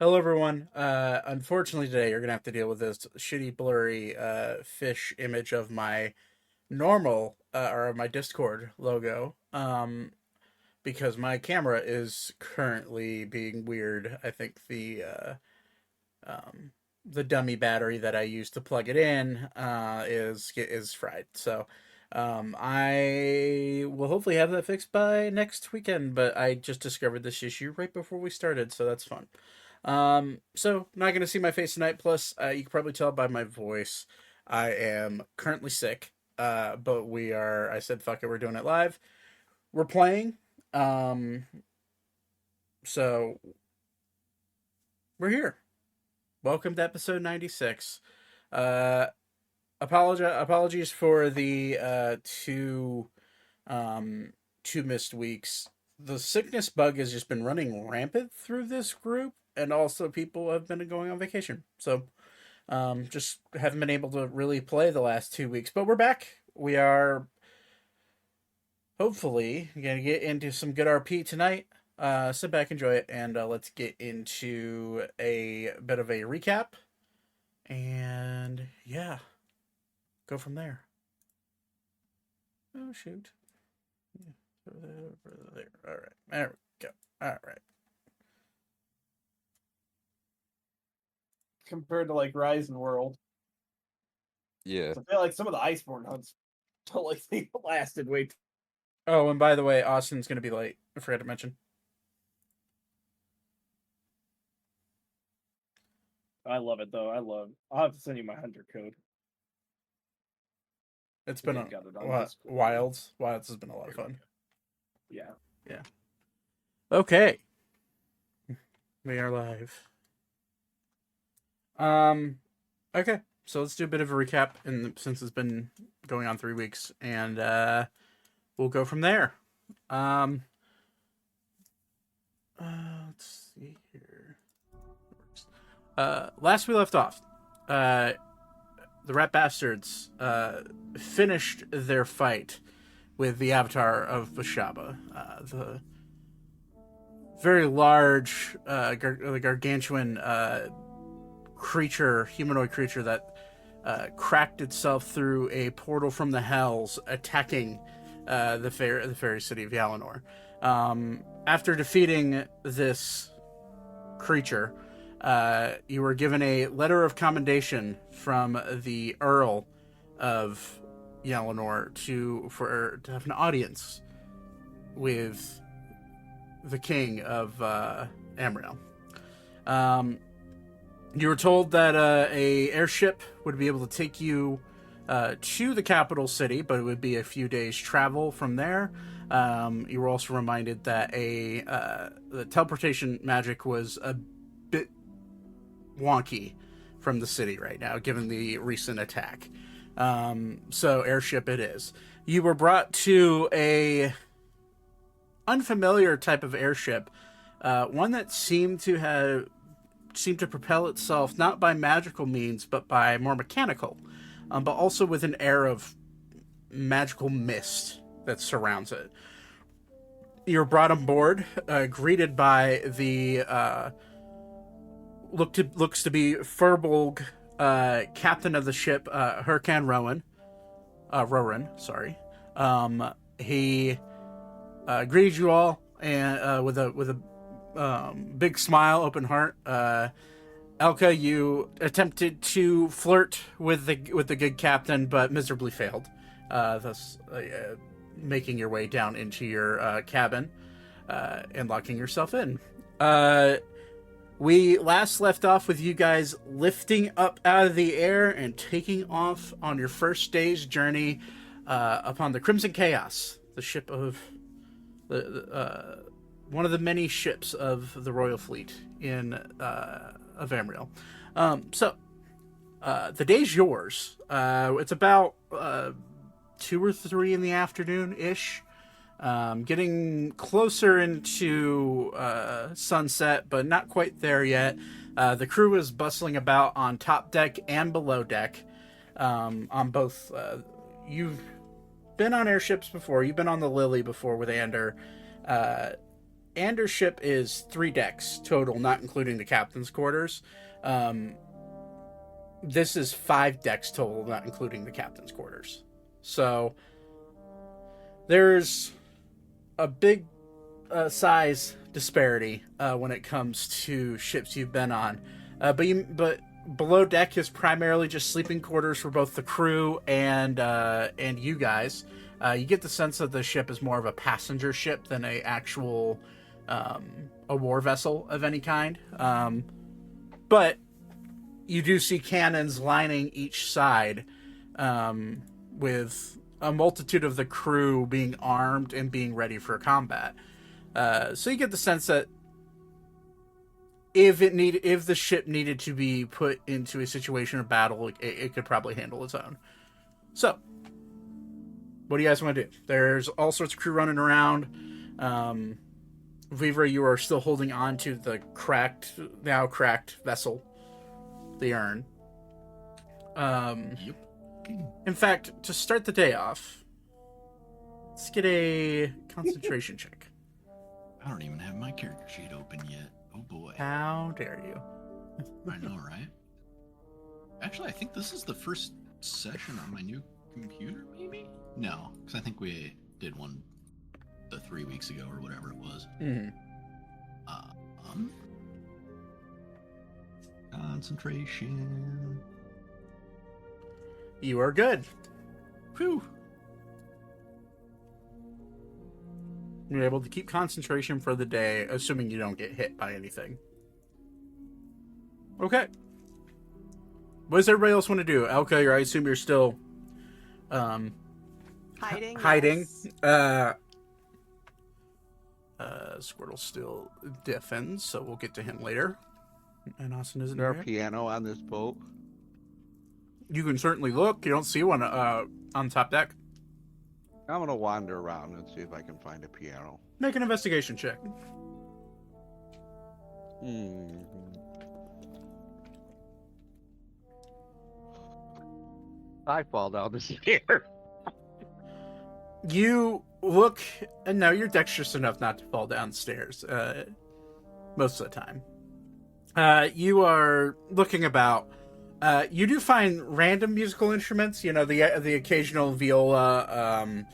Hello, everyone. Unfortunately, today you're gonna have to deal with this shitty, blurry fish image of my normal or my Discord logo. Because my camera is currently being weird. I think um, the dummy battery that I use to plug it in is fried. So I will hopefully have that fixed by next weekend. But I just discovered this issue right before we started, so that's fun. So not gonna see my face tonight. Plus, you can probably tell by my voice, I am currently sick. But we are. I said, "Fuck it, we're doing it live." We're playing. Um, so we're here. Welcome to episode 96. Uh, apologies for the um two missed weeks. The sickness bug has just been running rampant through this group, and also people have been going on vacation. So just haven't been able to really play the last 2 weeks, but we're back. We are hopefully gonna get into some good RP tonight. Sit back, enjoy it, and let's get into a bit of a recap. And yeah, go from there. Oh shoot! There. All right, there we go. All right. Compared to like Rise and World. Yeah. I feel like some of the Iceborne hunts felt like they lasted way too. Oh, and by the way, Austin's gonna be late. I forgot to mention. I love it though. I'll have to send you my hunter code. It's been They've a got it on what? Discord. Wilds. Wilds has been a lot of fun. Yeah. Okay, we are live. Okay, so let's do a bit of a recap, since it's been going on 3 weeks, and we'll go from there. Let's see here. Last we left off, the Rat Bastards finished their fight with the Avatar of Bashaba, the very large, the gargantuan humanoid creature that cracked itself through a portal from the Hells, attacking the fairy city of Yalinor. After defeating this creature, you were given a letter of commendation from the Earl of Yalinor to have an audience with the king of Ammriel. You were told that a airship would be able to take you to the capital city, but it would be a few days travel from there. You were also reminded that the teleportation magic was a bit wonky from the city right now, given the recent attack. So airship it is. You were brought to a unfamiliar type of airship, one that seemed to propel itself not by magical means, but by more mechanical, but also with an air of magical mist that surrounds it. You're brought on board, greeted by the looks to be Furbolg, captain of the ship, Hurkan Roran. Sorry. He greeted you all and with a big smile, open heart. Elka, you attempted to flirt with the good captain, but miserably failed. Thus, making your way down into your cabin and locking yourself in. We last left off with you guys lifting up out of the air and taking off on your first day's journey upon the Crimson Chaos, the ship of one of the many ships of the Royal Fleet of Ammriel. So the day's yours. It's about 2 or 3 in the afternoon ish. Getting closer into sunset, but not quite there yet. The crew is bustling about on top deck and below deck. On both, you've been on airships before. You've been on the Lily before with Ander. Anders' ship is 3 decks total, not including the captain's quarters. This is 5 decks total, not including the captain's quarters. So there's a big size disparity when it comes to ships you've been on. But below deck is primarily just sleeping quarters for both the crew and you guys. You get the sense that the ship is more of a passenger ship than a actual a war vessel of any kind. But you do see cannons lining each side, with a multitude of the crew being armed and being ready for combat. So you get the sense that if the ship needed to be put into a situation of battle, it could probably handle its own. So, what do you guys want to do? There's all sorts of crew running around. Vivra, you are still holding on to the now cracked vessel, the urn. In fact, to start the day off, let's get a concentration check. I don't even have my character sheet open yet. Oh boy. How dare you? I know, right? Actually, I think this is the first session on my new computer, maybe? No, because I think we did one 3 weeks ago or whatever it was. Mm-hmm. Concentration. You are good. Whew. You're able to keep concentration for the day, assuming you don't get hit by anything. Okay. What does everybody else want to do? Elka, I assume you're still hiding. Yes. Squirtle still deafens, so we'll get to him later. And Austin isn't Is there here. a piano on this boat? You can certainly look. You don't see one on top deck. I'm gonna wander around and see if I can find a piano. Make an investigation check. I fall down the stairs. You look, and no, you're dexterous enough not to fall downstairs most of the time. You are looking about. You do find random musical instruments. You know, the occasional viola.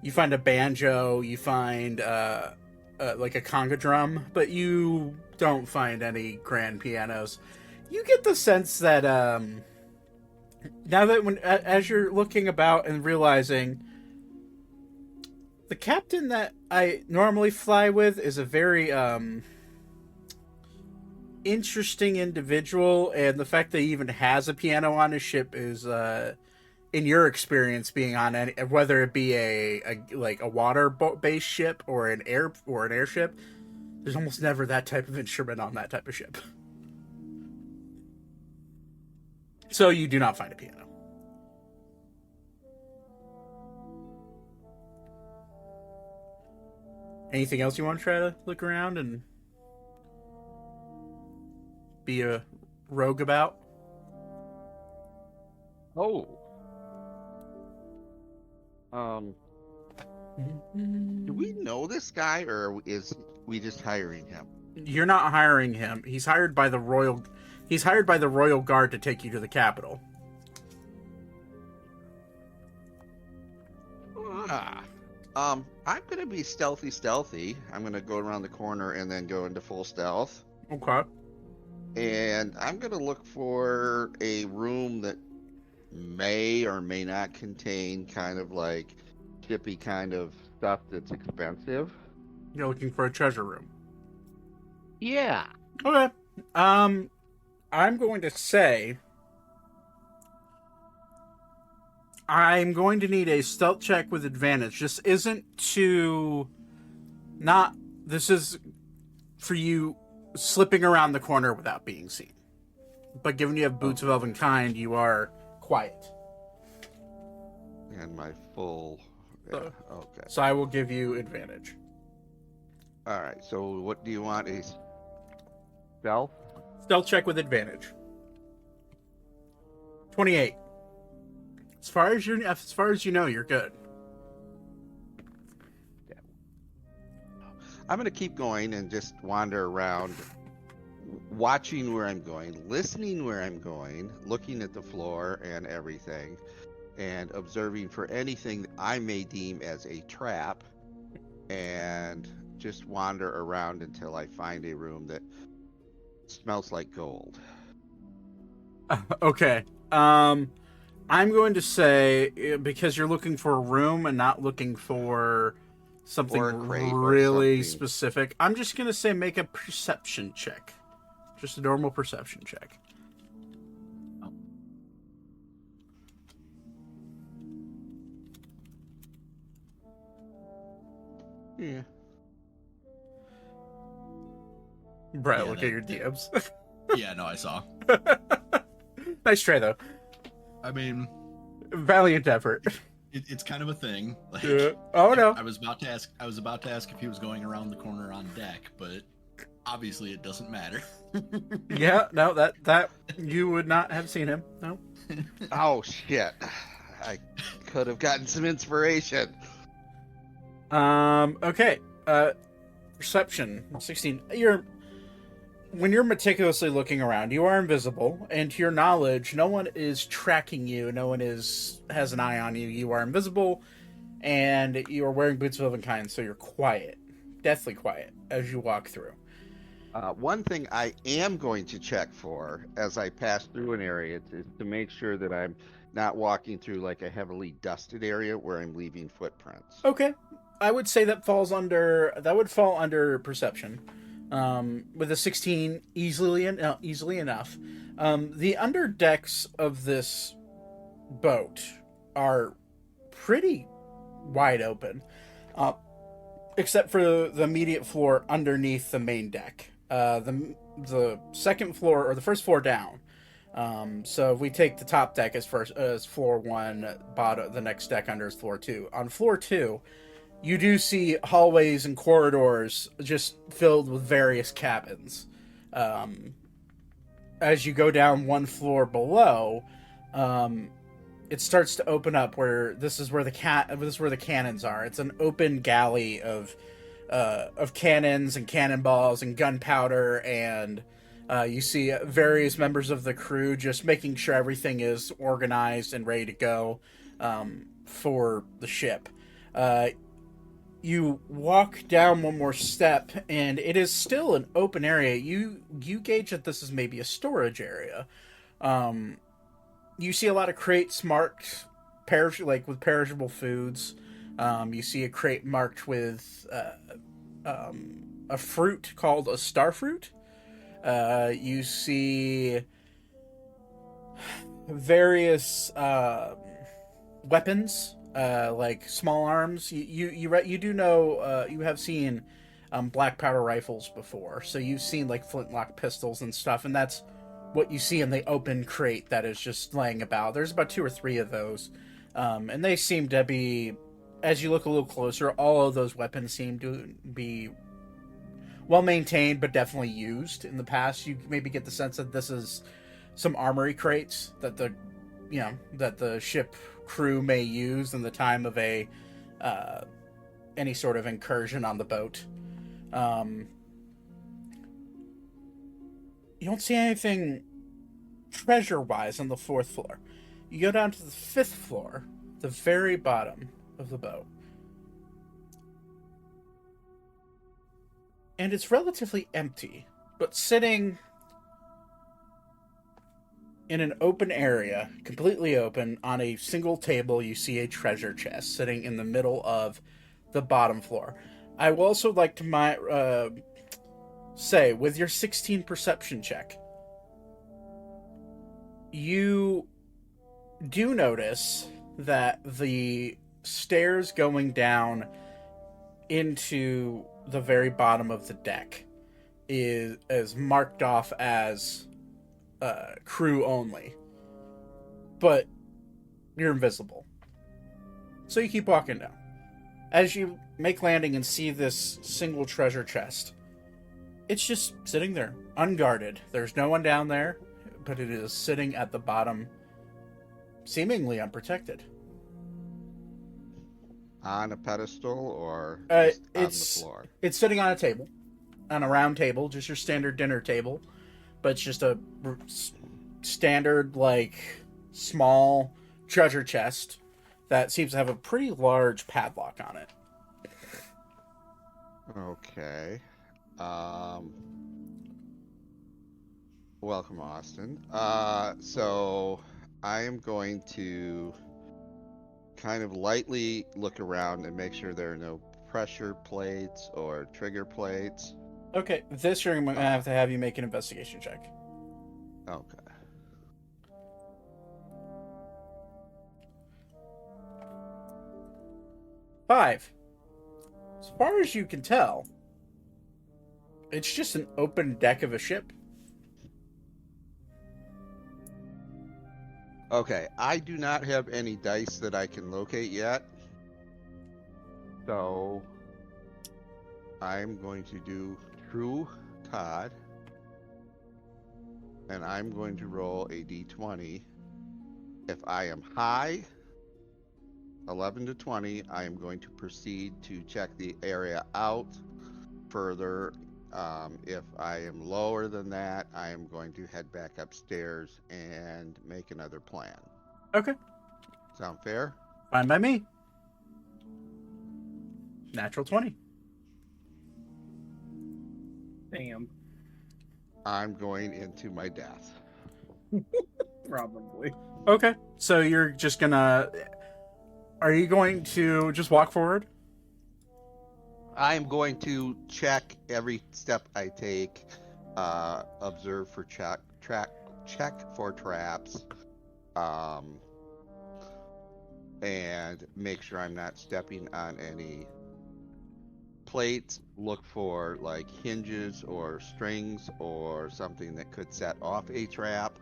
You find a banjo. You find like a conga drum, but you don't find any grand pianos. You get the sense that now that as you're looking about and realizing the captain that I normally fly with is a very interesting individual, and the fact that he even has a piano on his ship is in your experience being on any, whether it be a water based ship or an airship, there's almost never that type of instrument on that type of ship. So you do not find a piano. Anything else you want to try to look around and be a rogue about? Oh. Do we know this guy, or is we just hiring him? You're not hiring him. He's hired by the royal guard to take you to the capital. I'm gonna be stealthy. I'm gonna go around the corner and then go into full stealth. Okay. And I'm gonna look for a room that may or may not contain kind of like chippy kind of stuff that's expensive. You're looking for a treasure room. Yeah. Okay. I'm going to say I'm going to need a stealth check with advantage. This isn't this is for you slipping around the corner without being seen. But given you have boots of elven kind, you are quiet. And my full... Yeah, okay. So I will give you advantage. Alright, so what do you want? A stealth? Stealth check with advantage. 28. As far as you know, you're good. I'm gonna keep going and just wander around, watching where I'm going, listening where I'm going, looking at the floor and everything, and observing for anything that I may deem as a trap, and just wander around until I find a room that smells like gold. Okay. I'm going to say, because you're looking for a room and not looking for something Or a crate or really something. specific, I'm just going to say make a perception check. Just a normal perception check. Yeah. Brett, Yeah, look at your DMs. Yeah, no, I saw. Nice try, though. I mean, Valiant effort. it's kind of a thing. Like, Yeah. Oh, no. I was about to ask if he was going around the corner on deck, but obviously it doesn't matter. Yeah, no, that you would not have seen him. No. Oh shit! I could have gotten some inspiration. Okay. Perception 16. When you're meticulously looking around, you are invisible, and to your knowledge, no one is tracking you. No one has an eye on you. You are invisible, and you are wearing boots of elvenkind, so you're quiet, deathly quiet as you walk through. One thing I am going to check for as I pass through an area is to make sure that I'm not walking through like a heavily dusted area where I'm leaving footprints. Okay, I would say that would fall under perception. With a 16, easily enough. The underdecks of this boat are pretty wide open, except for the immediate floor underneath the main deck. The second floor, or the first floor down. So if we take the top deck as floor 1, bottom the next deck under is floor 2. On floor 2, you do see hallways and corridors just filled with various cabins. As you go down one floor below, it starts to open up where this is where the cannons are. It's an open galley of cannons and cannonballs and gunpowder, and you see various members of the crew just making sure everything is organized and ready to go for the ship. You walk down one more step, and it is still an open area. You gauge that this is maybe a storage area. You see a lot of crates marked with perishable foods. You see a crate marked with a fruit called a starfruit. You see various weapons. Like small arms. You do know you have seen black powder rifles before, so you've seen like flintlock pistols and stuff, and that's what you see in the open crate that is just laying about. There's about 2 or 3 of those, and they seem to be, as you look a little closer, all of those weapons seem to be well maintained, but definitely used in the past. You maybe get the sense that this is some armory crates that the ship crew may use in the time of any sort of incursion on the boat. You don't see anything treasure-wise on the 4th floor. You go down to the 5th floor, the very bottom of the boat, and it's relatively empty, but sitting in an open area, completely open, on a single table, you see a treasure chest sitting in the middle of the bottom floor. I will also like to say, with your 16 perception check, you do notice that the stairs going down into the very bottom of the deck is marked off as crew only, but you're invisible, so you keep walking down. As you make landing and see this single treasure chest, it's just sitting there unguarded. There's no one down there, but it is sitting at the bottom, seemingly unprotected. on a pedestal or just on the It's floor? it's sitting on a table, on a round table, just your standard dinner table, but it's just a standard like small treasure chest that seems to have a pretty large padlock on it. Okay. Welcome, Austin. So I am going to kind of lightly look around and make sure there are no pressure plates or trigger plates. Okay, this room I'm gonna have to have you make an investigation check. Okay. Five. As far as you can tell, it's just an open deck of a ship. Okay, I do not have any dice that I can locate yet. So I'm going to do True Todd. And I'm going to roll a d20. If I am high, 11 to 20, I am going to proceed to check the area out further. If I am lower than that, I am going to head back upstairs and make another plan. Okay, Sound fair? fine by me. Natural 20. Damn. I'm going into my death. Probably. Okay, so you're just gonna... Are you going to just walk forward? I am going to check every step I take, observe for check for traps, and make sure I'm not stepping on any plates. Look for like hinges or strings or something that could set off a trap.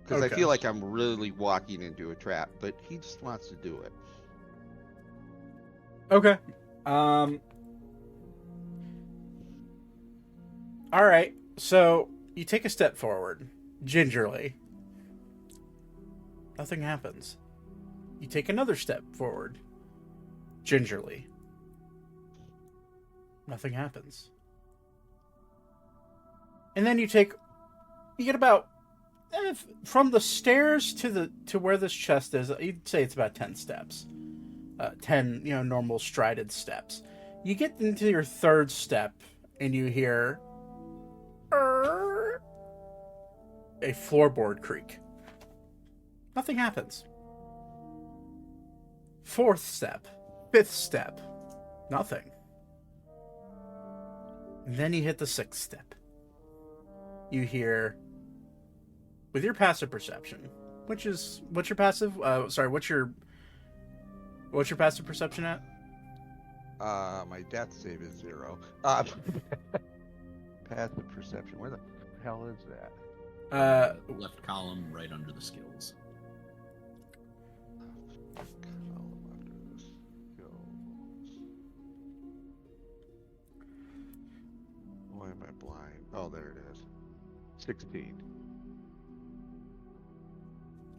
Because Okay. I feel like I'm really walking into a trap, but he just wants to do it. Okay. All right. So you take a step forward, gingerly. Nothing happens. You take another step forward, gingerly. Nothing happens. And then you get about from the stairs to where this chest is. You'd say it's about 10 steps. 10, normal strided steps. You get into your third step and you hear a floorboard creak. Nothing happens. Fourth step, fifth step, nothing. And then you hit the sixth step. You hear, with your passive perception, what's your passive? What's your passive perception at? My death save is 0. Passive perception. Where the hell is that? Left column right under the skills. Column under the skills. Why am I blind? Oh, there it is. 16.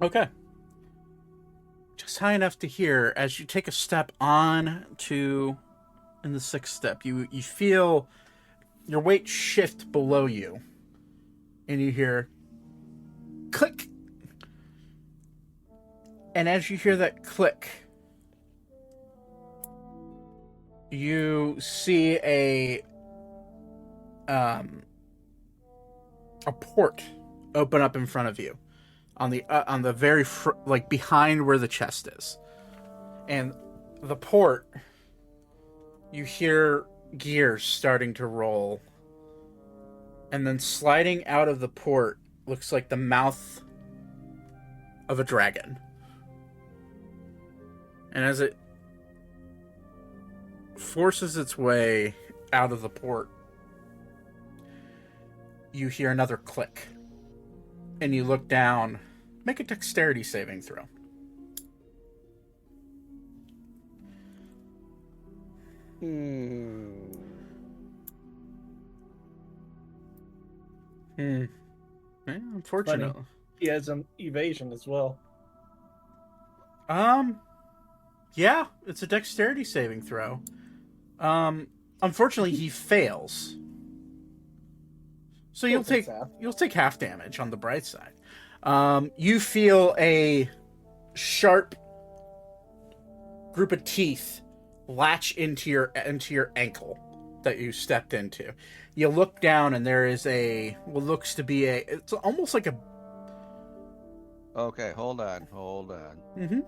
Okay. Just high enough to hear as you take a step on to in the sixth step. You feel your weight shift below you. And you hear click. And as you hear that click, you see a port open up in front of you on the very like behind where the chest is. And the port, you hear gears starting to roll. And then sliding out of the port looks like the mouth of a dragon. And as it forces its way out of the port, you hear another click. And you look down. Make a dexterity saving throw. Yeah, unfortunately. He has an evasion as well. Yeah, it's a dexterity saving throw. Unfortunately, he fails. So you'll take half damage on the bright side. You feel a sharp group of teeth latch into your ankle that you stepped into. You look down and there is what looks to be it's almost like a. Okay, hold on. Mm-hmm.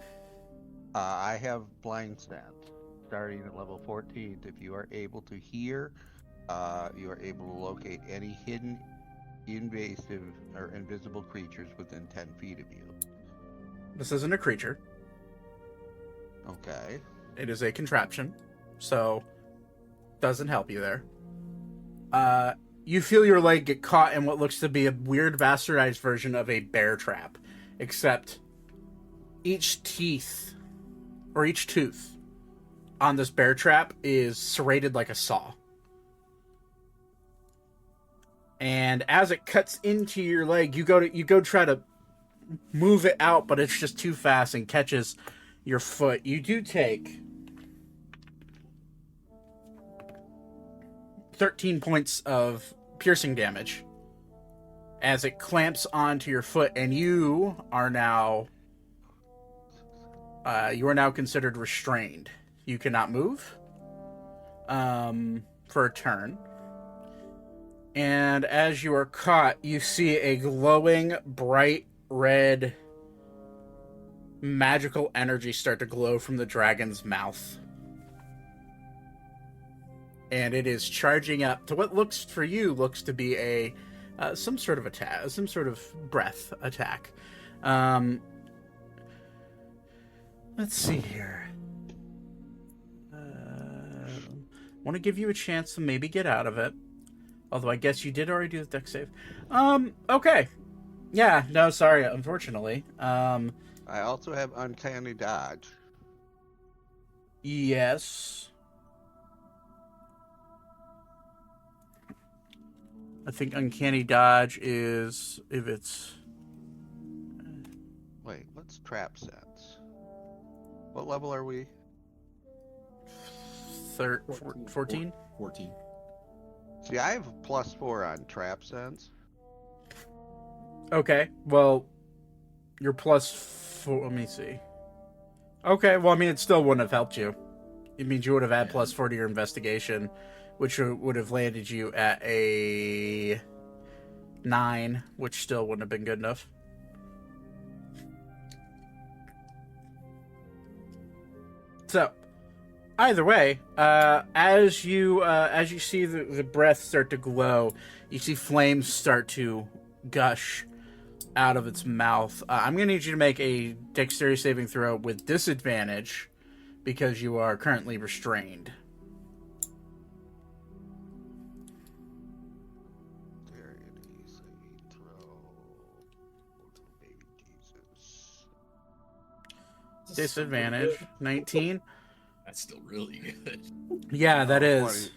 I have blind sense starting at level 14. If you are able to hear, you are able to locate any hidden, invasive, or invisible creatures within 10 feet of you. This isn't a creature. Okay. It is a contraption, so doesn't help you there. You feel your leg get caught in what looks to be a weird bastardized version of a bear trap, except each tooth on this bear trap is serrated like a saw. And as it cuts into your leg, you go try to move it out, but it's just too fast and catches your foot. You do take 13 points of piercing damage as it clamps onto your foot, and you are now considered restrained. You cannot move for a turn. And as you are caught, you see a glowing, bright red magical energy start to glow from the dragon's mouth. And it is charging up to what looks to be some sort of attack, some sort of breath attack. Let's see here. Want to give you a chance to maybe get out of it. Although I guess you did already do the dex save. Okay. Yeah, no, sorry, unfortunately. I also have uncanny dodge. Yes. I think uncanny dodge is if it's... Wait, what's trap sense? What level are we? 14? 14. See, I have +4 on trap sense. Okay, well, you're +4. Let me see. Okay, well, I mean, it still wouldn't have helped you. It means you would have had +4 to your investigation, which would have landed you at a 9, which still wouldn't have been good enough. So, either way, as you see the breath start to glow, you see flames start to gush out of its mouth. I'm going to need you to make a dexterity saving throw with disadvantage because you are currently restrained. Dexterity saving throw. Baby Jesus. Disadvantage, 19. That's still really good. Yeah, that is. 20.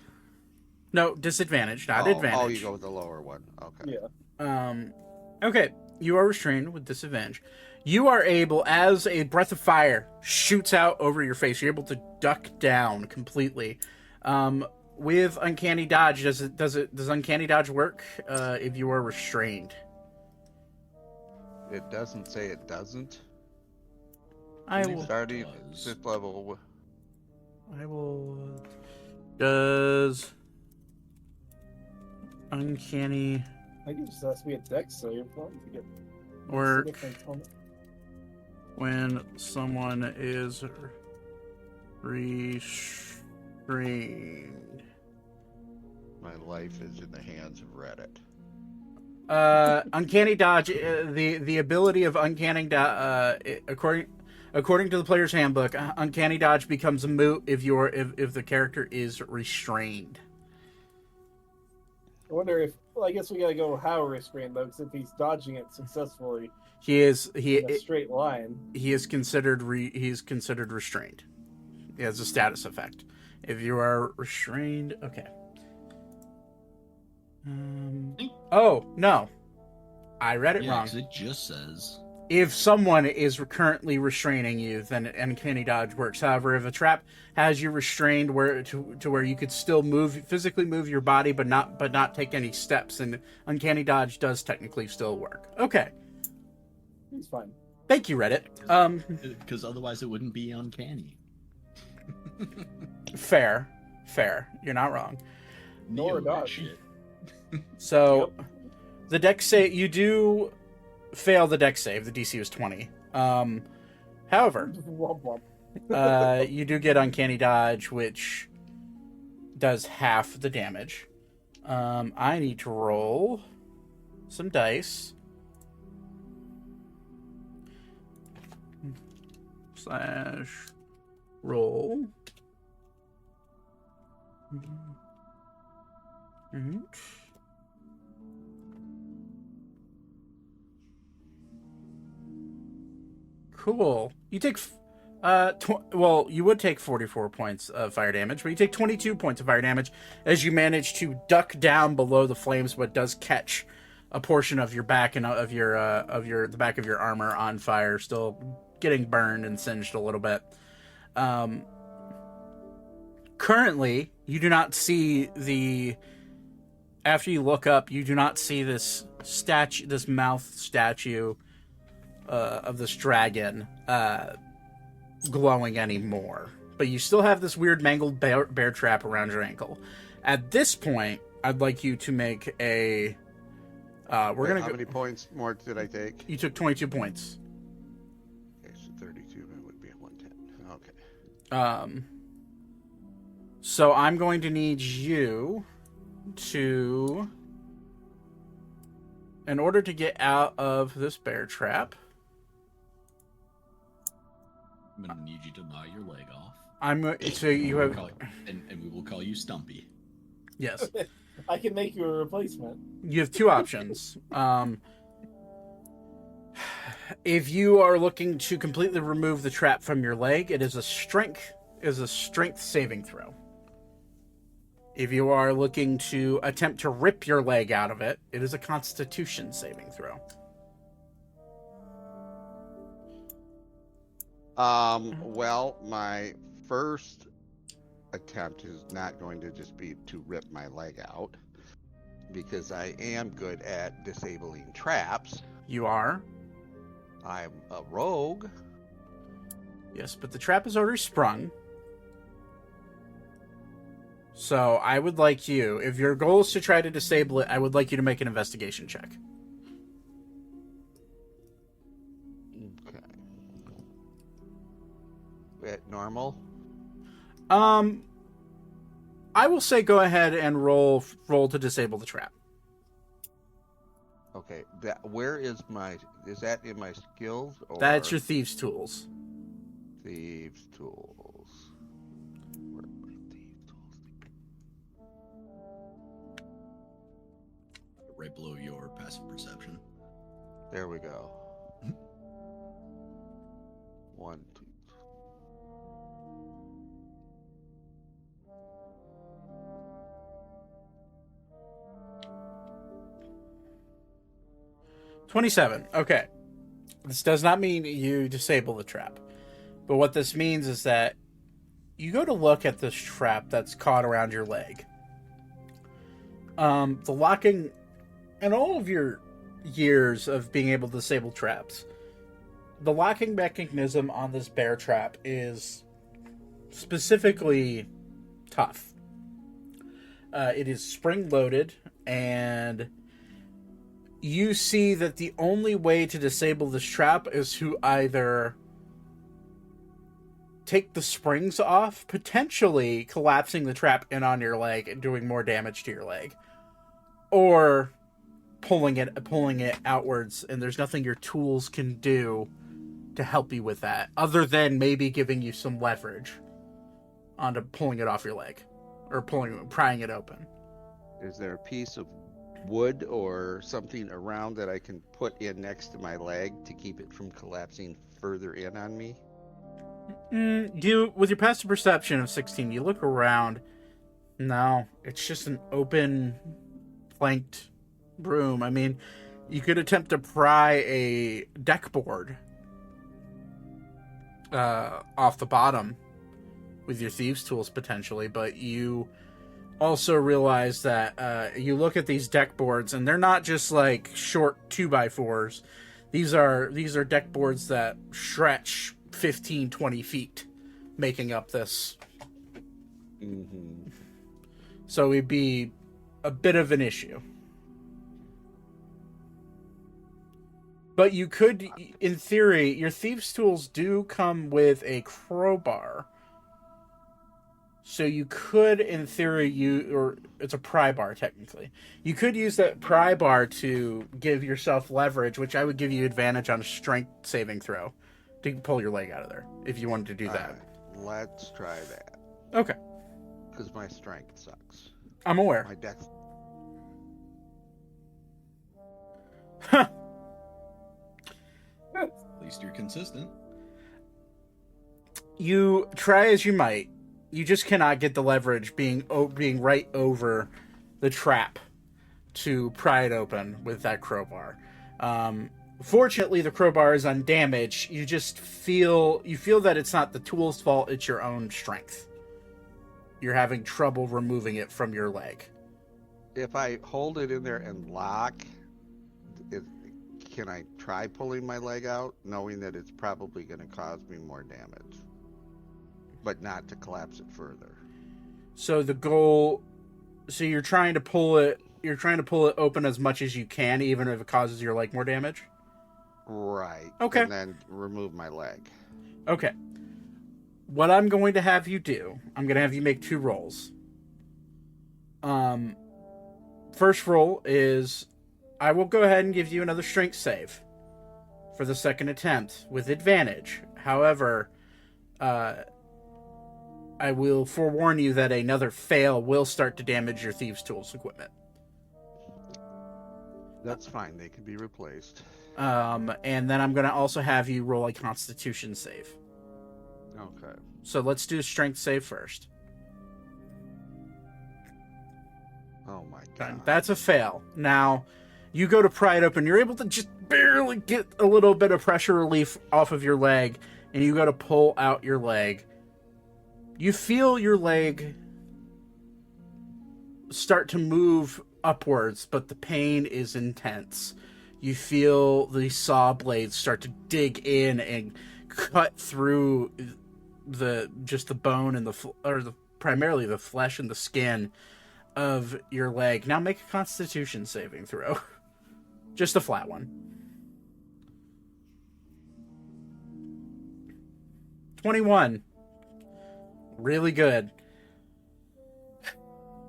No, disadvantage, not advantage. Oh, you go with the lower one. Okay. Yeah. Okay, you are restrained with disadvantage. You are able, as a breath of fire shoots out over your face, you're able to duck down completely. With uncanny dodge, does uncanny dodge work if you are restrained? It doesn't say it doesn't. I will. Starting 5th level. Does uncanny I think it just has to be a dex save to get work difference on it. when someone is restrained? My life is in the hands of Reddit. Uncanny dodge. The ability of uncanny dodge, according to the player's handbook, uncanny dodge becomes a moot if the character is restrained. I wonder if. Well, I guess we gotta go how restrained though, because if he's dodging it successfully in a straight line, he is considered restrained. It has a status effect. If you are restrained, okay. Oh no, I read it wrong. 'Cause it just says if someone is currently restraining you, then uncanny dodge works. However, if a trap has you restrained to where you could still physically move your body, but not take any steps, and uncanny dodge does technically still work. Okay. He's fine. Thank you, Reddit. Because otherwise it wouldn't be uncanny. Fair. You're not wrong. Nor Neo dodge. shit. So, the dex save, you do fail the dex save. The DC was 20. However, Womp womp. you do get uncanny dodge, which does half the damage. I need to roll some dice. / roll. Cool. You take, well, you would take 44 points of fire damage, but you take 22 points of fire damage as you manage to duck down below the flames, but does catch a portion of your back and the back of your armor on fire, still getting burned and singed a little bit. Currently, you do not see after you look up, you do not see this statue, this mouth statue of this dragon glowing anymore. But you still have this weird mangled bear trap around your ankle. At this point, I'd like you to make a... How many points more did I take? You took 22 points. Okay, so 32 that would be a 110. Okay. So I'm going to need you to... In order to get out of this bear trap... I'm gonna need you to gnaw your leg off. So you have... And we will call you Stumpy. Yes. I can make you a replacement. You have two options. If you are looking to completely remove the trap from your leg, it is a strength saving throw. If you are looking to attempt to rip your leg out of it, it is a Constitution saving throw. Well, my first attempt is not going to just be to rip my leg out, because I am good at disabling traps. You are? I'm a rogue. Yes, but the trap is already sprung. So I would like you, if your goal is to try to disable it, I would like you to make an investigation check. Okay. At normal? I will say go ahead and roll to disable the trap. Okay. Is that in my skills? Or That's your thieves' tools. Thieves' tools. Where are my thieves' tools? Right below your passive perception. There we go. 1, 2. 27. Okay. This does not mean you disable the trap. But what this means is that you go to look at this trap that's caught around your leg. The locking... In all of your years of being able to disable traps, the locking mechanism on this bear trap is specifically tough. It is spring-loaded, and... You see that the only way to disable this trap is to either take the springs off, potentially collapsing the trap in on your leg and doing more damage to your leg, or pulling it outwards, and there's nothing your tools can do to help you with that, other than maybe giving you some leverage onto pulling it off your leg, or prying it open. Is there a piece of wood or something around that I can put in next to my leg to keep it from collapsing further in on me? With your passive perception of 16, you look around. No, it's just an open, planked room. I mean, You could attempt to pry a deck board off the bottom with your thieves' tools potentially, but you also realize that you look at these deck boards and they're not just like short 2x4s. These are deck boards that stretch 15-20 feet, making up this. Mm-hmm. So it'd be a bit of an issue. But you could, in theory, your thieves' tools do come with a crowbar. So you could, in theory, or it's a pry bar, technically. You could use that pry bar to give yourself leverage, which I would give you advantage on a strength saving throw to pull your leg out of there, if you wanted to do that. Right. Let's try that. Okay. Because my strength sucks. I'm aware. My dex. Huh. At least you're consistent. You try as you might. You just cannot get the leverage being right over the trap to pry it open with that crowbar. Fortunately, the crowbar is undamaged. You just feel that it's not the tool's fault, it's your own strength. You're having trouble removing it from your leg. If I hold it in there and lock, can I try pulling my leg out, knowing that it's probably going to cause me more damage, but not to collapse it further? So the goal, you're trying to pull it open as much as you can, even if it causes your leg more damage? Right. Okay. And then remove my leg. Okay. What I'm going to have you do, I'm going to have you make 2 rolls. First roll is, I will go ahead and give you another strength save for the second attempt with advantage. However, I will forewarn you that another fail will start to damage your thieves' tools equipment. That's fine. They can be replaced. And then I'm going to also have you roll a Constitution save. Okay. So let's do a strength save first. Oh my god. That's a fail. Now, you go to pry it open. You're able to just barely get a little bit of pressure relief off of your leg, and you go to pull out your leg. You feel your leg start to move upwards, but the pain is intense. You feel the saw blades start to dig in and cut through the bone and primarily the flesh and the skin of your leg. Now make a Constitution saving throw. Just a flat one. 21. Really good.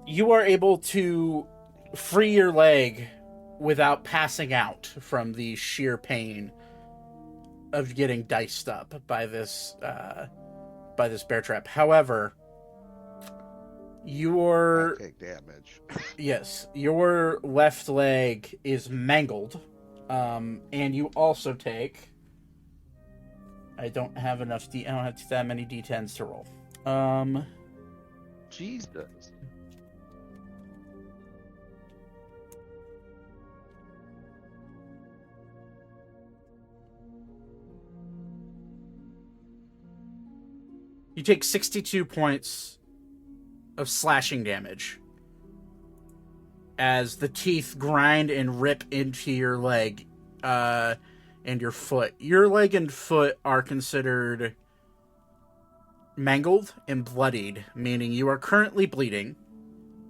You are able to free your leg without passing out from the sheer pain of getting diced up by this bear trap. However, I take damage. Yes, your left leg is mangled, and you also take. I don't have that many D10s to roll. Jesus. You take 62 points of slashing damage as the teeth grind and rip into your leg and your foot. Your leg and foot are considered mangled and bloodied, meaning you are currently bleeding,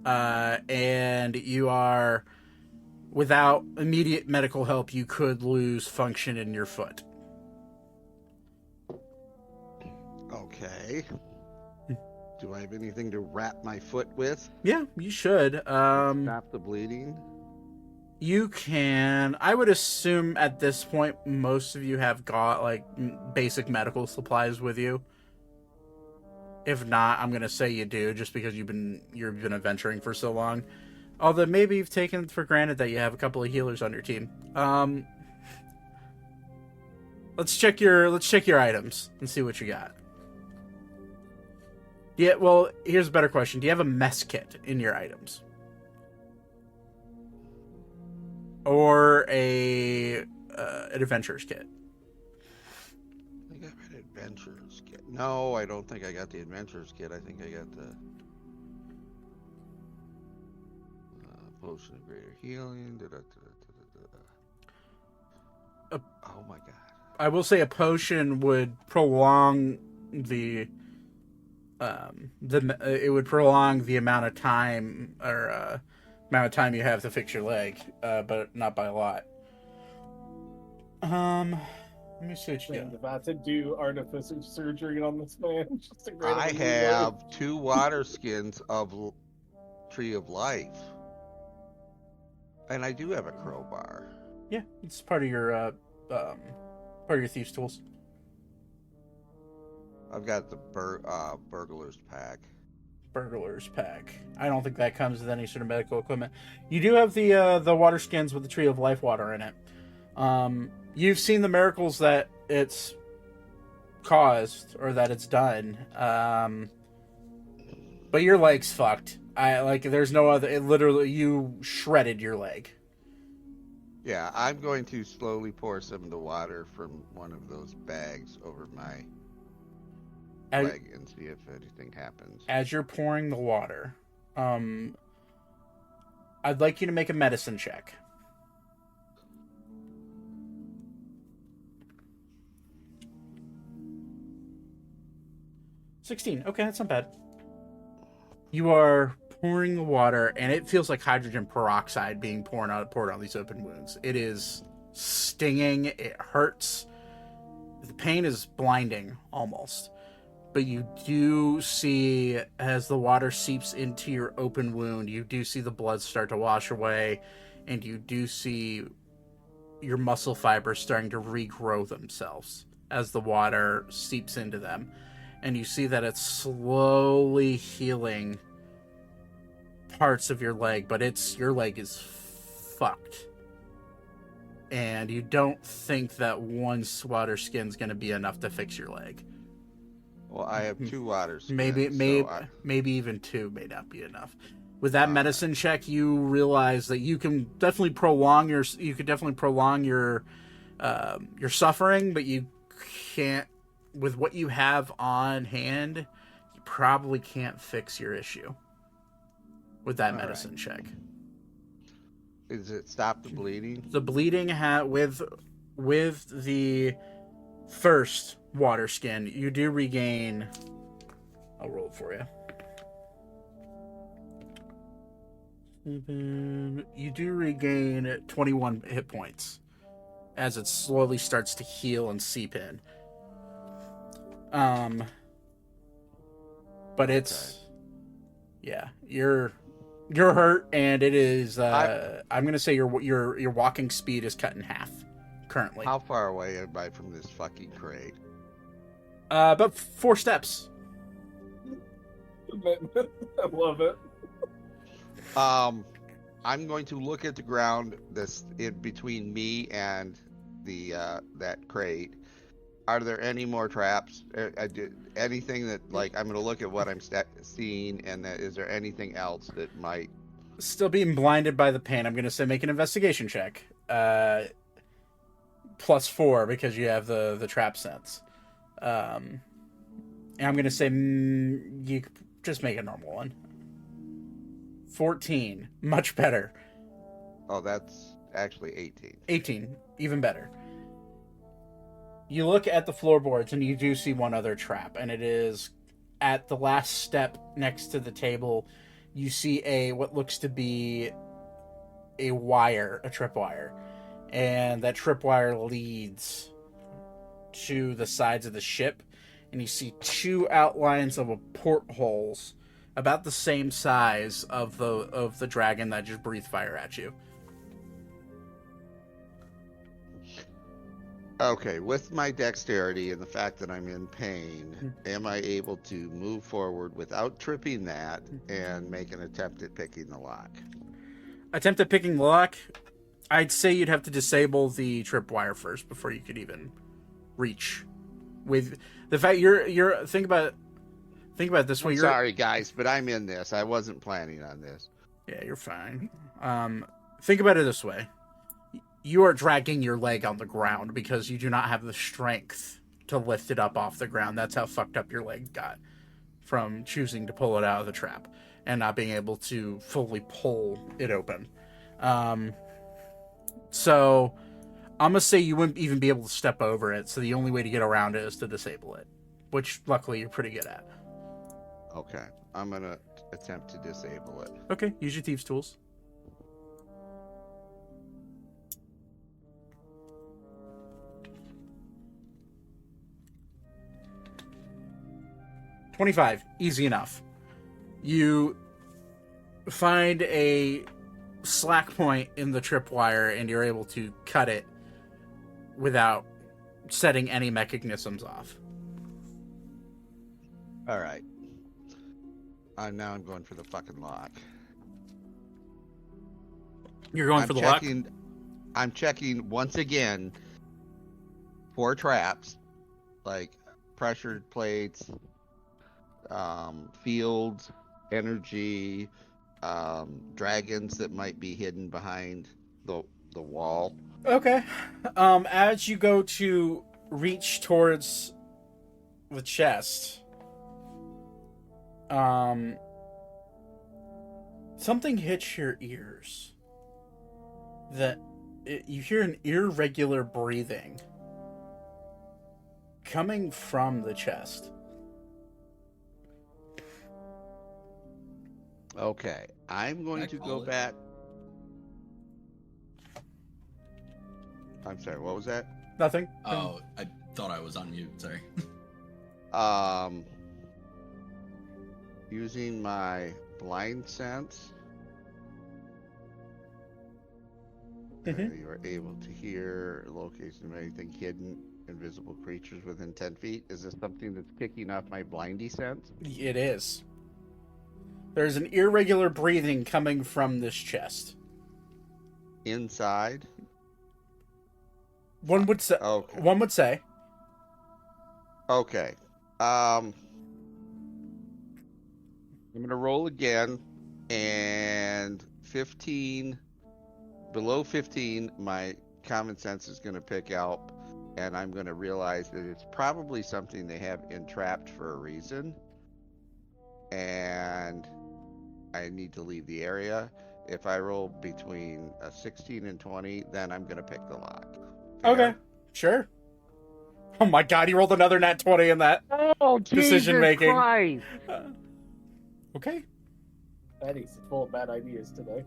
and you are, without immediate medical help, you could lose function in your foot. Okay. Do I have anything to wrap my foot with? Yeah, you should. Stop the bleeding? You can. I would assume at this point most of you have got like basic medical supplies with you. If not, I'm gonna say you do, just because you've been adventuring for so long. Although maybe you've taken for granted that you have a couple of healers on your team. Let's check your items and see what you got. Yeah, well, here's a better question. Do you have a mess kit in your items? or an adventurer's kit. I think I got an adventurer's kit. No, I don't think I got the adventurer's kit. I think I got the potion of greater healing. Oh my god. I will say a potion would prolong it would prolong the amount of time you have to fix your leg, but not by a lot. Let me see what you got. I'm about to do artificial surgery on this man. I have 2 water skins of Tree of Life, and I do have a crowbar. Yeah, it's part of your thieves' tools. I've got the burglar's pack. Burglar's pack. I don't think that comes with any sort of medical equipment. You do have the water skins with the Tree of Life water in it. You've seen the miracles that it's caused or that it's done. But your leg's fucked. There's no other. It literally, you shredded your leg. Yeah, I'm going to slowly pour some of the water from one of those bags over my leg and see if anything happens. As you're pouring the water, I'd like you to make a medicine check. $16. Okay, that's not bad. You are pouring the water, and it feels like hydrogen peroxide being poured on these open wounds. It is stinging. It hurts. The pain is blinding, almost. But you do see, as the water seeps into your open wound, you do see the blood start to wash away, and you do see your muscle fibers starting to regrow themselves as the water seeps into them. And you see that it's slowly healing parts of your leg, but your leg is fucked. And you don't think that one water skin's going to be enough to fix your leg. Well, I have 2 water skins. Maybe even 2 may not be enough. With that medicine check, you realize that you can definitely prolong your suffering, but you can't. With what you have on hand, you probably can't fix your issue with that medicine check. Does it stop the bleeding? The bleeding with the first water skin, you do regain. I'll roll it for you. You do regain 21 hit points as it slowly starts to heal and seep in. But it's you're hurt, and it is. I'm gonna say your walking speed is cut in half currently. How far away am I from this fucking crate? About 4 steps. I love it. I'm going to look at the ground in between me and the that crate. Are there any more traps? Anything that, I'm going to look at what I'm seeing, and is there anything else that might... Still being blinded by the pain, I'm going to say make an investigation check. +4 because you have the trap sense. And I'm going to say you just make a normal one. 14. Much better. Oh, that's actually 18. 18. Even better. You look at the floorboards, and you do see one other trap, and it is at the last step next to the table. You see what looks to be a tripwire, and that tripwire leads to the sides of the ship, and you see 2 outlines of portholes about the same size of the dragon that just breathed fire at you. Okay, with my dexterity and the fact that I'm in pain, am I able to move forward without tripping that and make an attempt at picking the lock? Attempt at picking the lock? I'd say you'd have to disable the tripwire first before you could even reach. With the fact you're think about it this way. Sorry, guys, but I'm in this. I wasn't planning on this. Yeah, you're fine. Think about it this way. you are dragging your leg on the ground because you do not have the strength to lift it up off the ground. That's how fucked up your leg got from choosing to pull it out of the trap and not being able to fully pull it open. So I'm going to say you wouldn't even be able to step over it, so the only way to get around it is to disable it, which luckily you're pretty good at. Okay, I'm going to attempt to disable it. Okay, use your thieves' tools. $25, easy enough. You find a slack point in the tripwire and you're able to cut it without setting any mechanisms off. All right. Now I'm going for the fucking lock. You're going for the lock? I'm checking once again for traps, like pressured plates, fields, energy, dragons that might be hidden behind the wall. Okay. As you go to reach towards the chest, something hits your ears. You hear an irregular breathing coming from the chest. Okay, I'm going to go back. I'm sorry, what was that? Nothing. Oh, I thought I was on mute. Sorry. Using my blind sense, you are able to hear location of anything hidden, invisible creatures within 10 feet. Is this something that's kicking off my blindy sense? It is. There's an irregular breathing coming from this chest. Inside? One would say. Okay. One would say. Okay. I'm gonna roll again, and 15. Below 15, my common sense is gonna pick out, and I'm gonna realize that it's probably something they have entrapped for a reason, and I need to leave the area. If I roll between a 16 and 20, then I'm gonna pick the lock. Fair? Okay, sure. Oh my god, he rolled another nat 20 in that decision making. Okay. Eddie's full of bad ideas today.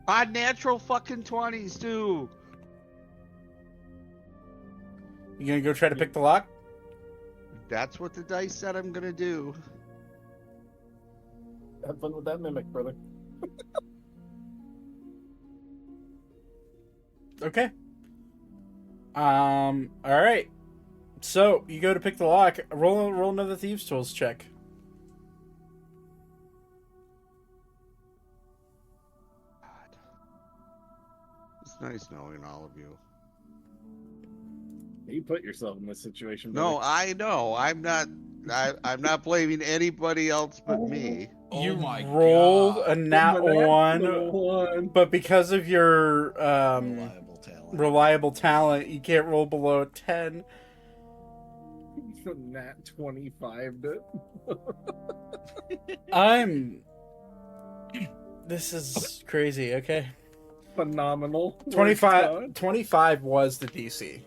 Odd natural fucking 20s too. You gonna go try to pick the lock? That's what the dice said I'm gonna do. Have fun with that mimic, brother. Okay. All right. So you go to pick the lock. Roll another thieves' tools check. God. It's nice knowing all of you. You put yourself in this situation. No, brother. I know. I'm not blaming anybody else but me. You Oh my rolled God. a nat one, but because of your reliable talent, you can't roll below a 10. Nat 25. This is crazy. Okay. Phenomenal. 25 was the DC.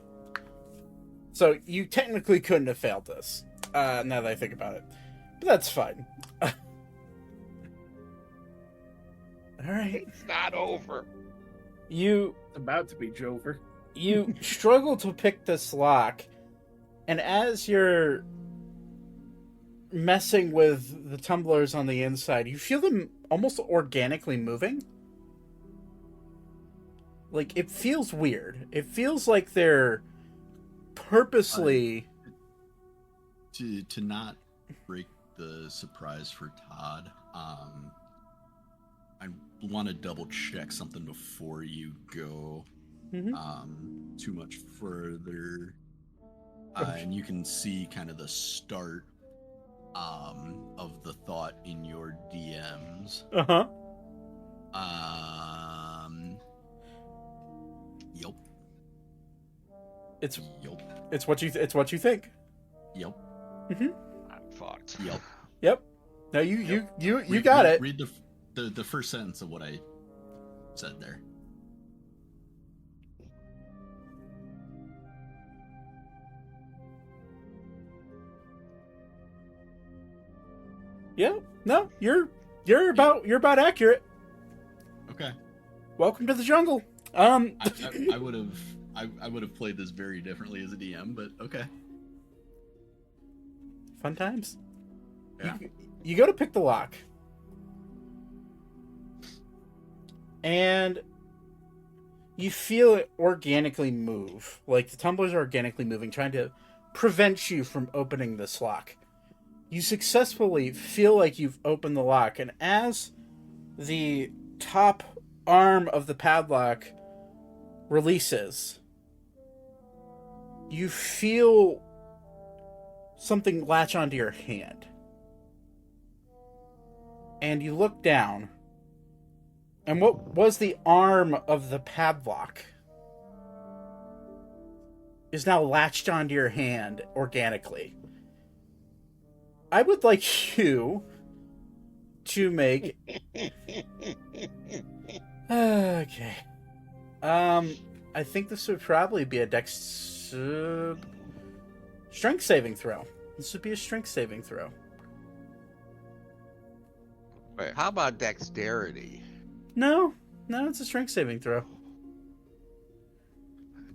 So you technically couldn't have failed this. Now that I think about it, but that's fine. All right. It's not over. You It's about to be Jover. you struggle to pick this lock, and as you're messing with the tumblers on the inside, you feel them almost organically moving. Like, it feels weird. It feels like they're purposely... To not break the surprise for Todd, I want to double check something before you go too much further. And you can see kind of the start of the thought in your DMs. It's Yup. it's what you think. Yup. Mm-hmm. I'm fucked. Yup. Yep. No, you got it. Read the first sentence of what I said there. Yeah. No, you're about accurate. Okay. Welcome to the jungle. I would have played this very differently as a DM, but okay. Fun times. Yeah. You go to pick the lock. And you feel it organically move. Like the tumblers are organically moving, trying to prevent you from opening this lock. You successfully feel like you've opened the lock, and as the top arm of the padlock releases, you feel something latch onto your hand. And you look down, and what was the arm of the padlock is now latched onto your hand organically. I would like you to make... Okay. I think this would probably be a strength saving throw. This would be a strength saving throw. Wait, how about dexterity? No, it's a strength saving throw.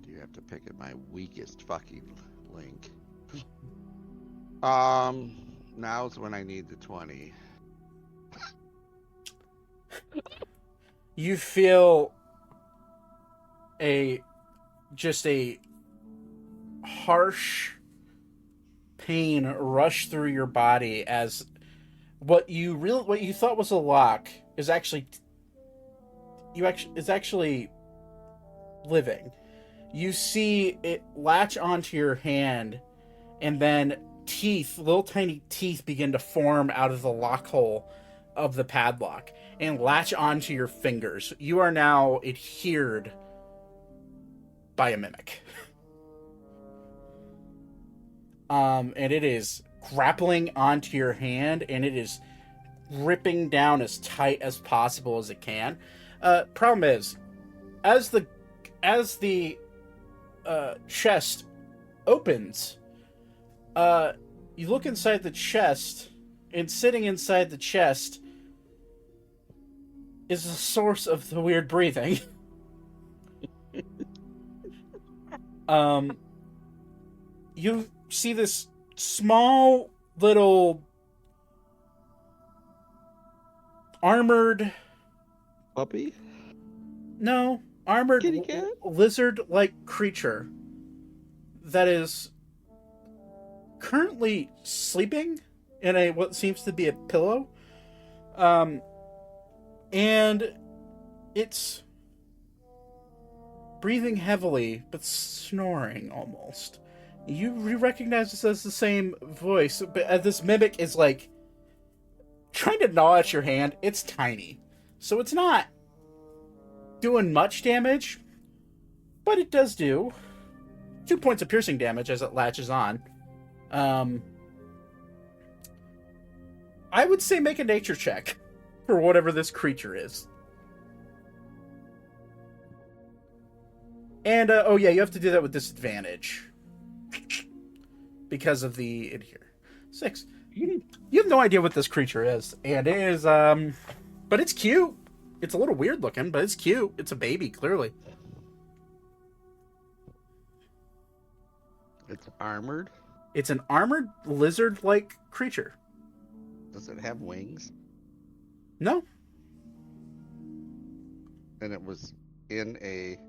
You have to pick at my weakest fucking link. Now's when I need the 20. You feel just a harsh pain rush through your body as what you thought was a lock is actually living. You see it latch onto your hand, and then little tiny teeth begin to form out of the lock hole of the padlock and latch onto your fingers. You are now adhered by a mimic. And it is grappling onto your hand, and it is ripping down as tight as possible as it can. Problem is, as the chest opens, you look inside the chest, and sitting inside the chest is the source of the weird breathing. You see this small little armored Puppy? No, armored Kitty cat? lizard-like creature that is currently sleeping in what seems to be a pillow. And it's breathing heavily, but snoring almost. You recognize this as the same voice, but this mimic is like trying to gnaw at your hand. It's tiny, so it's not doing much damage, but it does do 2 points of piercing damage as it latches on. I would say make a nature check for whatever this creature is. And, you have to do that with disadvantage. Because of the adhere. 6. You have no idea what this creature is. And it is, but it's cute. It's a little weird looking, but it's cute. It's a baby, clearly. It's armored? It's an armored lizard-like creature. Does it have wings? No. And it was in a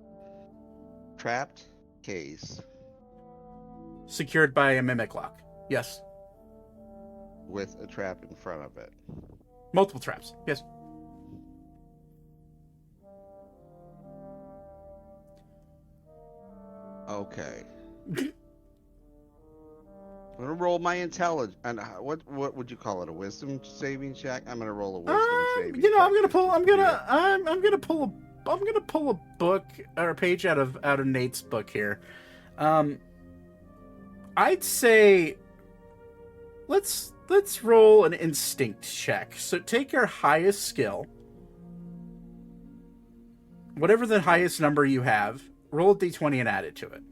trapped case. Secured by a mimic lock. Yes. With a trap in front of it. Multiple traps. Yes. Okay. I'm gonna roll my intelligence. And what would you call it? A wisdom saving check? I'm gonna roll a wisdom saving. I'm gonna pull a book or a page out of Nate's book here. I'd say let's roll an instinct check. So take your highest skill, whatever the highest number you have, roll a d20 and add it to it.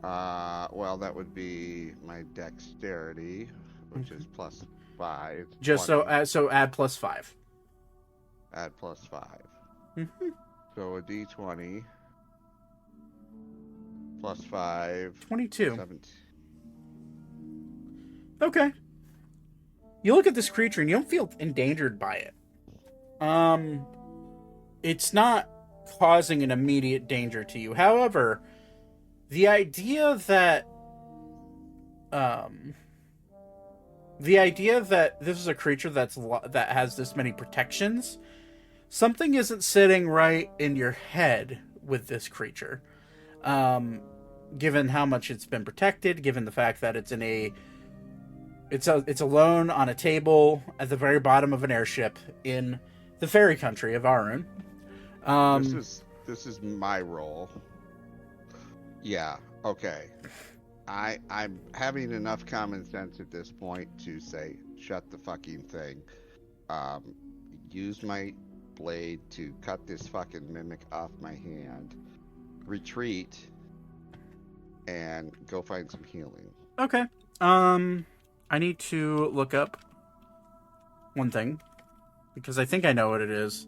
Well, that would be my dexterity, which is +5. Just 20. so add +5. Add +5. Mm-hmm. So a d20 +5. 22. 17. Okay. You look at this creature and you don't feel endangered by it. It's not causing an immediate danger to you. However, the idea that this is a creature that has this many protections, something isn't sitting right in your head with this creature. Given how much it's been protected, given the fact that it's alone on a table at the very bottom of an airship in the fairy country of Arun. This is my role. Yeah. Okay. I'm having enough common sense at this point to say, shut the fucking thing. Use my blade to cut this fucking mimic off my hand. Retreat. And go find some healing. Okay. I need to look up one thing because I think I know what it is.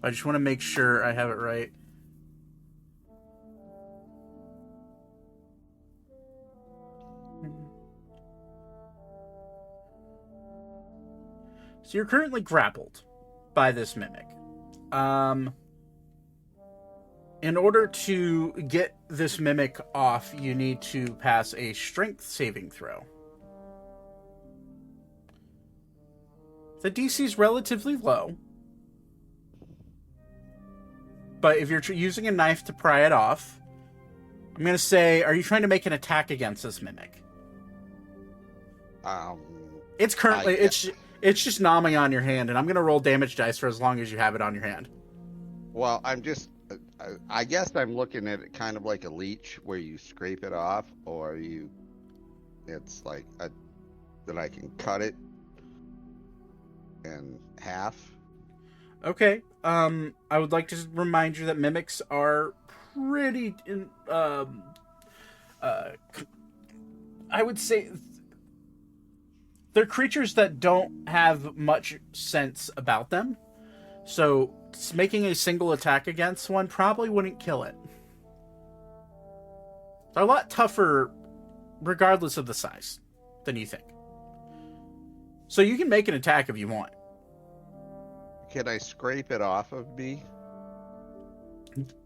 I just want to make sure I have it right. So you're currently grappled by this mimic. In order to get this mimic off, you need to pass a strength saving throw. The DC is relatively low. But if you're using a knife to pry it off, I'm going to say, are you trying to make an attack against this mimic? It's currently, it's just nomming on your hand, and I'm going to roll damage dice for as long as you have it on your hand. Well, I guess I'm looking at it kind of like a leech where you scrape it off, or it's like that I can cut it in half. Okay. I would like to remind you that mimics are pretty, I would say they're creatures that don't have much sense about them. So making a single attack against one probably wouldn't kill it. They're a lot tougher regardless of the size than you think. So you can make an attack if you want. Can I scrape it off of me?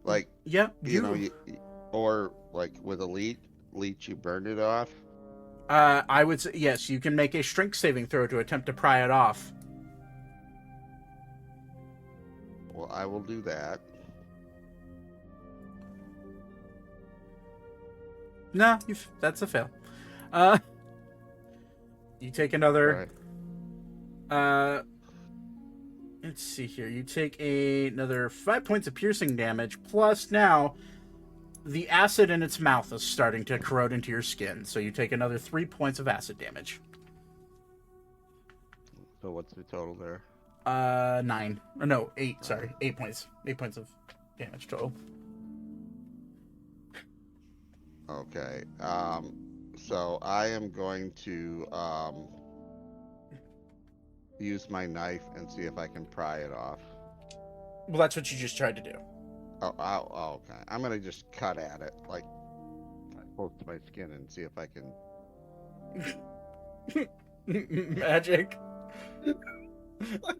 Like, yeah, or like with a leech, you burn it off? I would say, yes, you can make a strength saving throw to attempt to pry it off. Well, I will do that. No, that's a fail. You take another... Right. Let's see here. You take another 5 points of piercing damage, plus now the acid in its mouth is starting to corrode into your skin, so you take another 3 points of acid damage. So what's the total there? 9. Or no, 8, sorry. 8 points. 8 points of damage total. Okay. So I am going to use my knife and see if I can pry it off. Well, that's what you just tried to do. Oh, okay. I'm gonna just cut at it, like close to my skin, and see if I can. Magic.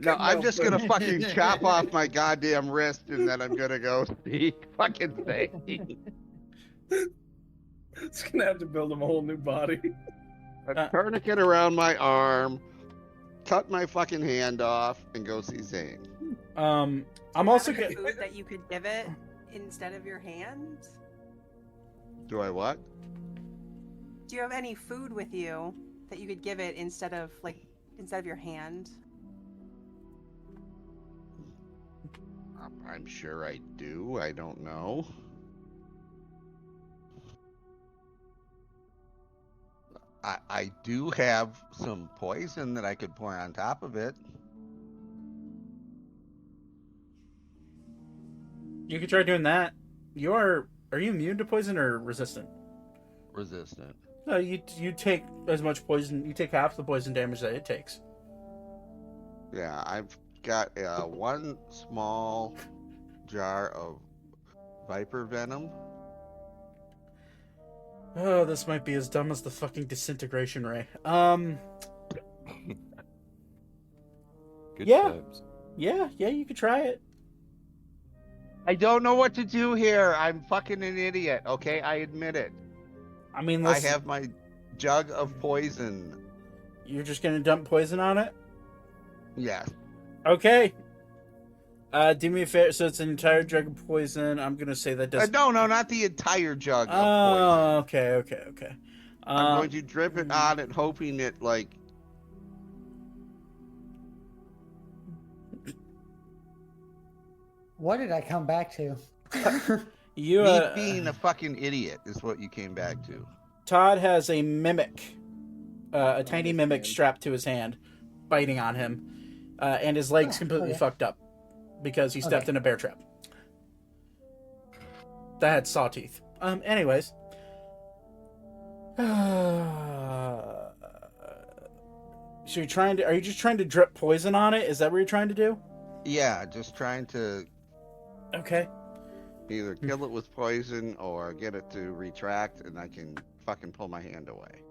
No, I'm just gonna fucking chop off my goddamn wrist, and then I'm gonna go see fucking thing. It's gonna have to build him a whole new body. A tourniquet around my arm, cut my fucking hand off, and go see Zane. I'm also food that you could give it instead of your hand. Do I what? Do you have any food with you that you could give it instead of your hand? I'm sure I do. I don't know. I do have some poison that I could pour on top of it. You could try doing that. Are you immune to poison or resistant? Resistant. No, you take as much poison. You take half the poison damage that it takes. Yeah, I've got one small jar of viper venom. Oh, this might be as dumb as the fucking disintegration ray. Good Yeah. times. Yeah, you could try it. I don't know what to do here. I'm fucking an idiot. Okay, I admit it. I mean, I have my jug of poison. You're just gonna dump poison on it? Yes. Okay. Do me a favor. So it's an entire jug of poison. I'm gonna say that does. No, not the entire jug of poison. Oh, okay. I'm going to drip it on it, hoping it like. What did I come back to? You Me being a fucking idiot is what you came back to. Todd has a mimic, a tiny mimic strapped to his hand, biting on him, and his leg's completely fucked up because he stepped in a bear trap that had saw teeth. Anyways. So are you just trying to drip poison on it? Is that what you're trying to do? Yeah, just trying to Okay. either kill it with poison or get it to retract, and I can fucking pull my hand away.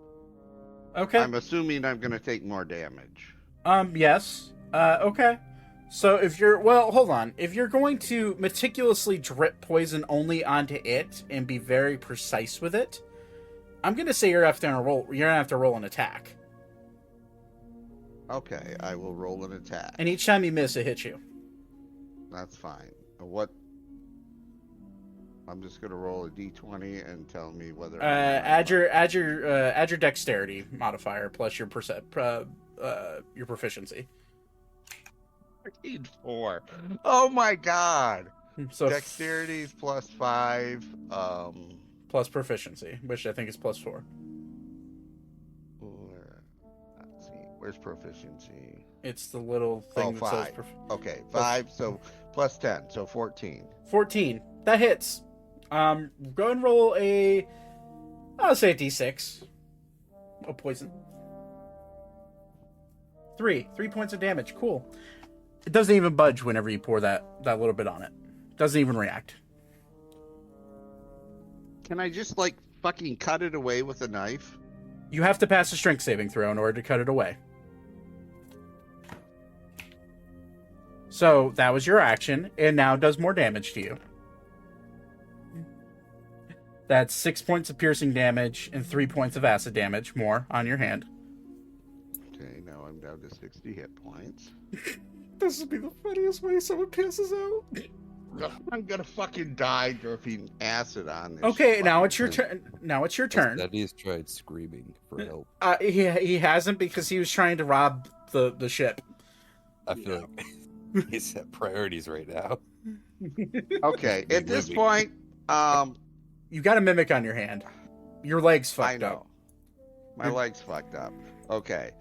Okay. I'm assuming I'm gonna take more damage. Yes. Okay. So hold on. If you're going to meticulously drip poison only onto it and be very precise with it, I'm gonna say you're gonna have to roll an attack. Okay, I will roll an attack. And each time you miss, it hits you. That's fine. What? I'm just gonna roll a d20 and tell me whether. Add your dexterity modifier plus your proficiency. 4. Oh my god! So Dexterity is +5. plus proficiency, which I think is +4. Let's see. Where's proficiency? It's the little thing that says 5. Okay, 5. So +10. So 14. 14. That hits. Go ahead and roll I'll say a d6 of poison. 3 points of damage. Cool. It doesn't even budge whenever you pour that little bit on it. Doesn't even react. Can I just like fucking cut it away with a knife? You have to pass a strength saving throw in order to cut it away. So that was your action, and now does more damage to you. That's 6 points of piercing damage and 3 points of acid damage more on your hand. Okay, now I'm down to 60 hit points. This would be the funniest way someone pisses out. I'm gonna fucking die dripping acid on this. Okay, now it's your turn. Now it's your turn. Daddy's tried screaming for help. He hasn't because he was trying to rob the ship. I feel like he's at priorities right now. Okay, at this point, you got a mimic on your hand. Your leg's fucked up. My leg's fucked up. Okay.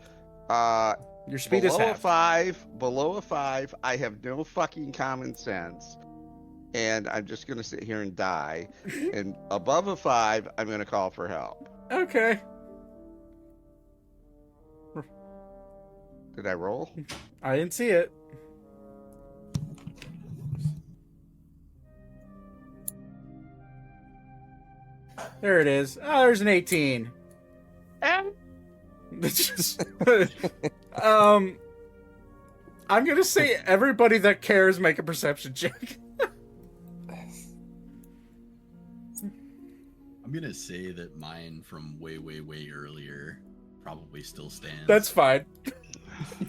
Your speed is half. Below a 5, I have no fucking common sense. And I'm just going to sit here and die. And above a 5, I'm going to call for help. Okay. Did I roll? I didn't see it. There it is. Oh, there's an 18. It's just, I'm gonna say everybody that cares make a perception check. I'm gonna say that mine from way earlier probably still stands. That's fine.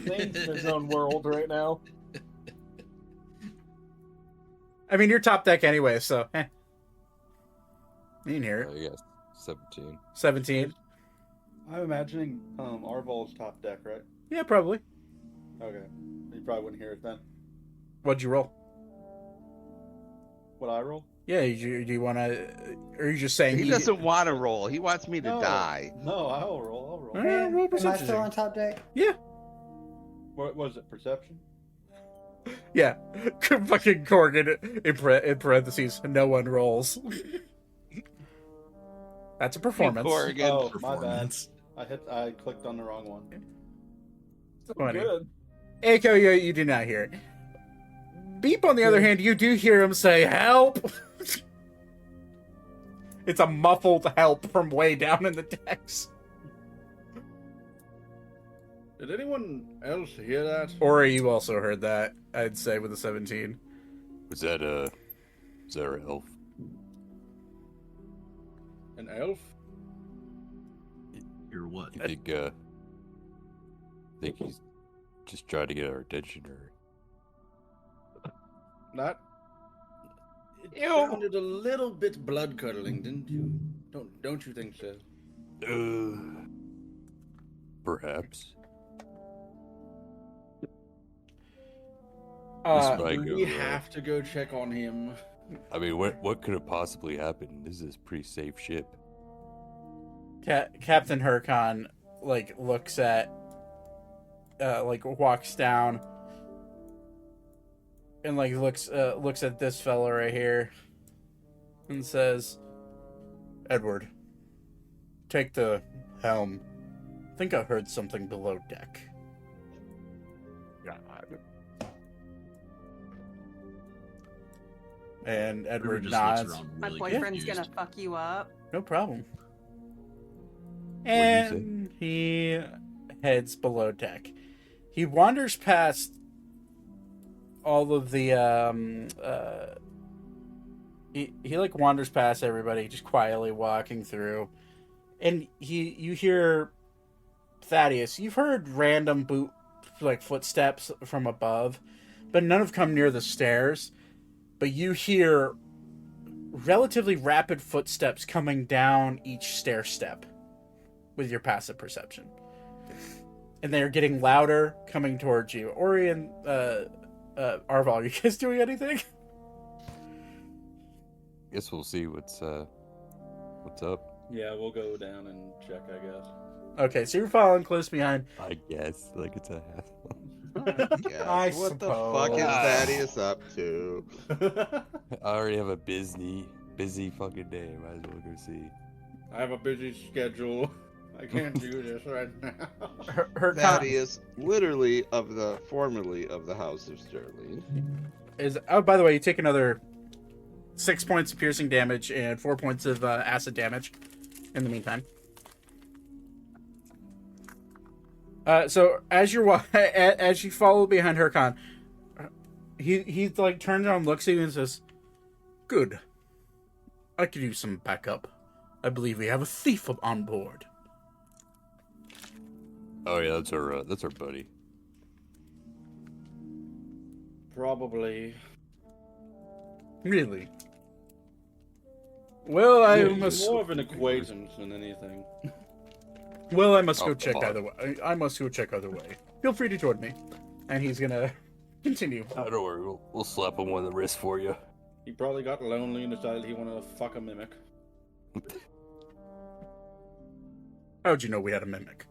Zane's in his own world right now. I mean, you're top deck anyway, so you can hear it. Yes, 17. 17. I'm imagining Arvol's top deck, right? Yeah, probably. Okay. You probably wouldn't hear it then. What'd you roll? What I roll? Yeah, do you want to... Or are you just saying... He doesn't want to roll. He wants me to die. No, I'll roll. All right, roll Am I perception still check. on top deck? Yeah. What was it? Perception? Yeah. Fucking Corgan in parentheses. No one rolls. That's a performance. Corrigan. Oh, my bad. Performance. I clicked on the wrong one. So 20. good. Echo, you do not hear it. Beep, on the other hand, you do hear him say, "Help!" It's a muffled help from way down in the decks. Did anyone else hear that? Or you also heard that, I'd say, with a 17. Was that our elf? An elf? You're what? You think he's just trying to get our attention, or? Not. It sounded a little bit blood curdling, didn't you? Don't you think so? Perhaps. Do we have to go check on him? I mean, what could have possibly happened? This is a pretty safe ship. Captain Hurkon, looks at, walks down and, looks at this fella right here and says, "Edward, take the helm. I think I heard something below deck." And Edward nods. My boyfriend's gonna fuck you up. No problem. What'd you And he heads below deck. He wanders past all of the he wanders past everybody, just quietly walking through. And you hear Thaddeus, you've heard random footsteps from above, but none have come near the stairs. But you hear relatively rapid footsteps coming down each stair step with your passive perception. And they're getting louder, coming towards you. Ori and Arval, are you guys doing anything? Guess we'll see what's up. Yeah, we'll go down and check, I guess. Okay, so you're following close behind. I guess, like it's a hassle. Yeah, what the fuck is Thaddeus up to? I already have a busy fucking day. Might as well go see. I have a busy schedule. I can't do this right now. Thaddeus, literally formerly of the House of Sterling. By the way, you take another 6 points of piercing damage and 4 points of acid damage in the meantime. So as you follow behind Hurkon, he turns around, looks at you, and says, "Good. I could use some backup. I believe we have a thief on board." Oh yeah, that's our buddy. Probably. Really? Well, I He's must. more of an acquaintance than anything. Well, I must go Oh, check come on. either way. I must go check either way. Feel free to join me. And he's gonna continue. Oh, don't worry, we'll slap him on the wrist for you. He probably got lonely and decided he wanted to fuck a mimic. How'd you know we had a mimic?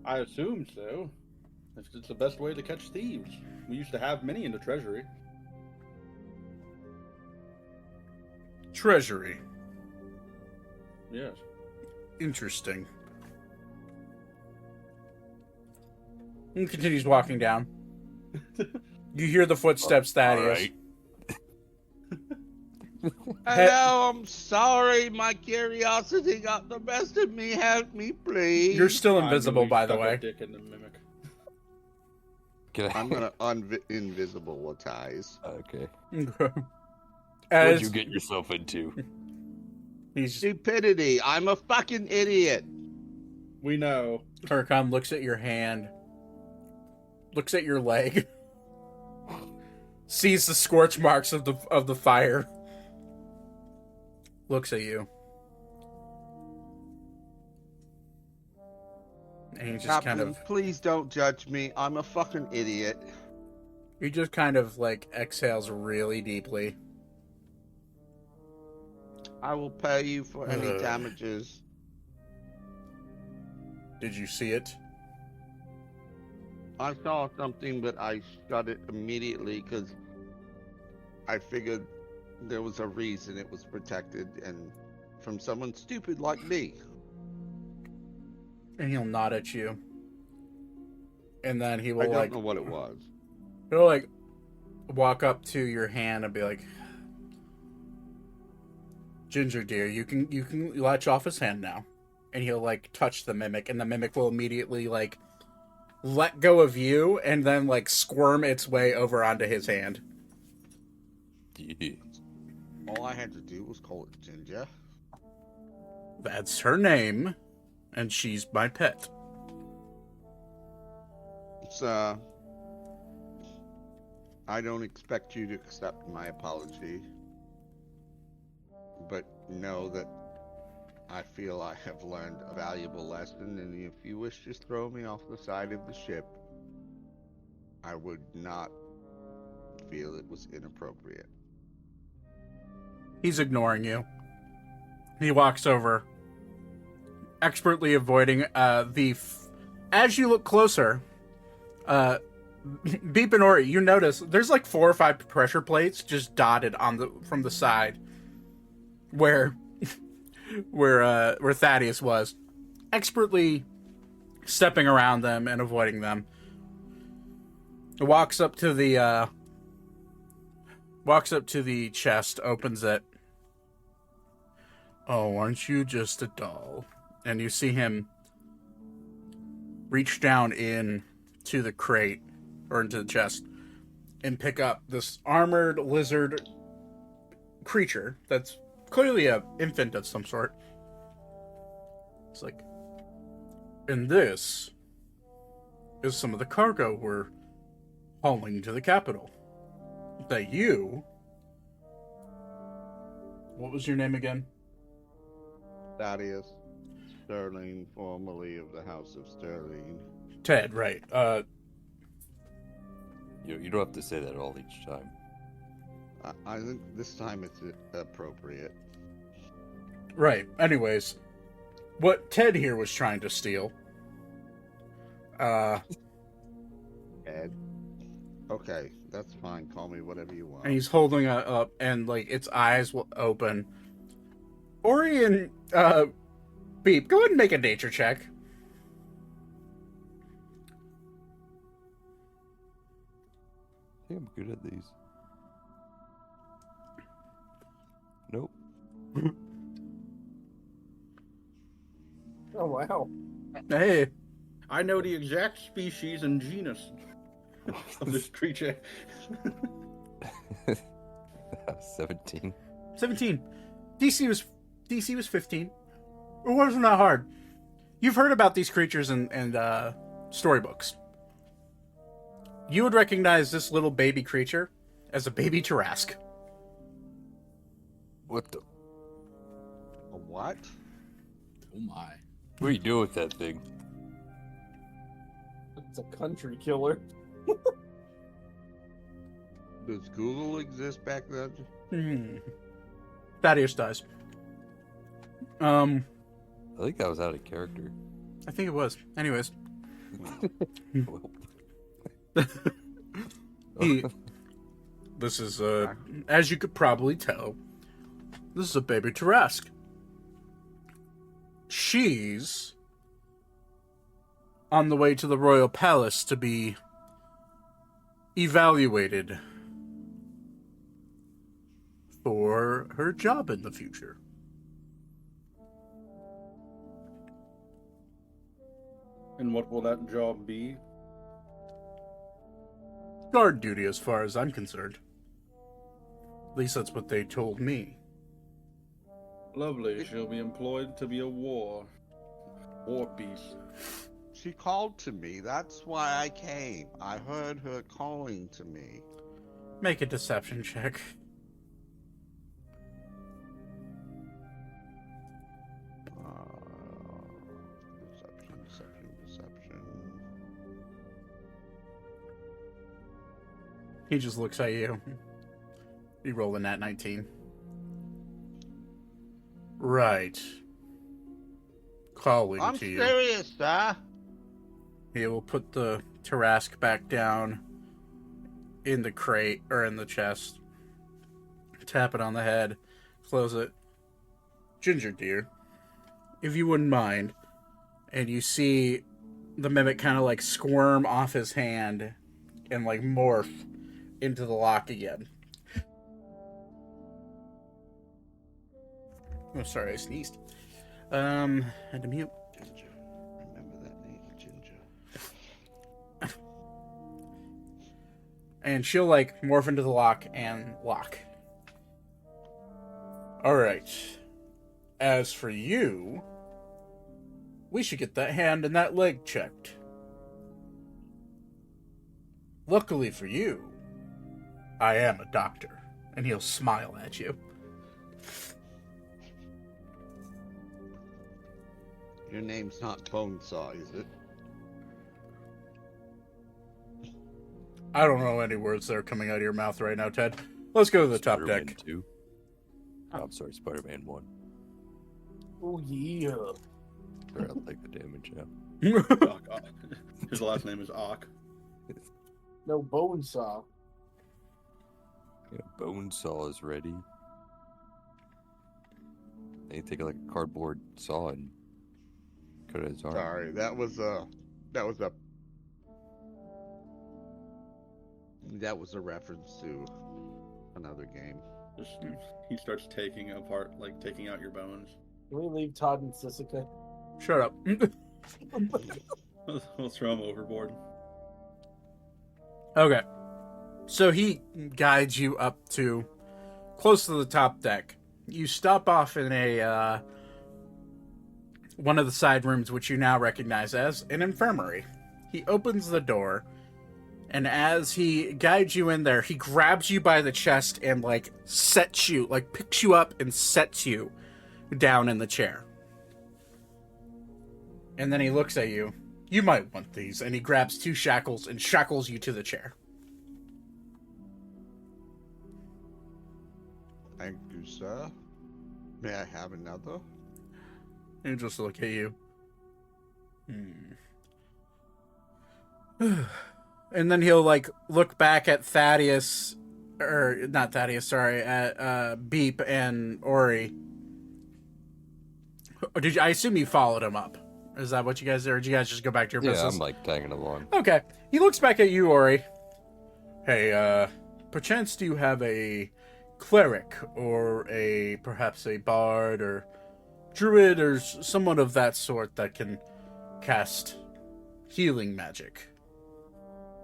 I assumed so. It's the best way to catch thieves. We used to have many in the treasury. Treasury. Yes. Interesting. And continues walking down. You hear the footsteps, Thaddeus. Hello, I'm sorry. My curiosity got the best of me. Help me, please. You're still I'm invisible, really by the stuck a way. dick in the mimic. I'm gonna invisibilize. Okay. As What'd you get yourself into? he's Stupidity. I'm a fucking idiot. We know. Hurkon looks at your hand, looks at your leg, sees the scorch marks of the fire, looks at you, and he just Captain, kind of. please don't judge me. I'm a fucking idiot. He just kind of like exhales really deeply. I will pay you for any damages. Did you see it? I saw something, but I shut it immediately because I figured there was a reason it was protected, and from someone stupid like me. And he'll nod at you. And then he will I don't know what it was. He'll like walk up to your hand and be like, Ginger dear, you can latch off his hand now. And he'll like touch the mimic, and the mimic will immediately like let go of you and then like squirm its way over onto his hand. Yeah. All I had to do was call it Ginger. That's her name, and she's my pet. So, I don't expect you to accept my apology, but know that I feel I have learned a valuable lesson, and if you wish to throw me off the side of the ship, I would not feel it was inappropriate. He's ignoring you. He walks over, expertly avoiding as you look closer, Beep and Ori, you notice there's like 4 or 5 pressure plates just dotted from the side where Thaddeus was, expertly stepping around them and avoiding them. Walks up to the chest, opens it. Oh, aren't you just a doll? And you see him reach down in to the crate, or into the chest, and pick up this armored lizard creature that's clearly an infant of some sort. It's like, and this is some of the cargo we're hauling to the capital. That you... What was your name again? Thaddeus Sterling, formerly of the House of Sterling. Ted, right. You don't have to say that all each time. I think this time it's appropriate. Right. Anyways, what Ted here was trying to steal. Ed? Okay, that's fine. Call me whatever you want. And he's holding it up, and like its eyes will open. Ori and Beep, go ahead and make a nature check. I think I'm good at these. Nope. Oh, wow. Hey, I know the exact species and genus of this creature. 17. 17. DC was 15. It wasn't that hard. You've heard about these creatures in storybooks. You would recognize this little baby creature as a baby Tarask. What the? A what? Oh my. What are you doing with that thing? It's a country killer. Does Google exist back then? Thaddeus dies. I think I was out of character. I think it was. Anyways. Well, This is, as you could probably tell, this is a baby Tarask. She's on the way to the royal palace to be evaluated for her job in the future. And what will that job be? Guard duty, as far as I'm concerned. At least that's what they told me. Lovely. She'll be employed to be a war beast. She called to me. That's why I came. I heard her calling to me. Make a deception check. Deception. He just looks at you. You roll a nat 19. Right. Calling I'm to you. serious, sir. He will put the Tarask back down in the crate, or in the chest. Tap it on the head. Close it. Ginger, dear, if you wouldn't mind. And you see the mimic kind of like squirm off his hand and like morph into the lock again. Oh, sorry, I sneezed. Had to mute. Ginger. Remember that name, Ginger. And she'll like morph into the lock and lock. Alright. As for you, we should get that hand and that leg checked. Luckily for you, I am a doctor. And he'll smile at you. Your name's not Bonesaw, is it? I don't know any words that are coming out of your mouth right now, Ted. Let's go to the top Spider-Man deck. 2. Oh, I'm sorry, Spider-Man 1. Oh yeah. Sorry, I'll take the damage now. Ock. His last name is Ock. No bone saw. Yeah, Bonesaw is ready. They take like a cardboard saw and cut his arm. Sorry, that was a reference to another game. He starts taking apart, like taking out your bones. Can we leave Todd and Sissika? Shut up. We'll throw him overboard. Okay. So he guides you up to close to the top deck. You stop off in a one of the side rooms, which you now recognize as an infirmary. He opens the door, and as he guides you in there, he grabs you by the chest and like sets you, like picks you up and sets you down in the chair. And then he looks at you. You might want these. And he grabs 2 shackles and shackles you to the chair. Thank you, sir. May I have another? And just look at you. And then he'll like look back at Thaddeus, or not Thaddeus, sorry, at Beep and Ori. I assume you followed him up. Is that what you guys did, or did you guys just go back to your business? Yeah, I'm like tagging along. Okay. He looks back at you, Ori. Hey, perchance do you have a cleric or perhaps a bard or druid or someone of that sort that can cast healing magic?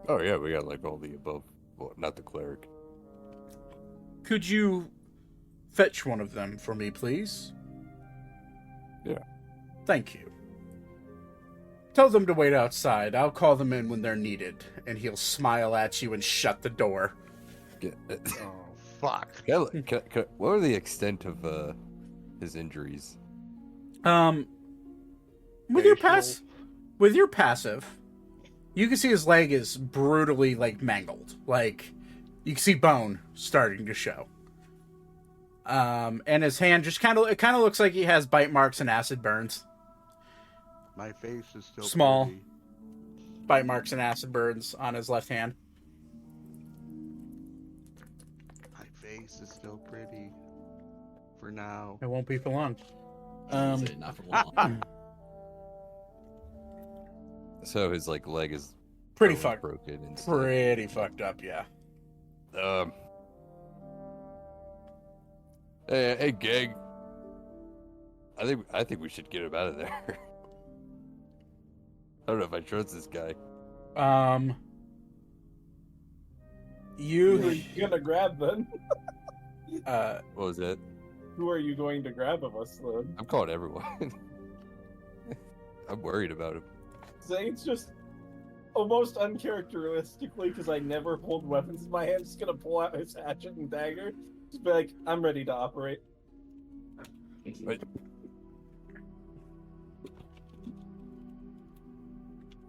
Oh yeah, we got like all the above. Well, not the cleric. Could you fetch one of them for me, please? Yeah. Thank you. Tell them to wait outside. I'll call them in when they're needed. And he'll smile at you and shut the door. Oh, fuck. What are the extent of his injuries? With your passive, you can see his leg is brutally like mangled. Like you can see bone starting to show. And his hand just kind of looks like he has bite marks and acid burns. My face is still Small. pretty. Bite marks and acid burns on his left hand. My face is still pretty. For now. It won't be for long. Not for long. So his like leg is Pretty totally fucked. broken and stuff. Pretty fucked up, yeah. Hey, gang. I think we should get him out of there. I don't know if I trust this guy. Who are you gonna grab then? What was that? Who are you going to grab of us then? I'm calling everyone. I'm worried about him. Zane's just almost uncharacteristically, because I never hold weapons in my hand, just gonna pull out his hatchet and dagger. Just be like, I'm ready to operate. Wait.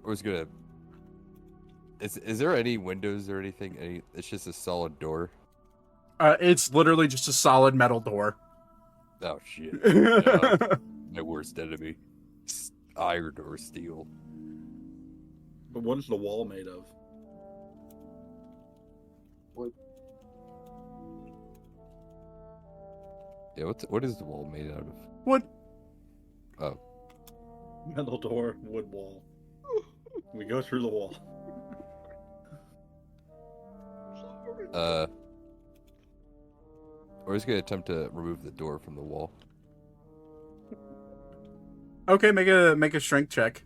I was gonna Is there any windows or anything? It's just a solid door. It's literally just a solid metal door. Oh shit! No, my worst enemy. Iron or steel. But what is the wall made of? Yeah, what is the wall made out of? Wood. Oh, Metal door, wood wall. We go through the wall. Or he's gonna attempt to remove the door from the wall. Okay, make a strength check.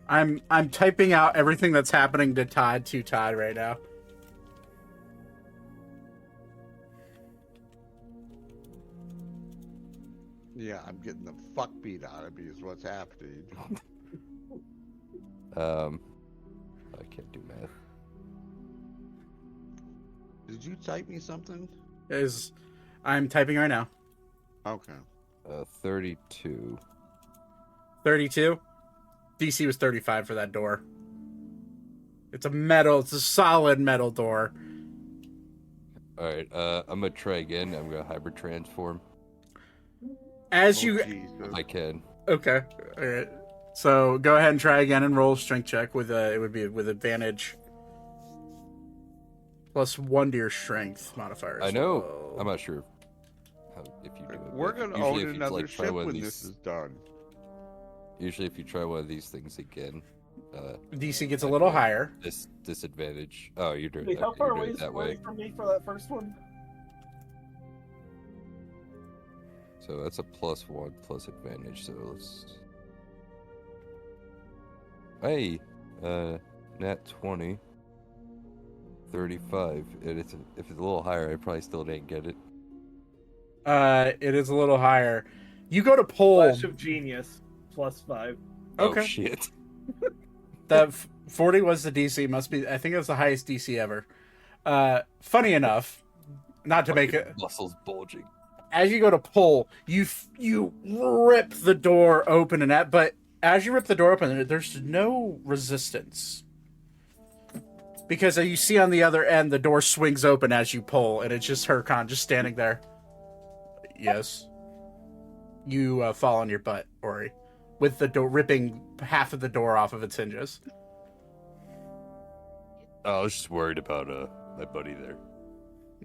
I'm typing out everything that's happening to Todd right now. Yeah, I'm getting the fuck beat out of me is what's happening. I can't do math. Did you type me something? I'm typing right now. Okay. 32. 32. DC was 35 for that door. It's a solid metal door. Alright, I'm gonna try again. I'm gonna hybrid transform. As you... Jesus. If I can. Okay. All right. So go ahead and try again and roll a strength check with it would be with advantage. +1 to your strength modifier. I know. well. I'm not sure if you do it. We're but gonna own usually if you, another like, try ship one of when these- this is done. Usually, if you try one of these things again, DC gets a little higher. this disadvantage. Oh, you're doing Wait, that. how far You're away doing it is that way. from me for that first one? So that's a +1 plus advantage. So let's. Hey, nat 20. 35. And if it's a little higher, I probably still didn't get it. It is a little higher. You go to pull. Flash of Genius, +5. Okay. Oh shit. That 40 was the DC. Must be. I think it was the highest DC ever. Funny enough, not to make it. Muscles bulging. As you go to pull, you rip the door open, but as you rip the door open, there's no resistance. Because you see on the other end, the door swings open as you pull, and it's just Hercon just standing there. Yes. You fall on your butt, Ori, with the door ripping half of the door off of its hinges. I was just worried about my buddy there.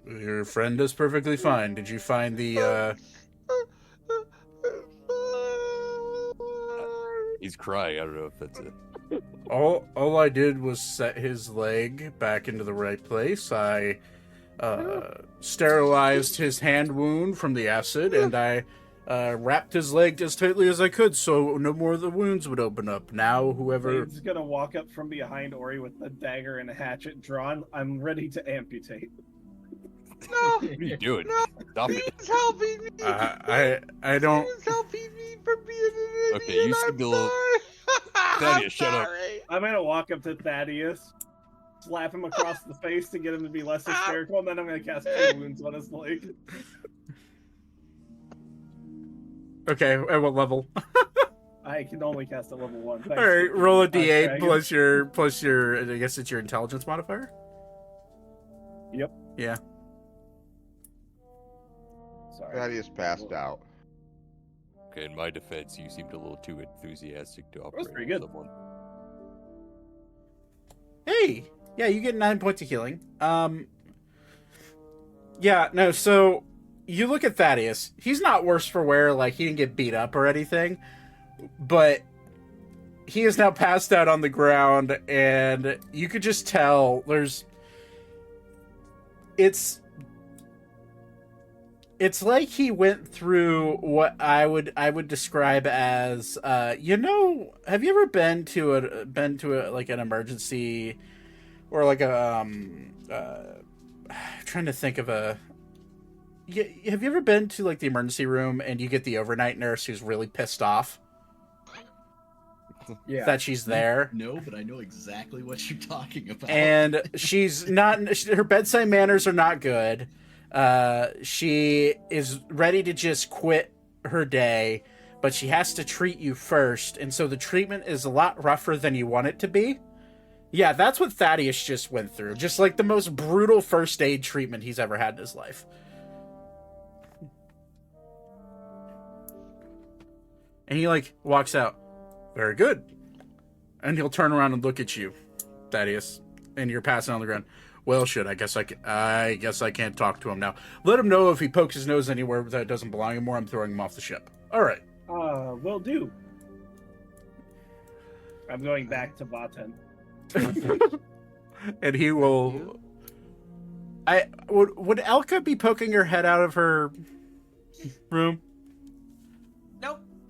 Your friend is perfectly fine. Did you find the He's crying. I don't know if that's it. All I did was set his leg back into the right place. I sterilized his hand wound from the acid, and I wrapped his leg as tightly as I could so no more of the wounds would open up. Now, whoever... He's gonna walk up from behind Ori with a dagger and a hatchet drawn. I'm ready to amputate. No! What are you doing? No! Stop He's it. helping me! I don't... He's helping me from being an idiot! Okay, you I'm seem a little- sorry. Thaddeus, shut up. Sorry. I'm gonna walk up to Thaddeus, slap him across the face to get him to be less hysterical, and then I'm gonna cast Cure Wounds on his leg. Okay, at what level? I can only cast at level 1. All right, roll a d8 Dragon. plus your. I guess it's your intelligence modifier. Yep. Yeah. Sorry. Thaddeus passed out. Okay, in my defense, you seemed a little too enthusiastic to operate pretty on good. someone. Hey, yeah, you get 9 points of healing. Yeah, no. So you look at Thaddeus. He's not worse for wear. Like, he didn't get beat up or anything, but he is now passed out on the ground, and you could just tell It's like he went through what I would describe as have you ever been to a like an emergency or like a trying to think of a have you ever been to like the emergency room and you get the overnight nurse who's really pissed off Yeah. that she's there? No, but I know exactly what you're talking about. And her bedside manners are not good. She is ready to just quit her day, but she has to treat you first, and so the treatment is a lot rougher than you want it to be. Yeah, that's what Thaddeus just went through. Just like the most brutal first aid treatment he's ever had in his life. And he, like, walks out. Very good. And he'll turn around and look at you, Thaddeus. And you're passing on the ground. Well, shit, I guess I can't talk to him now. Let him know if he pokes his nose anywhere that doesn't belong anymore, I'm throwing him off the ship. All right. Will do. I'm going back to Vaten. And he will... Would Elka be poking her head out of her room?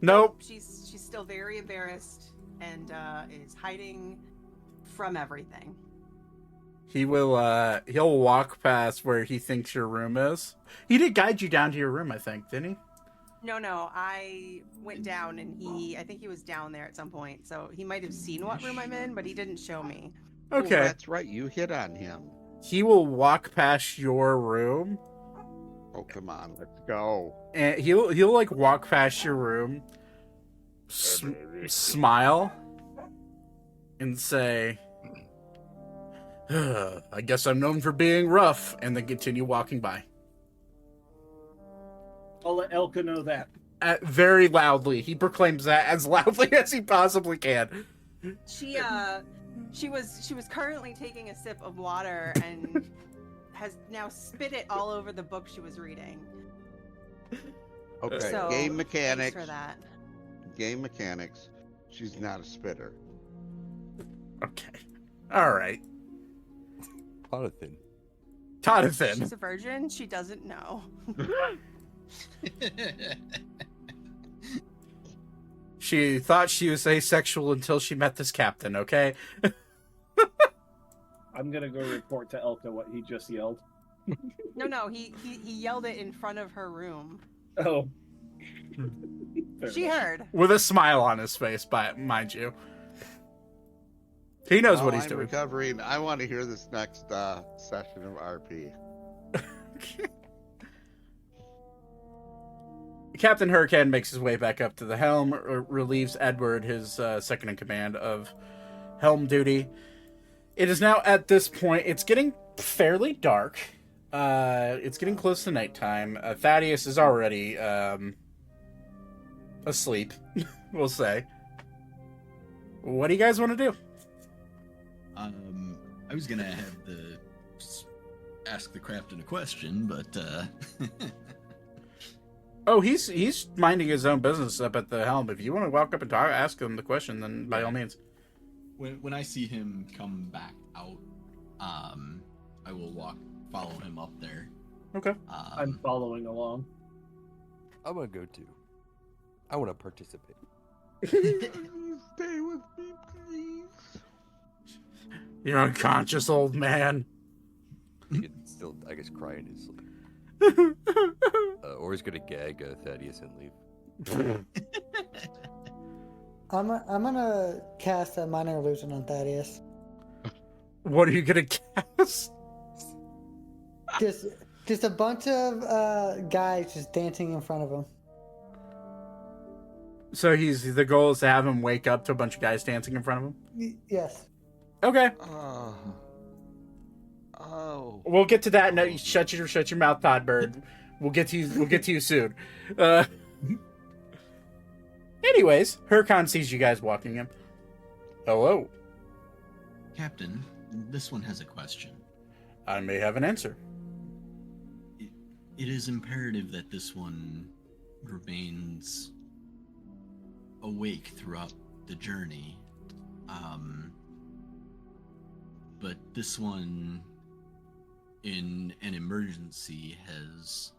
Nope. She's still very embarrassed and is hiding from everything. He'll walk past where he thinks your room is. He did guide you down to your room, I think, didn't he? No, I went down and I think he was down there at some point, so he might have seen what room I'm in, but he didn't show me. Okay. Oh, that's right. You hit on him. He will walk past your room. Oh, come on. Let's go. And he'll like walk past your room, smile, and say, I guess I'm known for being rough, and then continue walking by. I'll let Elka know that. Very loudly. He proclaims that as loudly as he possibly can. She was currently taking a sip of water and has now spit it all over the book she was reading. Okay, So, game mechanics. Thanks for that. Game mechanics. She's not a spitter. Okay. All right. Tonathan. She's a virgin. She doesn't know. She thought she was asexual until she met this captain, okay? I'm gonna go report to Elka what he just yelled. No, he yelled it in front of her room. Oh. She heard. With a smile on his face, mind you. He knows what he's I'm doing. Recovering. I want to hear this next session of RP. Captain Hurricane makes his way back up to the helm, relieves Edward his second in command of helm duty. It is now at this point, it's getting fairly dark. It's getting close to nighttime. Thaddeus is already asleep, we'll say. What do you guys want to do? I was gonna have ask the captain a question, but Oh, he's minding his own business up at the helm. If you want to walk up and ask him the question, then by all means. when I see him come back out, I will follow him up there. Okay. I'm following along. I'm gonna go too. I want to participate. Stay with me, please. You're unconscious, old man. He can still, I guess, cry in his sleep. Or he's gonna gag Thaddeus and leave. I'm gonna cast a minor illusion on Thaddeus. What are you gonna cast? Just a bunch of guys just dancing in front of him. So the goal is to have him wake up to a bunch of guys dancing in front of him? Yes. Okay. Oh. We'll get to that. No, shut your mouth, Todd Bird. We'll get to you soon. Anyways, Hurcon sees you guys walking in. Hello. Captain, this one has a question. I may have an answer. It is imperative that this one remains awake throughout the journey. But this one, in an emergency, has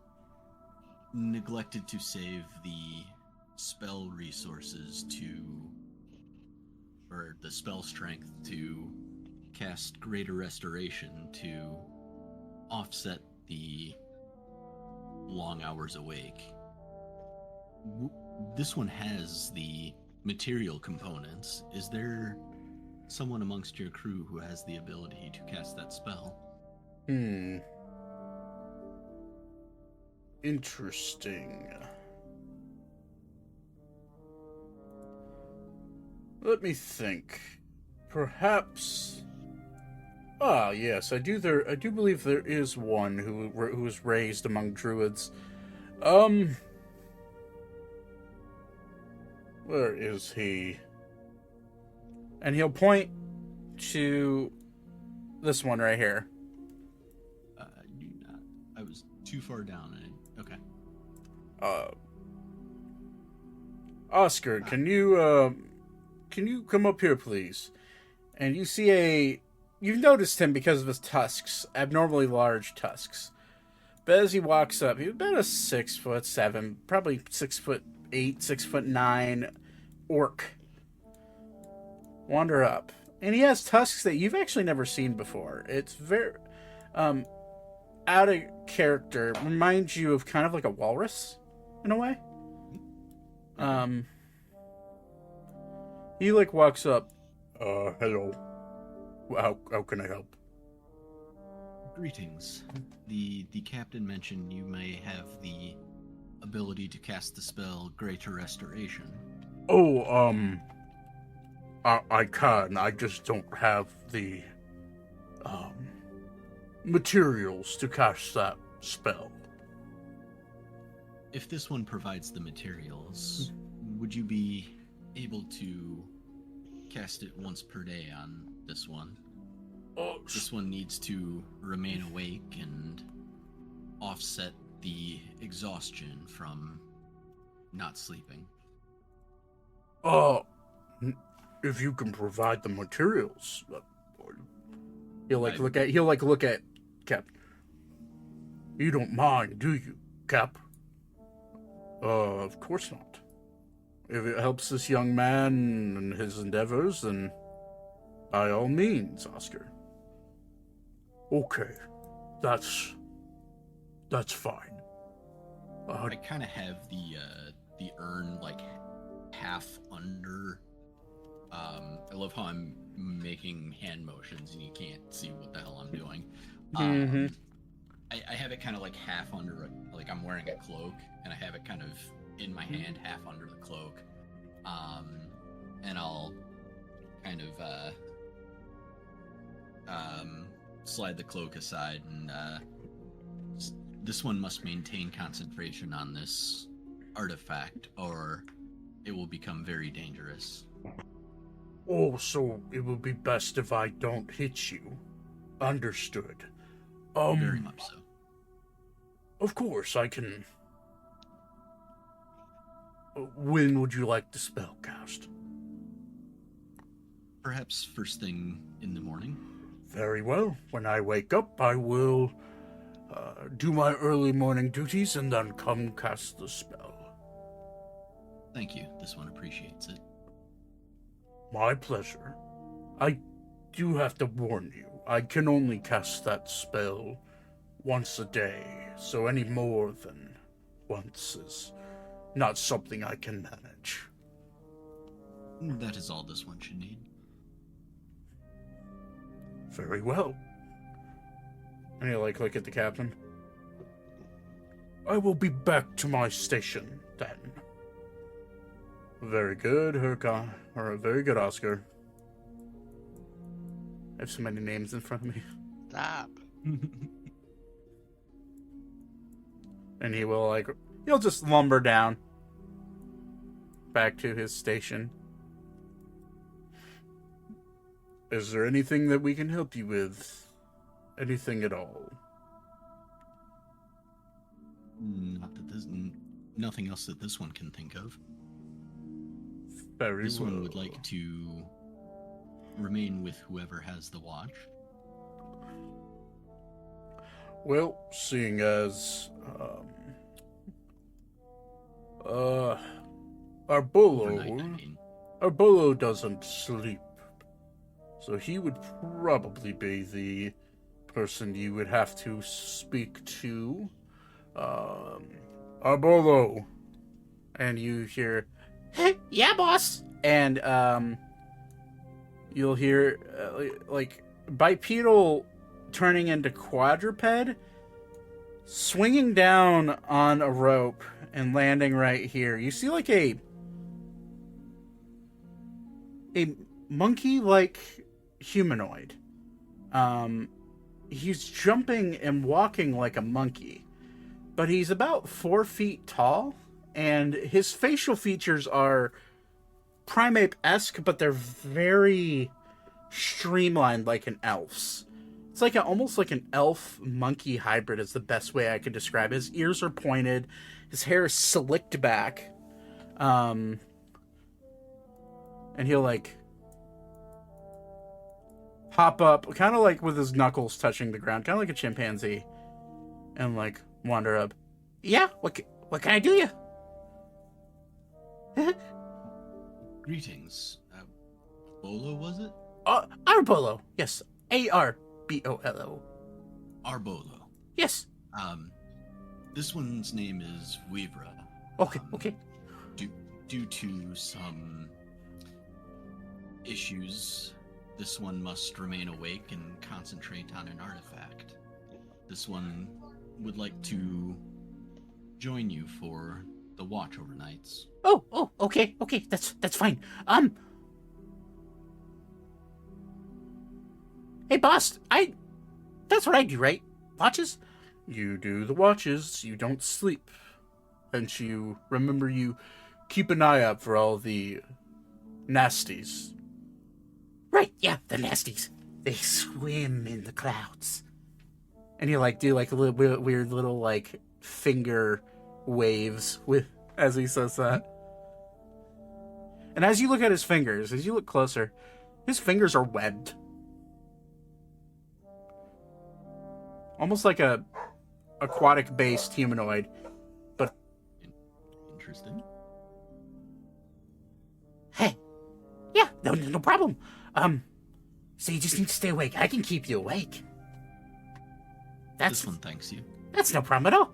neglected to save the spell resources or the spell strength to cast Greater Restoration to offset the long hours awake. This one has the material components. Is there someone amongst your crew who has the ability to cast that spell? Interesting. Let me think. Perhaps. Ah, yes, I do believe there is one who was raised among druids. Where is he? And he'll point to this one right here. Do not. I was too far down. Okay. Oscar, can you come up here, please? And you see you've noticed him because of his tusks, abnormally large tusks. But as he walks up, he's about a 6'7", probably 6'8", 6'9" orc. Wander up. And he has tusks that you've actually never seen before. It's very, out of character. Reminds you of kind of like a walrus, in a way. He walks up. Hello. How can I help? Greetings. The captain mentioned you may have the ability to cast the spell Greater Restoration. Oh, I can. I just don't have the materials to cast that spell. If this one provides the materials, would you be able to cast it once per day on this one? This one needs to remain awake and offset the exhaustion from not sleeping. If you can provide the materials, he'll look at Cap. You don't mind, do you, Cap? Of course not. If it helps this young man and his endeavors, then by all means, Oscar. Okay, that's fine. I kind of have the urn half under. I love how I'm making hand motions and you can't see what the hell I'm doing. I have it kind of half under, I'm wearing a cloak, and I have it kind of in my hand, half under the cloak. And I'll kind of slide the cloak aside, and this one must maintain concentration on this artifact, or it will become very dangerous. Oh, so it would be best if I don't hit you. Understood. Very much so. Of course, I can... When would you like the spell cast? Perhaps first thing in the morning. Very well. When I wake up, I will do my early morning duties and then come cast the spell. Thank you. This one appreciates it. My pleasure. I do have to warn you, I can only cast that spell once a day, so any more than once is not something I can manage. That is all this one should need. Very well. And he'll look at the captain. I will be back to my station then. Very good, very good, Oscar. I have so many names in front of me. Stop. And he will he'll just lumber down back to his station. Is there anything that we can help you with? Anything at all? Nothing else that this one can think of. Very this well. One would like to remain with whoever has the watch. Well, seeing as Arbolo doesn't sleep, so he would probably be the person you would have to speak to. Arbolo, and you hear, "Hey, yeah, boss," and you'll hear bipedal turning into quadruped, swinging down on a rope a monkey-like humanoid. He's jumping and walking like a monkey, but he's about 4 feet tall, and his facial features are primate-esque, but they're very streamlined like an elf's. It's like almost like an elf-monkey hybrid is the best way I could describe it. His ears are pointed, his hair is slicked back, and he'll like hop up, kind of like with his knuckles touching the ground, kind of like a chimpanzee, and like wander up. Yeah, what can I do you? Greetings. Bolo, was it? Arbolo. Yes, Arbollo. Arbolo. Yes. This one's name is Weavra. Okay. Due to some issues, this one must remain awake and concentrate on an artifact. This one would like to join you for the watch overnights. Oh, okay, that's fine. Hey, boss, that's what I do, right? Watches? You do the watches, you don't sleep. And you keep an eye out for all the nasties. Right, yeah, the nasties. They swim in the clouds. And you do a little weird little finger waves as he says that. And as you look at his fingers, as you look closer, his fingers are webbed. Almost like a aquatic-based humanoid, but interesting. Hey, yeah, no problem. So you just need to stay awake. I can keep you awake. This one thanks you. That's no problem at all.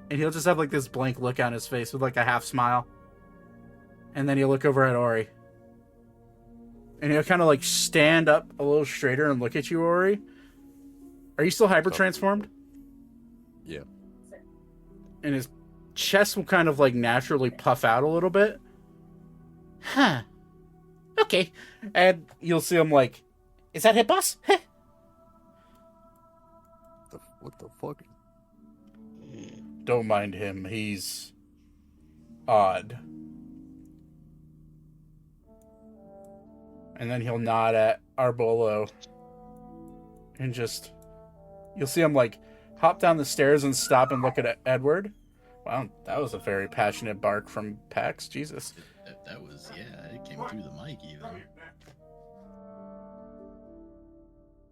And he'll just have this blank look on his face with a half smile, and then he'll look over at Ori, and he'll kind of stand up a little straighter and look at you, Ori. Are you still hyper transformed? Yeah. And his chest will kind of naturally puff out a little bit. Huh. Okay. And you'll see him is that it, boss? What the fuck? Don't mind him. He's odd. And then he'll nod at Arbolo and you'll see him hop down the stairs and stop and look at Edward. Wow, that was a very passionate bark from Pax. Jesus. That was, yeah, it came through the mic even.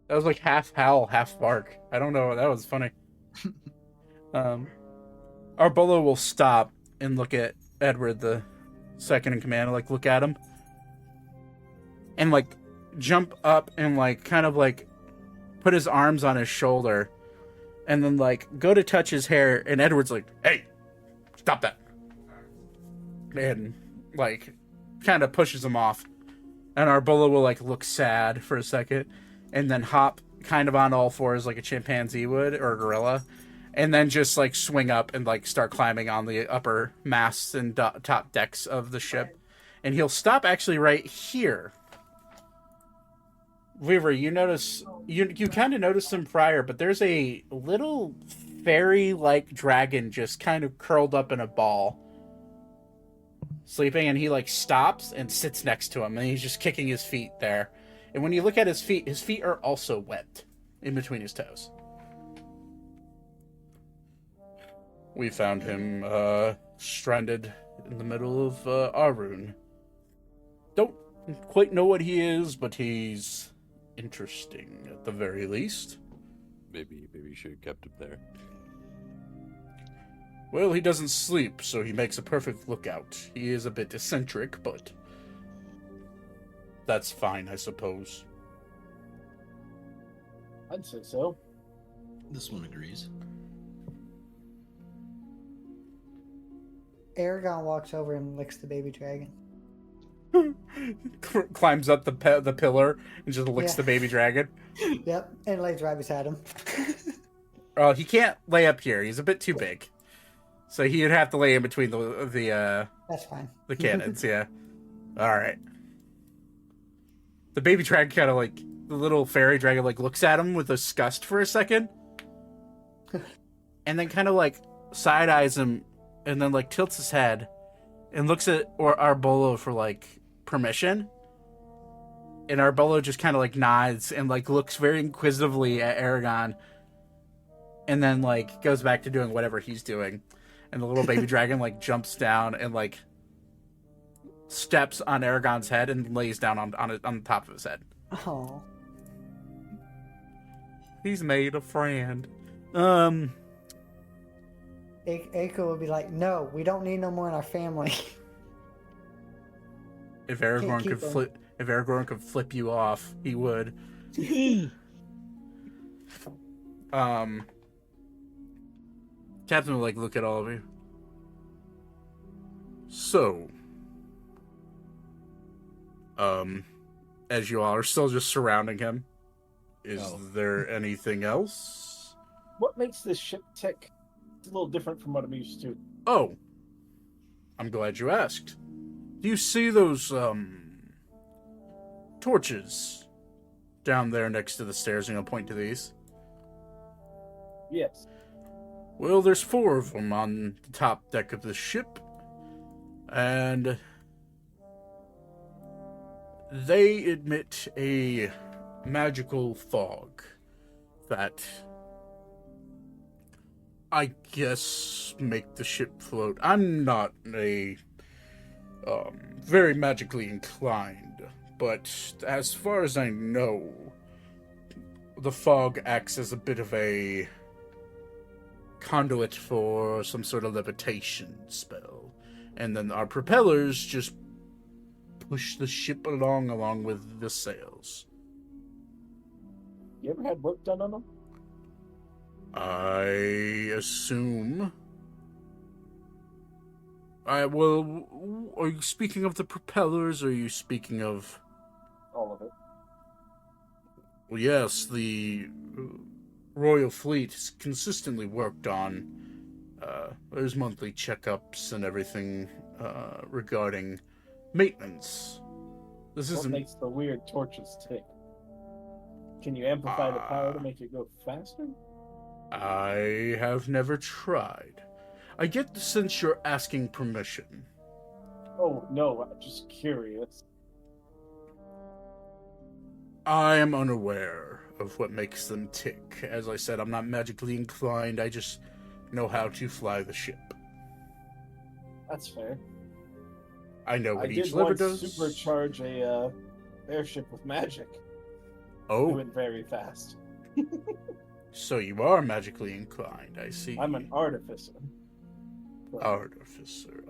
That was half howl, half bark. I don't know. That was funny. Arbolo will stop and look at Edward, the second in command, look at him. And jump up and kind of put his arms on his shoulder. And then go to touch his hair, and Edward's hey, stop that. And kind of pushes him off. And Arbolo will look sad for a second, and then hop kind of on all fours like a chimpanzee would, or a gorilla, and then just swing up and start climbing on the upper masts and top decks of the ship. And he'll stop actually right here. Weaver, you notice you kind of noticed him prior, but there's a little fairy-like dragon just kind of curled up in a ball, sleeping, and he stops and sits next to him, and he's just kicking his feet there. And when you look at his feet are also webbed in between his toes. We found him stranded in the middle of Arun. Don't quite know what he is, but he's interesting at the very least. Maybe you should have kept him there. Well, he doesn't sleep, so he makes a perfect lookout. He is a bit eccentric, but that's fine, I suppose. I'd say so. This one agrees. Aragon walks over and licks the baby dragon. Climbs up the pillar and just licks the baby dragon. Yep, and lays right beside him. He can't lay up here. He's a bit too big. So he'd have to lay in between the That's fine. the cannons, yeah. All right. The baby dragon kind of like, the little fairy dragon like looks at him with disgust for a second. And then kind of like side eyes him and then like tilts his head and looks at Arbolo for like permission. And Arbolo just kind of like nods and like looks very inquisitively at Aragon. And then like goes back to doing whatever he's doing. And the little baby dragon like jumps down and like steps on Aragon's head and lays down on the top of his head. Oh. He's made a friend. Aiko would be like, no, we don't need no more in our family. If Can't Aragorn keep him. if Aragorn could flip you off, he would. Captain would like look at all of you. So, as you all are still just surrounding him, is there anything else? What makes this ship tick? It's a little different from what I'm used to. Oh, I'm glad you asked. Do you see those, torches down there next to the stairs? I'm gonna point to these. Yes. Well, there's 4 of them on the top deck of the ship, and they emit a magical fog that I guess make the ship float. I'm not a very magically inclined, but as far as I know, the fog acts as a bit of a conduit for some sort of levitation spell. And then our propellers just push the ship along with the sails. You ever had work done on them? I assume. Are you speaking of the propellers, or are you speaking of... All of it. Well, yes, the Royal Fleet is consistently worked on. There's monthly checkups and everything regarding maintenance. This What isn't... makes the weird torches tick? Can you amplify the power to make it go faster? I have never tried. I get the sense you're asking permission. Oh, no, I'm just curious. I am unaware of what makes them tick. As I said, I'm not magically inclined. I just know how to fly the ship. That's fair. I know I what did each lever once does. supercharge a airship with magic. It Oh, went very fast. so you are magically inclined. I see. I'm an artificer. Artificer.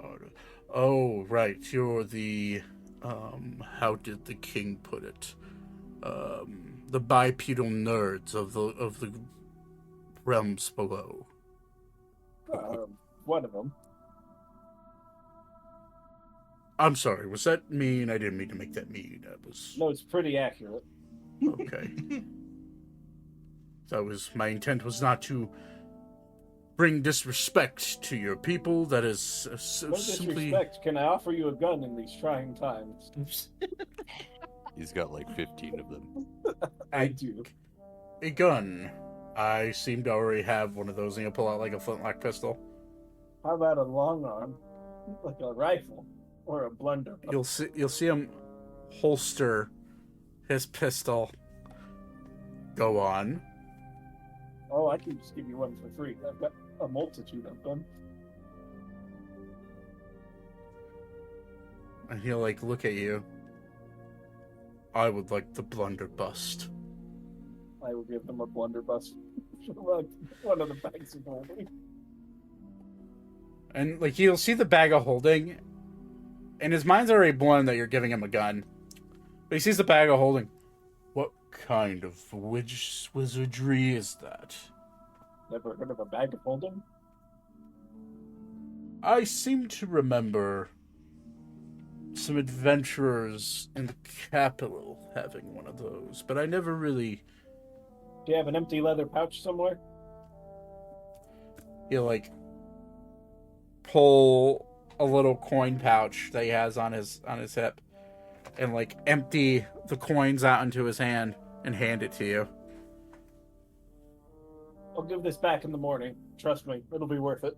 Oh, right. You're the... how did the king put it? The bipedal nerds of the realms below. One of them. I'm sorry, was that mean? I didn't mean to make that mean. That was... No, it's pretty accurate. Okay. My intent was not to bring disrespect to your people. That is No simply... disrespect. Can I offer you a gun in these trying times? He's got like 15 of them. I do. A gun. I seem to already have one of those, and you'll pull out like a flintlock pistol. How about a long arm? Like a rifle? Or a blunder? You'll see him holster his pistol. Go on. Oh, I can just give you one for free. I've got a multitude of them. And he'll like look at you. I would like the blunderbuss. I will give them a blunderbuss for one of the bags of holding. And like you'll see the bag of holding, and his mind's already blown that you're giving him a gun. But he sees the bag of holding. What kind of wizardry is that? Never heard of a bag of holding? I seem to remember some adventurers in the capital having one of those, but I never really... Do you have an empty leather pouch somewhere? He'll like pull a little coin pouch that he has on his hip, and like empty the coins out into his hand and hand it to you. I'll give this back in the morning. Trust me, it'll be worth it.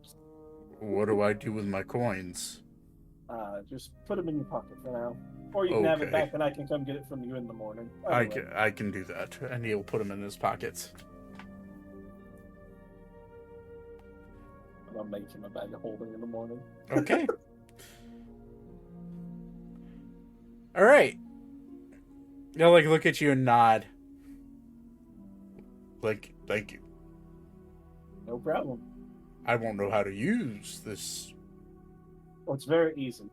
What do I do with my coins? Just put them in your pocket for now. Or you can have it Okay. back and I can come get it from you in the morning. I can do that. And he'll put them in his pockets. I'll make him a bag of holding in the morning. Okay. All right. He'll like look at you and nod. Like, thank you. No problem. I won't know how to use this. Well, it's very easy.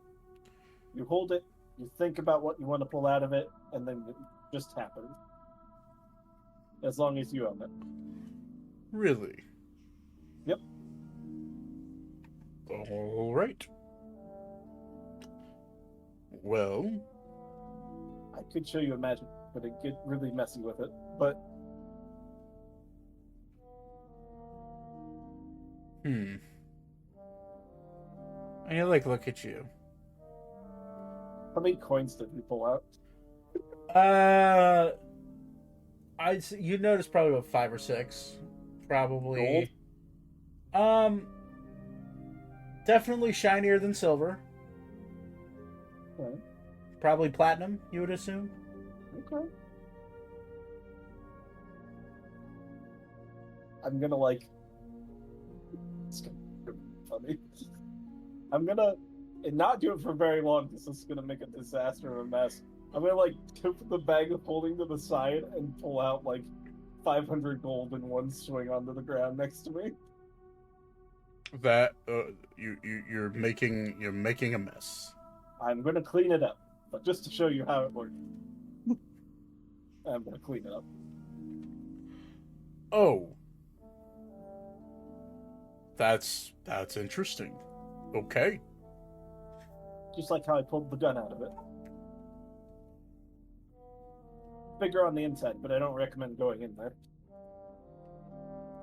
You hold it, you think about what you want to pull out of it, and then it just happens. As long as you own it. Really? Yep. All right. Well, I could show you a magic, but it'd get really messy with it. But I like look at you. how many coins did you pull out? You notice probably about 5 or 6, probably. Definitely shinier than silver. Okay. Probably platinum, you would assume. Okay. I'm gonna like. It's gonna be funny. I'm gonna and not do it for very long because this is gonna make a disaster of a mess. I'm gonna like tip the bag of holding to the side and pull out like 500 gold in one swing onto the ground next to me. That you're making a mess. I'm gonna clean it up, but just to show you how it works, I'm gonna clean it up. Oh, that's interesting. Okay. Just like how I pulled the gun out of it. Bigger on the inside, but I don't recommend going in there.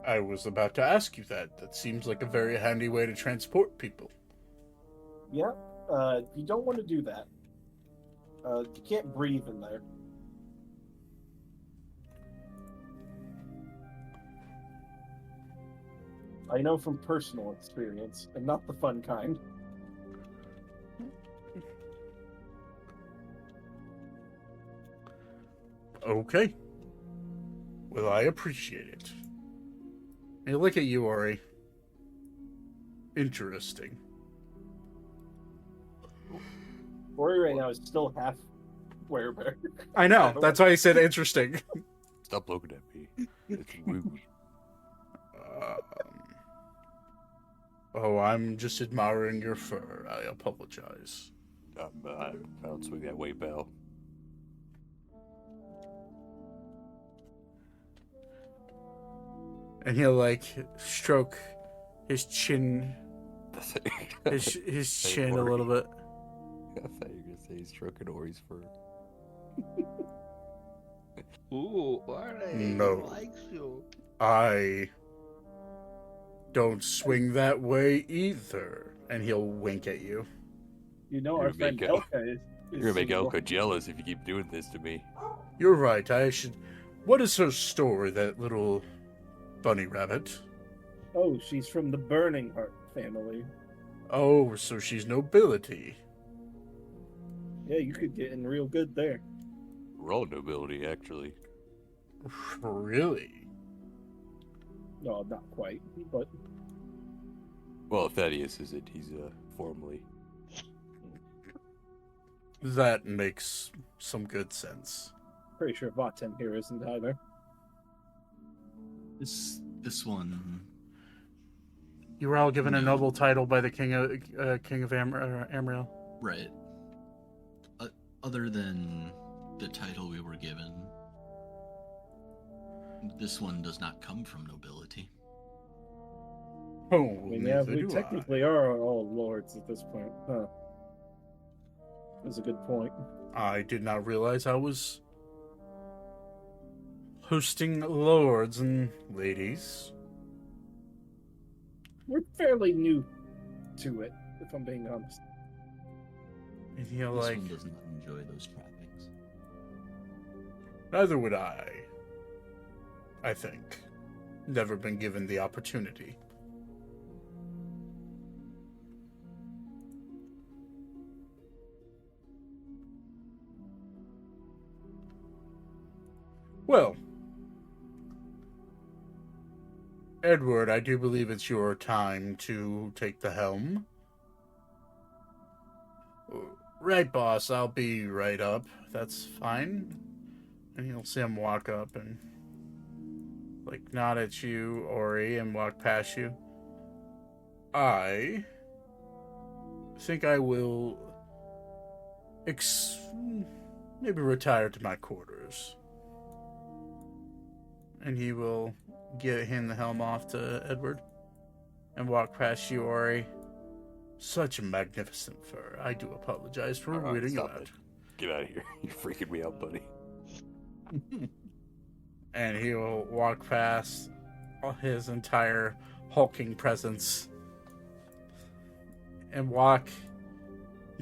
I was about to ask you that. That seems like a very handy way to transport people. Yeah, you don't want to do that. You can't breathe in there. I know from personal experience, and not the fun kind. Okay. Well, I appreciate it. Hey, look at you, Ori. Interesting. Ori right now is still half werebear. I know. That's why I said interesting. Stop looking at me. It's rude. Oh, I'm just admiring your fur. I apologize. I don't swing that way, pal. And he'll like stroke his chin, his chin a little bit. I thought you were gonna say he's stroking Ori's fur. Ooh, Ori, No. likes you. I don't swing that way either. And he'll wink at you. You know You're our friend gonna make Elka is You're gonna make single. Elka jealous if you keep doing this to me. You're right. I should. What is her story? That little bunny rabbit. Oh, she's from the Burning Heart family. Oh, so she's nobility. Yeah, you could get in real good there. We're all nobility, actually. Really? No, not quite, but Well, Thaddeus isn't. He's formally. That makes some good sense. pretty sure Vatem here isn't either. This one. You were all given a No. noble title by the King of Ammriel. Right. Other than the title we were given, this one does not come from nobility. Oh, I mean, yeah, we technically are all lords at this point. Huh. That's a good point. I did not realize I was hosting lords and ladies. We're fairly new to it, if I'm being honest. And he'll This like, one does not enjoy those trappings. Neither would I. I think. Never been given the opportunity. Well, Edward, I do believe it's your time to take the helm. Right, boss, I'll be right up. That's fine. And you'll see him walk up and, like, nod at you, Ori, and walk past you. I think I will maybe retire to my quarters. And he will hand the helm off to Edward and walk past you, Ori. Such a magnificent fur. I do apologize for weirding you out. Get out of here. You're freaking me out, buddy. And he will walk past his entire hulking presence and walk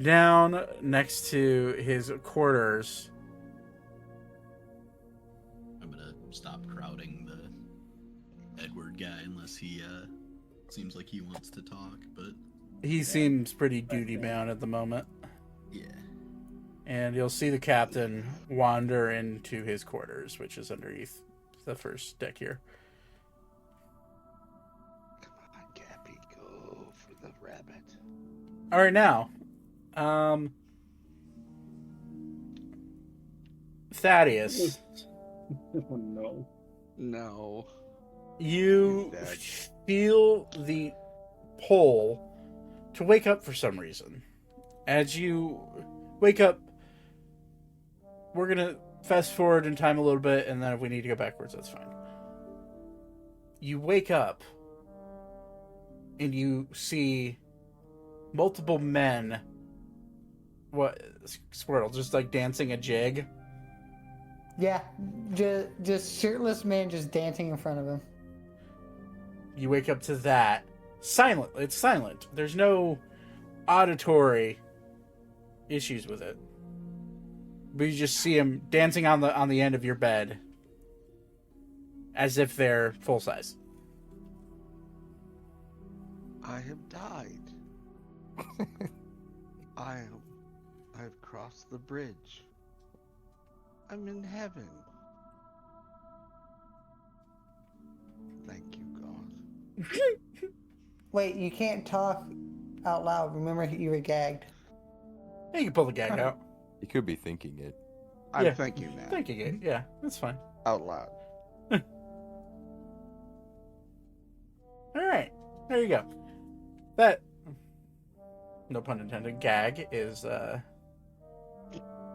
down next to his quarters. I'm gonna stop crowding the Edward guy unless he seems like he wants to talk, but He seems pretty duty bound at the moment. yeah. And you'll see the captain wander into his quarters, which is underneath the first deck here. Come on, Cappy, go for the rabbit. All right, now, Thaddeus, Oh no. No. you He's dead. feel the pull to wake up for some reason. As you wake up, we're going to fast forward in time a little bit, and then if we need to go backwards, that's fine. You wake up, and you see multiple men, Squirtle, just like dancing a jig. Yeah, just shirtless man just dancing in front of him. You wake up to that. Silent. It's silent. There's no auditory issues with it. But you just see him dancing on the end of your bed as if they're full size. I have died. I've crossed the bridge. I'm in heaven. Thank you, God. Wait, you can't talk out loud. Remember, you were gagged. Yeah, you can pull the gag out. You could be thinking it. I'm Yeah. thinking that Thinking it. Yeah, that's fine. out loud. All right. There you go. That, no pun intended, gag is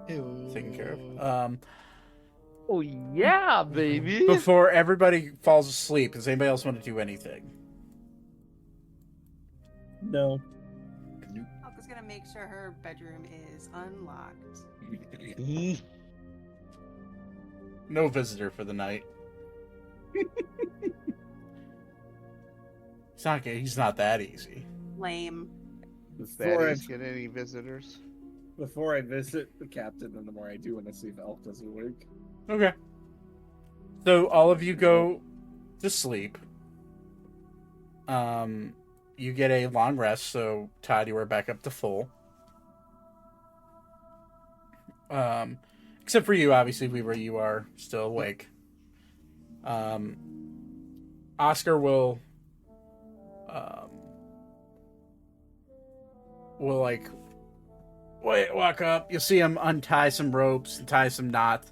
taken care of. Oh yeah, baby. Before everybody falls asleep, does anybody else want to do anything? No. Alka's gonna make sure her bedroom is unlocked. No visitor for the night. He's not that easy. Lame. Before I, Thaddeus get any visitors? before I visit the captain, and the more I do when I see if Elk doesn't wake. Okay. So all of you go to sleep. You get a long rest, so Todd, you are back up to full. Except for you, obviously, Weaver, you are still awake. Oscar will like walk up. You'll see him untie some ropes and tie some knots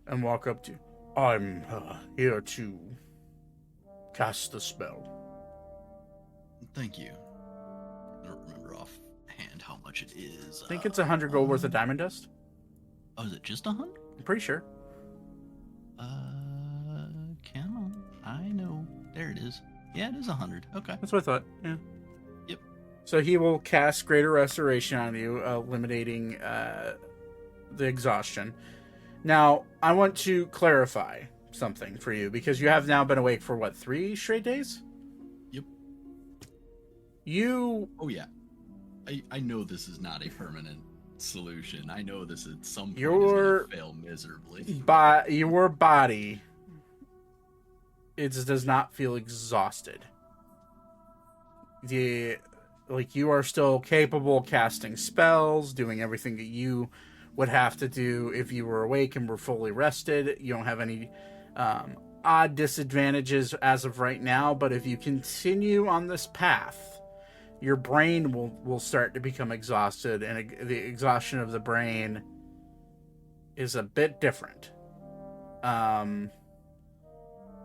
and walk up to you. I'm here to cast the spell. Thank you. I don't remember offhand how much it is. I think it's 100 gold worth of diamond dust. Oh, is it just 100? I'm pretty sure. Come on. I know. There it is. Yeah, it is 100. Okay. That's what I thought. Yeah. Yep. So he will cast Greater Restoration on you, eliminating the exhaustion. Now, I want to clarify something for you, because you have now been awake for, 3 straight days? Yep. You... Oh, yeah. I know this is not a permanent solution. I know this at some point Your- is gonna fail miserably. Your body, it does not feel exhausted. You are still capable of casting spells, doing everything that you would have to do if you were awake and were fully rested. You don't have any odd disadvantages as of right now, but if you continue on this path, your brain will start to become exhausted, and the exhaustion of the brain is a bit different.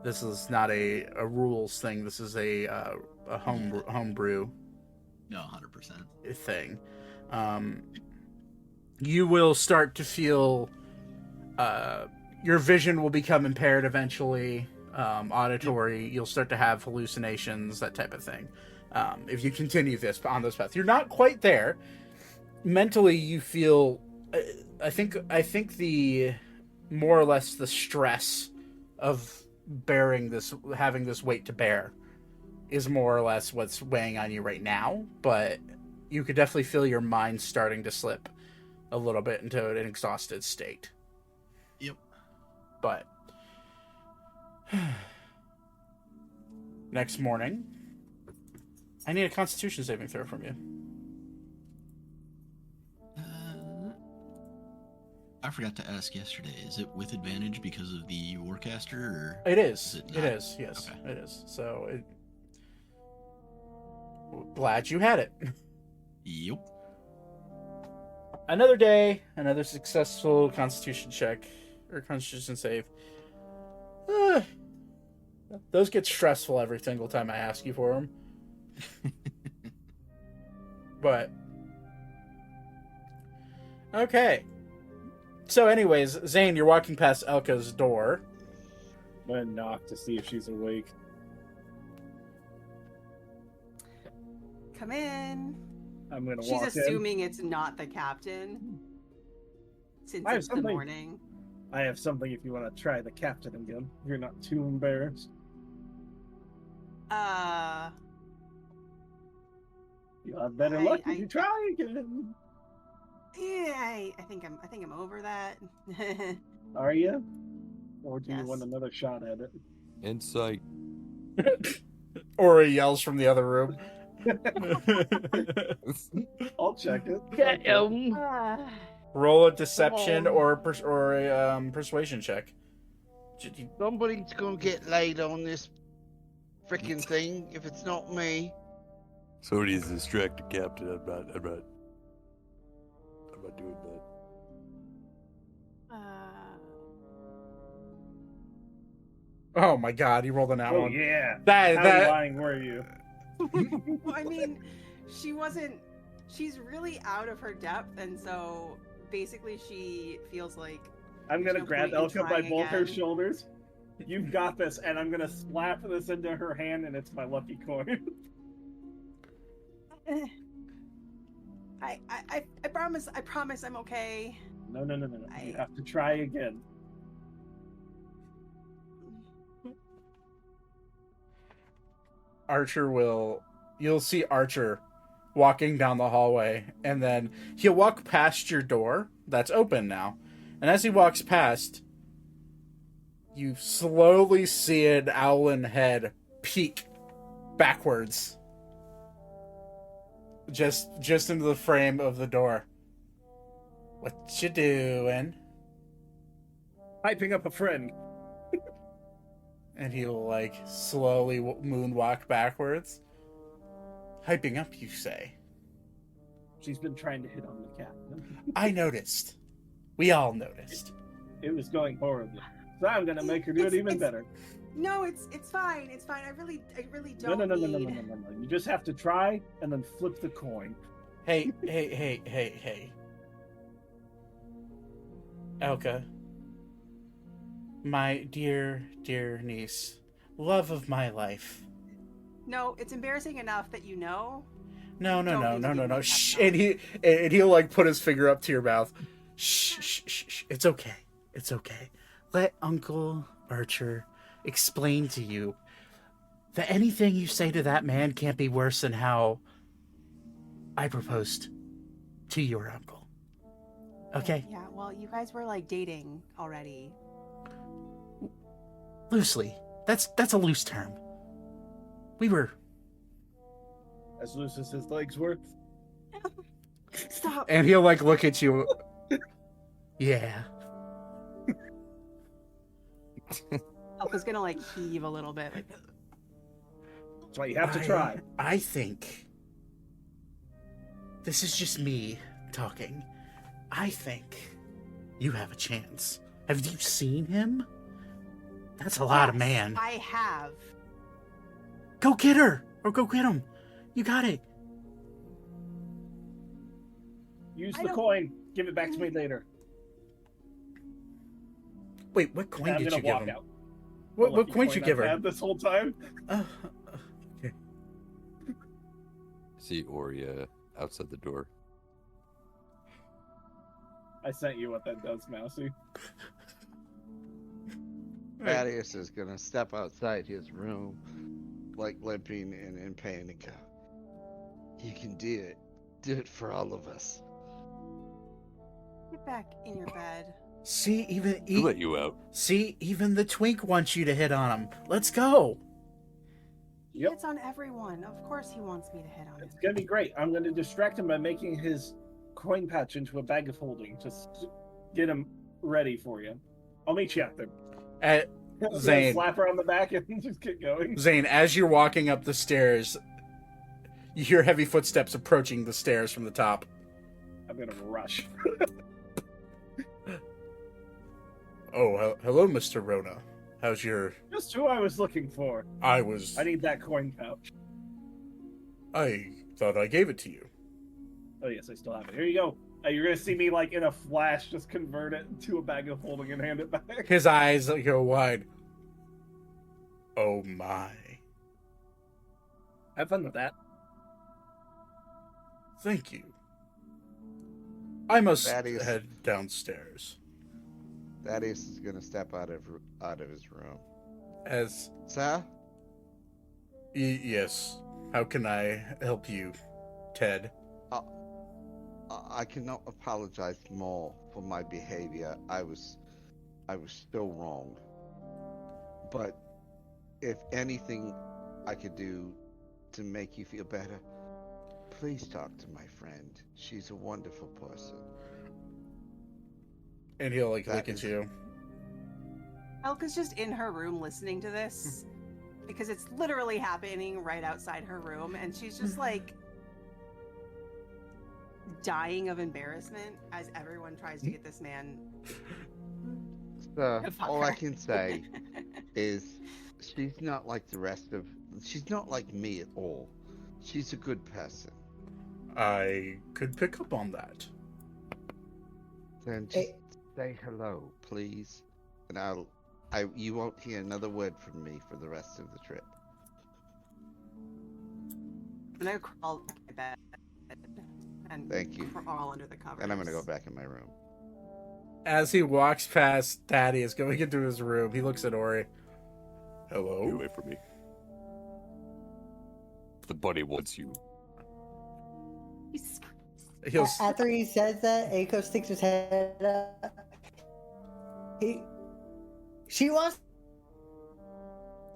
This is not a rules thing. This is a homebrew No, 100%. thing. You will start to feel your vision will become impaired eventually. Auditory, you'll start to have hallucinations, that type of thing. If you continue this on this path, you're not quite there. Mentally, you feel. I think the more or less the stress of bearing this, having this weight to bear, is more or less what's weighing on you right now. But you could definitely feel your mind starting to slip a little bit into an exhausted state. Yep. But next morning, I need a Constitution saving throw from you. I forgot to ask yesterday. Is it with advantage because of the Warcaster? Or It is. it It not? is. Yes, Okay. it is. So, glad you had it. Yep. Another day, another successful Constitution check or Constitution save. Those get stressful every single time I ask you for them. But okay. So, anyways, Zane, you're walking past Elka's door. I'm gonna knock to see if she's awake. Come in. I'm gonna She's walk assuming it's not the captain. Since I have it's the something. morning. in. I have something if you want to try the captain again. You're not too embarrassed. You'll have better luck if you try again. Yeah, I think I'm over that. Are you? Or do Yes. you want another shot at it? Insight. Or he yells from the other room. I'll check it. Roll a deception or a persuasion check. Somebody's gonna get laid on this freaking thing if it's not me. Somebody's distracted, Captain. I'm not doing that. Oh my god, he rolled an out Oh one. yeah. That How lying were you? Well, I mean, she's really out of her depth, and so basically she feels like I'm There's gonna no grab point in Elka by trying both her again. shoulders. You've got this, and I'm gonna slap this into her hand, and it's my lucky coin. I promise I'm okay. No. You have to try again. You'll see Archer walking down the hallway, and then he'll walk past your door that's open now. And as he walks past, you slowly see an owlin head peek backwards. Just into the frame of the door. What you doing? Hyping up a friend. And he'll slowly moonwalk backwards. Hyping up, you say? She's been trying to hit on the captain. I noticed. We all noticed. It was going horribly. So I'm gonna make her do it even better. No, it's fine. It's fine. I really No. don't need... You just have to try and then flip the coin. Hey. Elka. My dear niece. Love of my life. No, it's embarrassing enough that you know. No. Don't need to be Shh. kept And he'll put his finger up to your mouth. Shh. It's okay. Let Uncle Archer explain to you that anything you say to that man can't be worse than how I proposed to your uncle. Okay, Yeah, well, you guys were like dating already. loosely. That's a loose term. We were. As loose as his legs were. Stop. And he'll like look at you. Yeah. Elka's gonna like heave a little bit. Like, That's why you have to try. I think this is just me talking. I think you have a chance. Have you seen him? That's a lot of yes, man. I have. Go get her or go get him. You got it. Use I the don't- coin. Give it back to me later. Wait, what coin And I'm did gonna you give walk him? out. What Lucky coin did you give I've her? had this whole time. Okay. See Ori outside the door. I sent you what that does, Mousy. Thaddeus is gonna step outside his room, like limping and in pain, and go, "You can do it. Do it for all of us." Get back in your bed. See, Who let you out? even the twink wants you to hit on him. Let's go. He Yep. hits on everyone. Of course he wants me to hit on him. It's gonna be great. I'm gonna distract him by making his coin pouch into a bag of holding. Just get him ready for you. I'll meet you out there. Zane. Slap her on the back and just get going. Zane, as you're walking up the stairs, you hear heavy footsteps approaching the stairs from the top. I'm gonna rush. Oh, hello, Mr. Rona. How's your... Just who I was looking for. I need that coin pouch. thought I gave it to you. Oh yes, I still have it. Here you go. You're gonna see me like in a flash, just convert it to a bag of holding and hand it back. His eyes go wide. Oh my. Have fun with that. Thank you. I must Thaddeus. head downstairs. Thaddeus is gonna step out of his room. As... Sir, yes. How can I help you, Ted? I cannot apologize more for my behavior. I was still wrong. But if anything I could do to make you feel better, please talk to my friend. She's a wonderful person. And he'll like That look at is- you. Elka's just in her room listening to this because it's literally happening right outside her room, and she's just like dying of embarrassment as everyone tries to get this man. So Fuck all I her. can say is she's not like she's not like me at all. She's a good person. I could pick up on that. Then just Hey. say hello, please. And you won't hear another word from me for the rest of the trip. I'm gonna crawl back to bed and Thank you. crawl under the covers. And I'm gonna go back in my room. As he walks past Thaddeus going into his room, he looks at Ori. Get Hello? away from me. The bunny wants you. Jesus Christ. He'll... After he says that, Aiko sticks his head up. She wants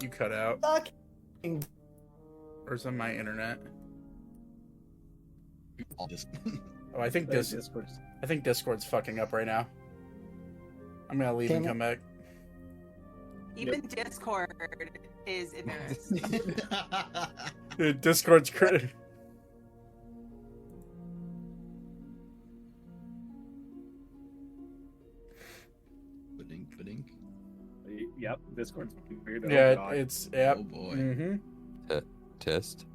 You cut out. fucking. Or is that my internet? I'll just Oh, I think Discord's fucking up right now. I'm gonna leave and Damn it. come back. Even Discord is embarrassed. Discord's Ba-dink, ba-dink. Yep, Discord's fucking weird. Yeah, Oh, God. it's... Yep. Oh boy, Mm-hmm. Test.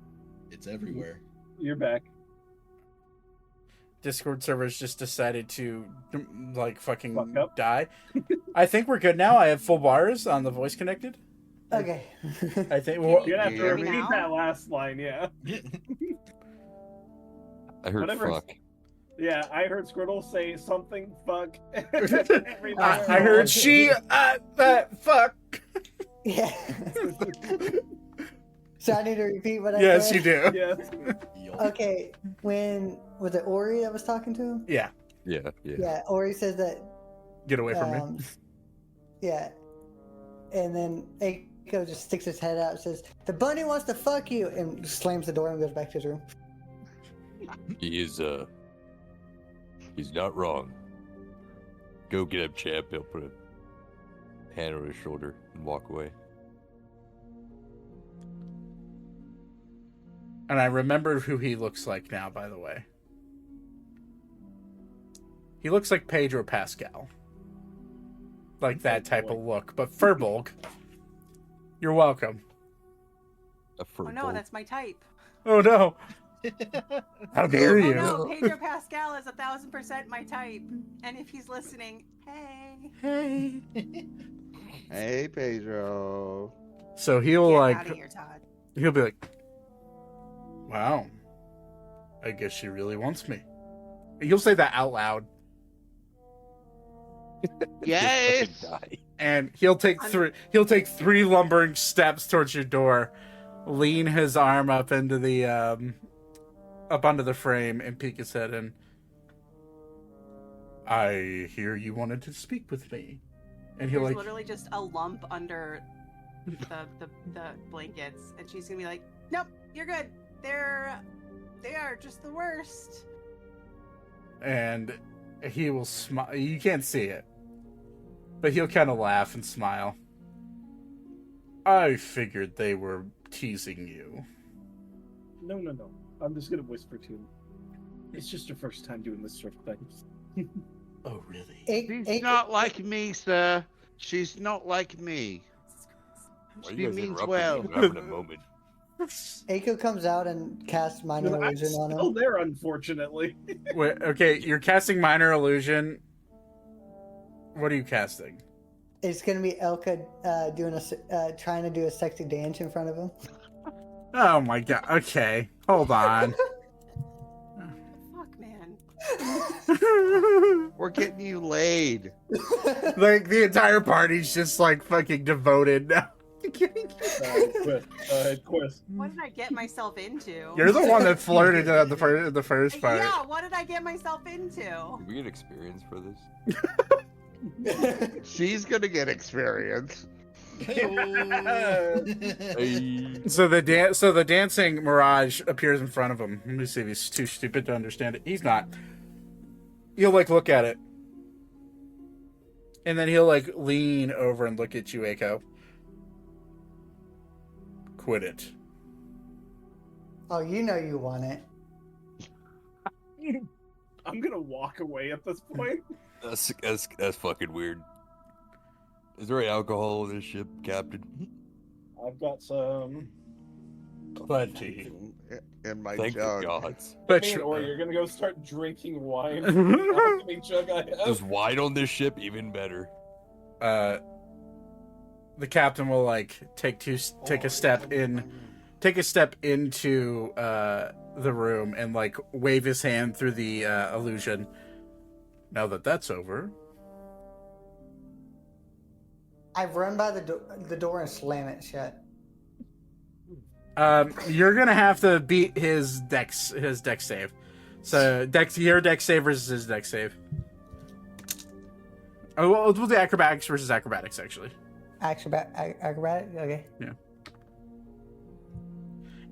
it's everywhere. You're back. Discord servers just decided to, like, fucking Fuck up. die. I think we're good now. I have full bars on the voice connected. Okay. I think... Can Well, You're gonna have to Yeah. repeat Now? that last line, yeah. I heard Whatever. fuck. Yeah, I heard Squirtle say something, fuck. Every time. I heard she... fuck. Yeah. So I need to repeat what I Yes, said? you do. Yes. Yup. Okay, when was it Ori that was talking to him? Yeah. Yeah. Yeah, Ori says that. Get away from me. Yeah, and then Aiko just sticks his head out and says, "The bunny wants to fuck you," and slams the door and goes back to his room. He is, he's not wrong. Go get him, champ. He'll put a hand on his shoulder and walk away. And I remember who he looks like now, by the way. He looks like Pedro Pascal. Like that type of look. But Furbolg, you're welcome. Oh no, that's my type. Oh no. How dare you? Oh no, Pedro Pascal is 1,000% my type. And if he's listening, hey. Hey. Hey, Pedro. So he'll Get like, out of here, Todd. he'll be like, wow, I guess she really wants me. You'll say that out loud. Yes. And he'll take three lumbering steps towards your door, lean his arm up into the up onto the frame, and peek his head in. I hear you wanted to speak with me. And he'll There's like literally just a lump under the blankets, and she's gonna be like, "Nope, you're good. They are just the worst." And he will smile. You can't see it, but he'll kind of laugh and smile. I figured they were teasing you. No. I'm just gonna whisper to him. It's just your first time doing this sort of thing. Oh, really? She's not like me, sir. She's not like me. Why are She you guys means interrupting well. me? We're having a moment. Aiko comes out and casts minor I'm illusion on still him. there, unfortunately. Wait, okay, you're casting minor illusion. What are you casting? It's gonna be Elka trying to do a sexy dance in front of him. Oh my god. Okay, hold on. Fuck, man. We're getting you laid. Like the entire party's just like fucking devoted now. Quest. What did I get myself into? You're the one that flirted at the first part. Yeah, what did I get myself into? Did we get experience for this? She's gonna get experience. Hey. So the dancing mirage appears in front of him. Let me see if he's too stupid to understand it. He's not. He'll like look at it, and then he'll like lean over and look at you, Eiko. Quit it. Oh, you know you want it. I'm gonna walk away at this point. That's fucking weird. Is there any alcohol in this ship, Captain? I've got some. Plenty. In my Thank the jug. gods. But Or you're gonna go start drinking wine. How many jug I have? There's wine on this ship, even better. the captain will like take a step into the room and like wave his hand through the illusion. Now that that's over, I run by the door and slam it shut. you're gonna have to beat his dex save. So your dex save versus his dex save. Oh, well, we'll do acrobatics versus acrobatics actually. Acrobatic? Okay.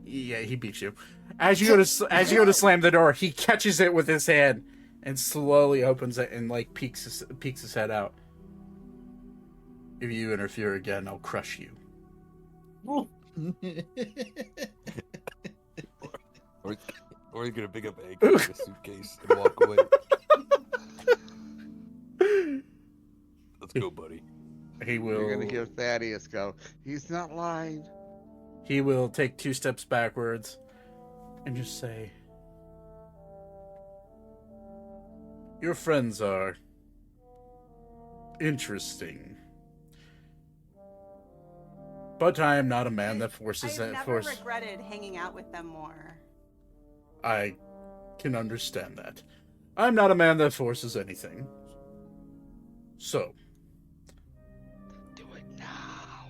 Yeah, he beats you. As you go to slam the door, he catches it with his hand and slowly opens it and like peeks his head out. If you interfere again, I'll crush you. Or he's gonna pick up a suitcase and walk away. Let's go, buddy. He will. You're gonna hear Thaddeus go. He's not lying. He will take 2 steps backwards and just say, "Your friends are interesting, but I am not a man that forces I've it. never regretted hanging out with them more. I can understand that. I'm not a man that forces anything. So, Do it now.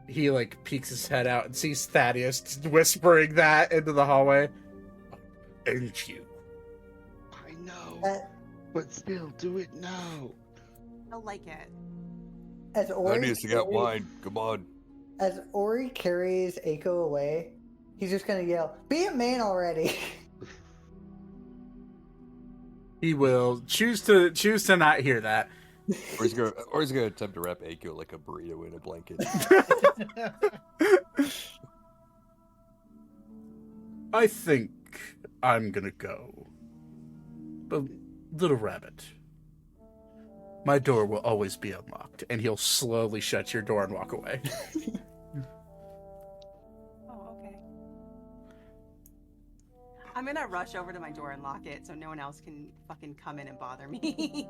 he like peeks his head out and sees Thaddeus whispering that into the hallway. Ain't you? I know. But still, do it now. I'll like it. As Ori, Thaddeus, you got wine. Come on. as Ori carries Aiko away, he's just gonna yell, "Be a man already!" He will choose to not hear that. Or he's gonna attempt to wrap Aiko like a burrito in a blanket. I think I'm gonna go. But little rabbit, my door will always be unlocked, and he'll slowly shut your door and walk away. Oh, okay. I'm gonna rush over to my door and lock it so no one else can fucking come in and bother me.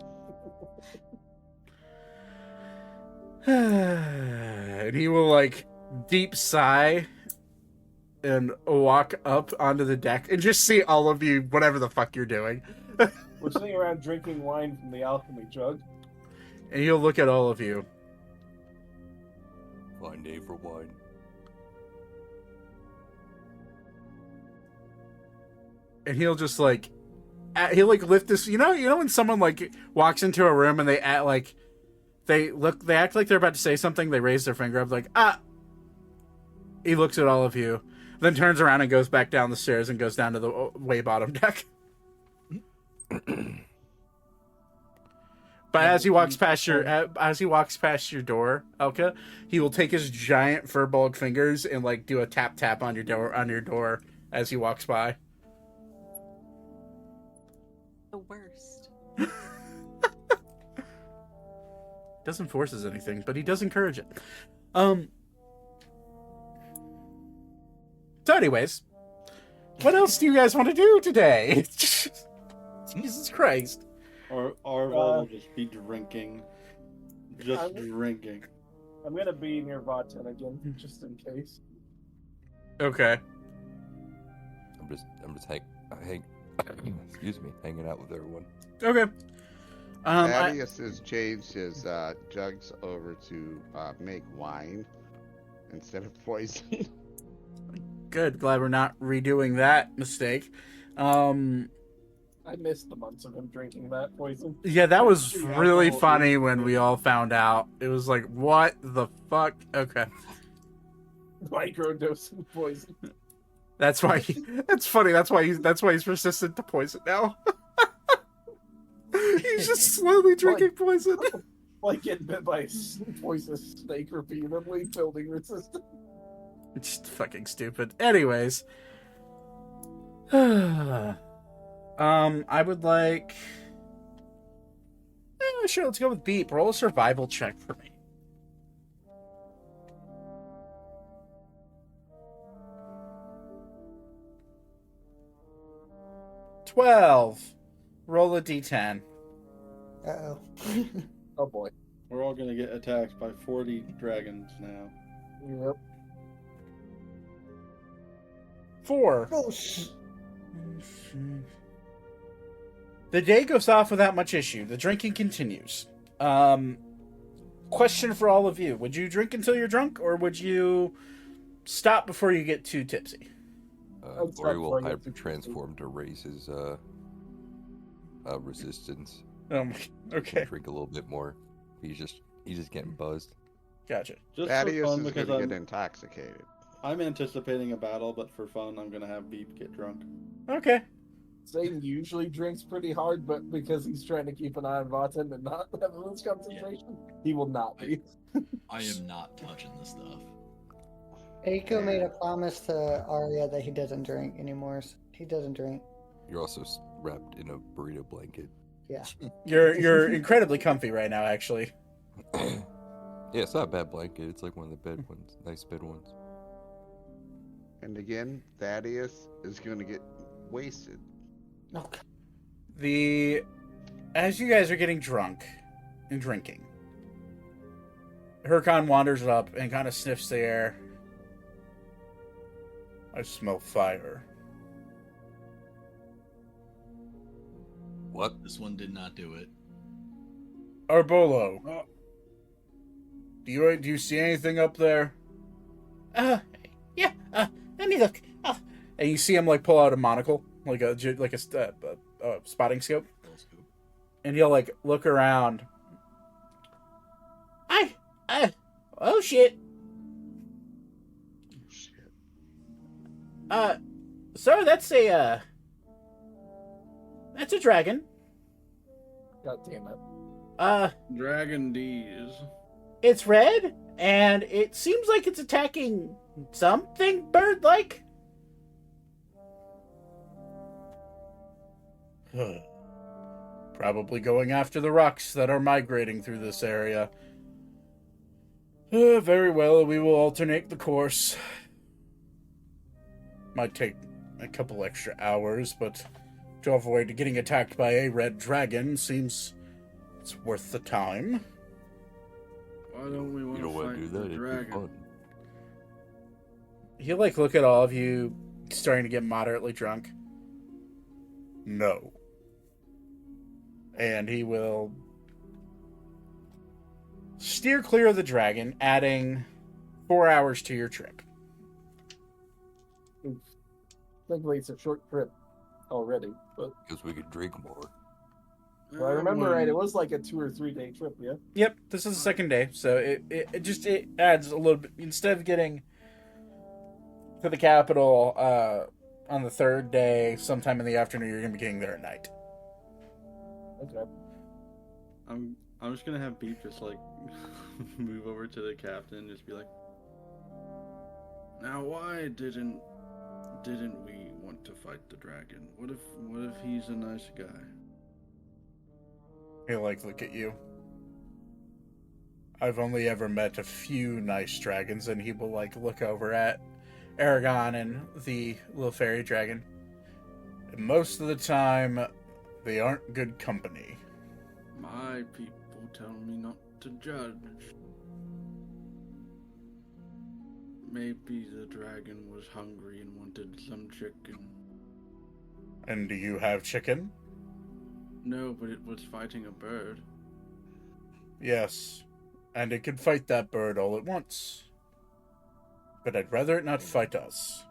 And he will like deep sigh and walk up onto the deck and just see all of you, whatever the fuck you're doing. We're sitting around drinking wine from the alchemy jug. And he'll look at all of you. Fine day for wine. And he'll just like, he'll like lift this, you know when someone like walks into a room and they act like, they act like they're about to say something, they raise their finger up like, ah! He looks at all of you, then turns around and goes back down the stairs and goes down to the way bottom deck. But as he walks past your door, Elka, he will take his giant fur-balled fingers and like do a tap tap on your door as he walks by. The worst. Doesn't force us anything, but he does encourage it. So anyways, what else do you guys want to do today? Jesus Christ. Or Arval will just be drinking. Just drinking. I'm gonna be near Vaten again, just in case. Okay. I'm just hanging out with everyone. Okay. Thaddeus has changed his jugs over to make wine instead of poison. Good. Glad we're not redoing that mistake. I missed the months of him drinking that poison. Yeah, that was really funny when we all found out. It was like, what the fuck? Okay. Microdosing poison. That's why that's funny. That's why he's resistant to poison now. He's just slowly drinking poison. Like getting bit by a poisonous snake repeatedly, building resistance. It's just fucking stupid. Anyways. I would like... sure, let's go with Beep. Roll a survival check for me. 12. Roll a d10. Uh-oh. Oh boy. We're all gonna get attacked by 40 dragons now. Yep. 4. Oh, sh- The day goes off without much issue. The drinking continues. Question for all of you. Would you drink until you're drunk, or would you stop before you get too tipsy? Ori will transform to raise his resistance. Okay. Drink a little bit more. He's just getting buzzed. Gotcha. Just Thaddeus for fun, is because going to get intoxicated. I'm anticipating a battle, but for fun, I'm gonna have Beep get drunk. Okay. Zane usually drinks pretty hard, but because he's trying to keep an eye on Vaten and not have a loose concentration, he will not be. I am not touching this stuff. Aiko made a promise to Arya that he doesn't drink anymore. So he doesn't drink. You're also wrapped in a burrito blanket. Yeah. You're incredibly comfy right now, actually. Yeah, it's not a bad blanket. It's like one of the bed ones, nice bed ones. And again, Thaddeus is going to get wasted. Okay. As you guys are getting drunk and drinking, Hurkon wanders up and kind of sniffs the air. I smell fire. What? This one did not do it. Arbolo, do you see anything up there? Yeah. Let me look. And you see him like pull out a monocle, like a spotting scope. and he'll like look around. Oh shit. Shit. Sir, that's a dragon. God damn it. Dragon D's. It's red, and it seems like it's attacking something bird-like. Probably going after the rocks that are migrating through this area. Very well, we will alternate the course. Might take a couple extra hours, but to avoid getting attacked by a red dragon seems it's worth the time. Why don't we want You don't to want fight to do the that? It'd be dragon? fun. He'll like look at all of you starting to get moderately drunk. No. And he will steer clear of the dragon, adding 4 hours to your trip. Thankfully, it's a short trip already. But Because we could drink more. if I remember right, it was like a 2 or 3 day trip, yeah? Yep, this is the second day, so it adds a little bit. Instead of getting to the capital on the third day, sometime in the afternoon, you're gonna be getting there at night. Okay. I'm just gonna have Beep just like move over to the captain and just be like, now why didn't we want to fight the dragon? What if he's a nice guy? He'll like look at you. I've only ever met a few nice dragons, and he will like look over at Aragon and the little fairy dragon. And most of the time, they aren't good company. My people tell me not to judge. Maybe the dragon was hungry and wanted some chicken. And do you have chicken? No, but it was fighting a bird. Yes. And it can fight that bird all at once. But I'd rather it not fight us.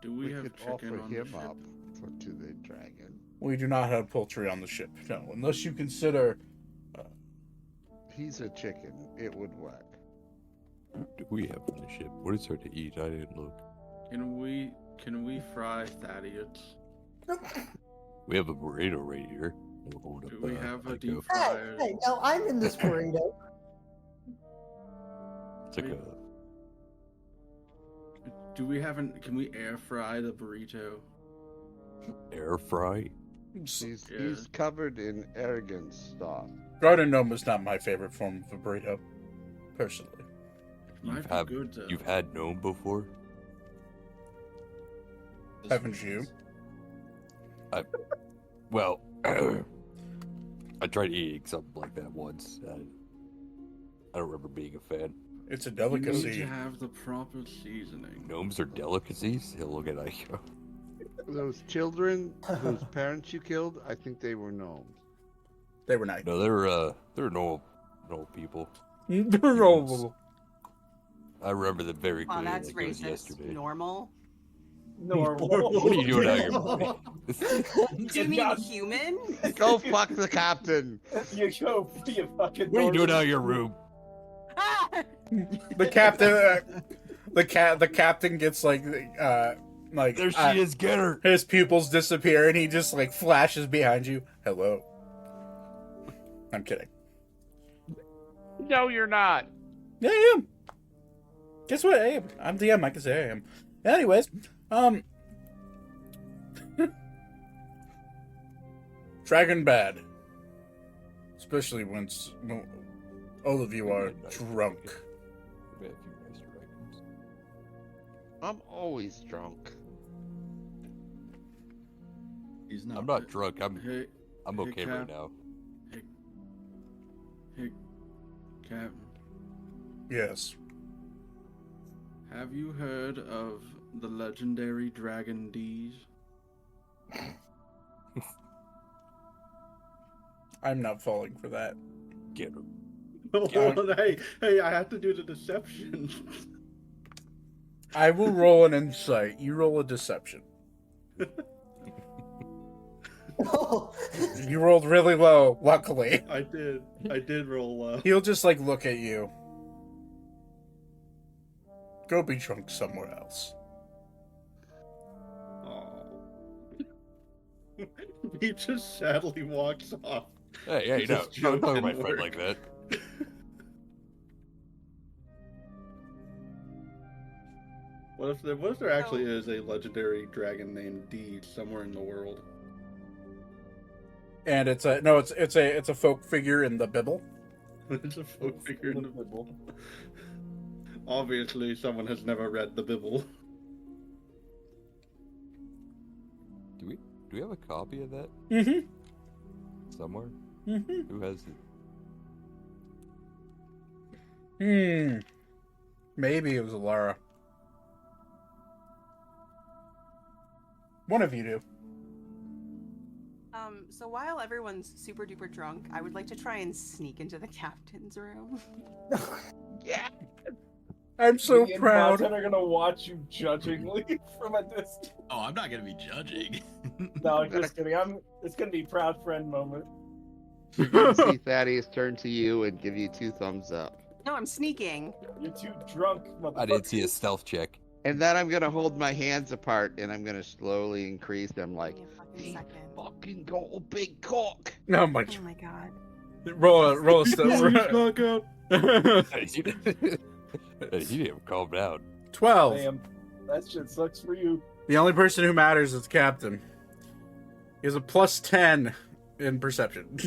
Do we, We have could chicken offer on the him ship? up to the dragon. We do not have poultry on the ship, no. Unless you consider... He's a chicken. It would work. Do we have on the ship? What is there to eat? I didn't look. Can we fry Thaddeus? We have a burrito right here. We'll hold up, Do we have a like deep Hey, fryer? hey, no, I'm in this burrito. It's like a Do we have an? Can we air fry the burrito? air fry. He's Yeah. covered in arrogance sauce. Garden gnome is not my favorite form of a burrito, personally. Might be Have good though. you've had gnome before? Haven't you? Well, I tried eating something like that once. I don't remember being a fan. It's a You need delicacy. to have the proper seasoning. Gnomes are delicacies. He'll look at Aiko. Those children whose parents you killed, I think they were gnomes. They were nice. No, they're normal people. No. I remember them very Oh, clearly. that's like it was racist. yesterday. Normal. Normal. What are you doing out here? Do you mean God. human? Go fuck the captain. You go, you fucking. What are you doing dork. out of your room? The captain, the captain gets like There she is. Get her. his pupils disappear, and he just like flashes behind you. Hello. I'm kidding. No, you're not. Yeah, I am. Guess what? Hey, I'm DM. I can say I am. Anyways, Dragon bad. Especially when all of you are drunk. We had a few nice dragons. I'm always drunk. He's not. I'm not drunk. I'm Hey, okay right Cap. now. hey, Captain. Yes. Have you heard of the legendary Dragon D's? I'm not falling for that. Get her. Hey, I have to do the deception. I will roll an insight. You roll a deception. Oh. You rolled really low, luckily. I did roll low. He'll just like look at you. Go be drunk somewhere else. He just sadly walks off. Hey, no, Just don't talk to joke my and friend work. like that. What if there actually is a legendary dragon named D somewhere in the world? And it's a folk figure in the Bible. It's a folk figure in the Bible. Obviously, someone has never read the Bible. Do we have a copy of that Mm-hmm. somewhere? Mm-hmm. Who has it? Maybe it was Alara. One of you do. So while everyone's super duper drunk, I would like to try and sneak into the captain's room. Yeah. I'm so Me and proud. Fontaine are gonna watch you judgingly from a distance. Oh, I'm not gonna be judging. No, just kidding. It's gonna be proud friend moment. You're gonna see Thaddeus turn to you and give you 2 thumbs up. No, I'm sneaking. You're too drunk, motherfucker. I didn't see a stealth check. And then I'm gonna hold my hands apart and I'm gonna slowly increase them like, Give me a fucking "He second. fucking got a big cock." Oh my Oh my god. roll a step. Knockout. He didn't calm down. 12. Damn, that shit sucks for you. The only person who matters is the captain. He has a plus 10 in perception.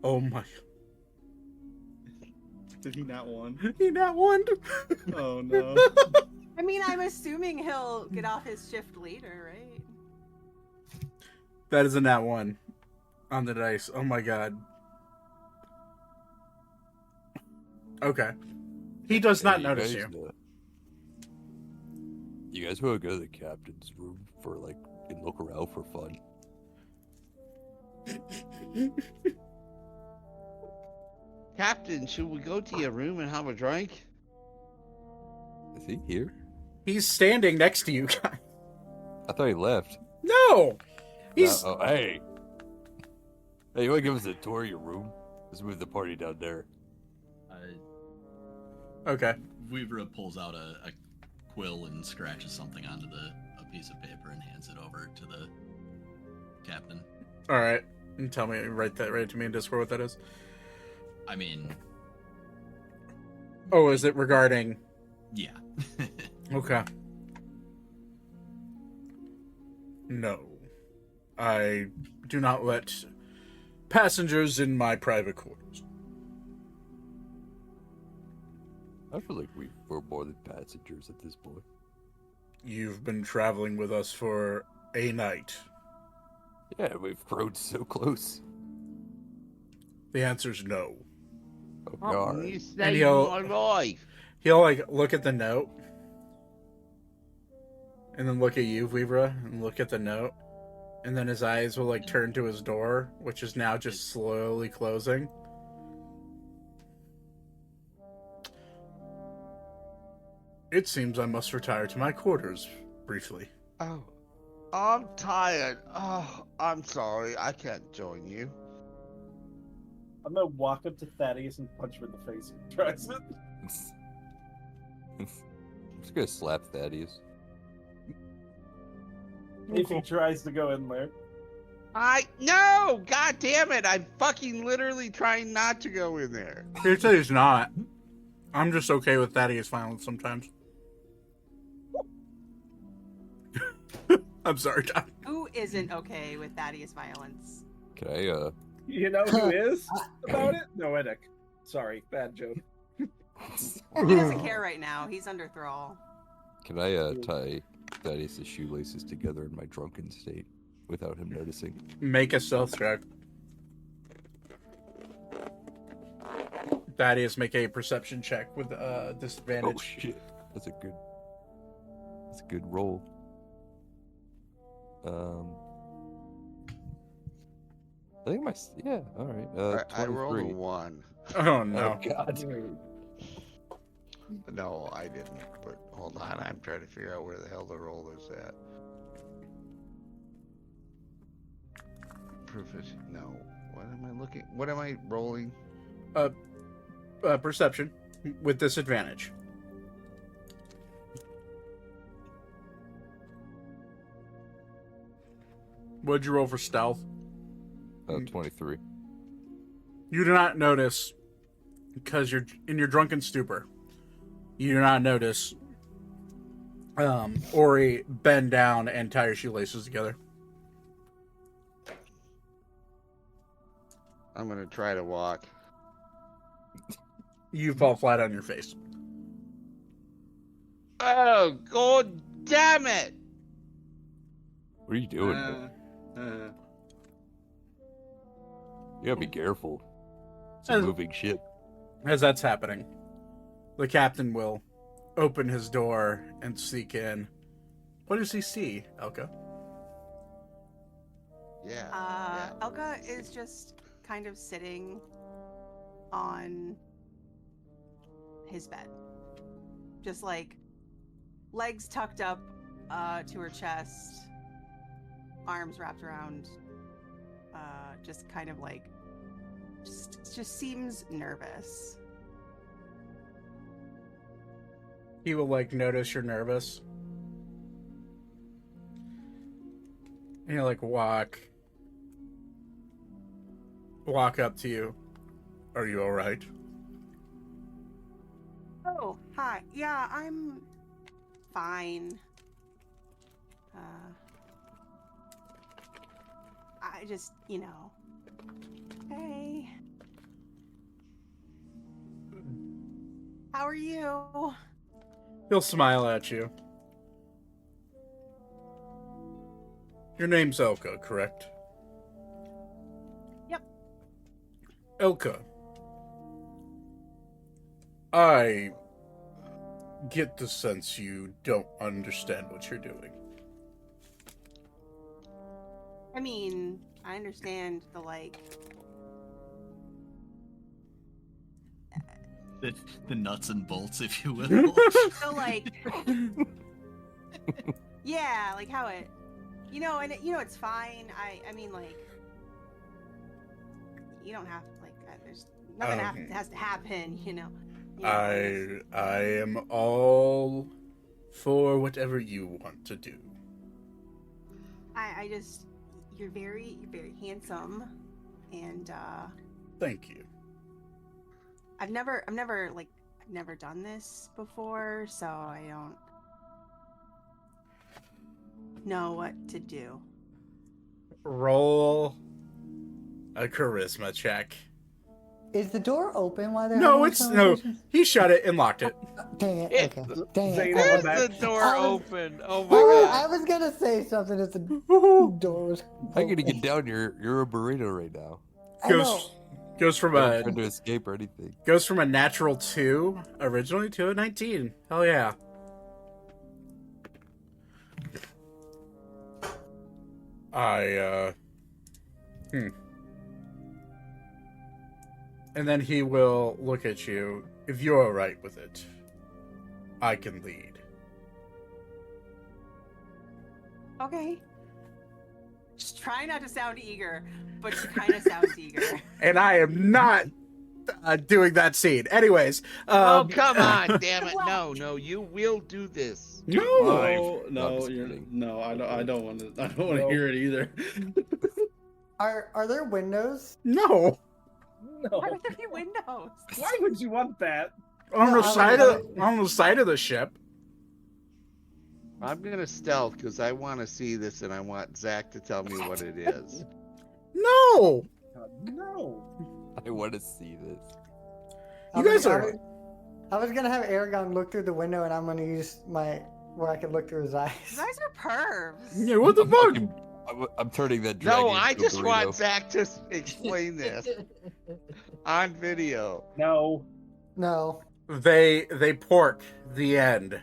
Oh my. Did he not won? He not won. Oh no. I mean, I'm assuming he'll get off his shift later, right? That is a nat 1 on the dice. Oh my god. Okay. He does not notice you. You guys want to go to the captain's room for and look around for fun? Captain, should we go to your room and have a drink? Is he here? He's standing next to you guys. I thought he left. No! He's. Hey, you want to give us a tour of your room? Let's move the party down there. Okay. Weaver pulls out a quill and scratches something onto a piece of paper and hands it over to the captain. Alright. And tell me, write it to me in Discord what that is. I mean, Oh, is it regarding. yeah. Okay. No. I do not let passengers in my private quarters. I feel like we're more than passengers at this point. You've been traveling with us for a night. Yeah, we've grown so close. The answer's no. Oh, Oh, God. you And saved he'll- my life. He'll look at the note. And then look at you, Vibra, and look at the note. And then his eyes will turn to his door, which is now just slowly closing. It seems I must retire to my quarters, briefly. Oh, I'm tired. Oh, I'm sorry. I can't join you. I'm gonna walk up to Thaddeus and punch him in the face if he tries it. I'm just gonna slap Thaddeus. If he tries to go in there. No! God damn it! I'm fucking literally trying not to go in there. He'll say he's not. I'm just okay with Thaddeus violence sometimes. I'm sorry, Tom. Who isn't okay with Thaddeus violence? Can I, You know who is about it? Noetic. Sorry, bad joke. He doesn't care right now. He's under thrall. Can I, tie Thaddeus' shoelaces together in my drunken state without him noticing? Make a stealth check. Thaddeus, make a perception check with disadvantage. Oh shit, that's a good roll. I think all right. I rolled a 23. 1. Oh no. Oh god. No, I didn't. But hold on, I'm trying to figure out where the hell the roll is at. proficient. No. What am I looking? What am I rolling? Perception with disadvantage. What'd you roll for stealth? 23. You do not notice, because you're in your drunken stupor, you do not notice Ori bend down and tie your shoelaces together. I'm gonna try to walk. You fall flat on your face. Oh, god damn it! What are you doing? man? You gotta be careful. It's a As- moving ship. As that's happening, the captain will open his door and sneak in. What does he see, Elka? Yeah. Elka is just kind of sitting on his bed. Just like legs tucked up to her chest, arms wrapped around, just kind of like, just seems nervous. He will notice you're nervous. And he'll walk up to you. Are you all right? Oh, hi. Yeah, I'm fine. I just, Hey. How are you? He'll smile at you. Your name's Elka, correct? Yep. Elka. I get the sense you don't understand what you're doing. I mean, I understand The nuts and bolts, if you will. so yeah, how it, and it's fine. I mean, you don't have there's nothing has to happen, I am all for whatever you want to do. I just, you're very handsome, and Thank you. I've never done this before, so I don't know what to do. Roll a charisma check. Is the door open while they're No, having it's this no. conversation? He shut it and locked it. Dang it. It- Okay. Dang it. Zane, I where's was, the door I was- open? Oh my god. I was gonna say something if the door was How you gonna open. get down? You're a burrito right now. I know. Goes from You're not a trying to escape or anything. natural 2 originally to a 19. Hell yeah. And then he will look at you. If you're alright with it, I can lead. Okay. Just try not to sound eager, but she kind of sounds eager. And I am not doing that scene. Anyways. Oh, come on, damn it. No, you will do this. No! No, No, I'm no, just you're, kidding. no. I don't want to. I don't want to No. hear it either. Are there windows? No! No. Why would there be windows? Why would you want that? On No, the I side was- on the side of the ship. I'm gonna stealth because I want to see this and I want Zach to tell me what it is. No! God, no. I want to see this. You guys are. I was gonna have Aragon look through the window, and I'm gonna use where I can look through his eyes. You guys are pervs. Yeah, what the fuck? I'm turning that dragon No, I into a just want burrito. Zach to explain this on video. No. No. They pork the end.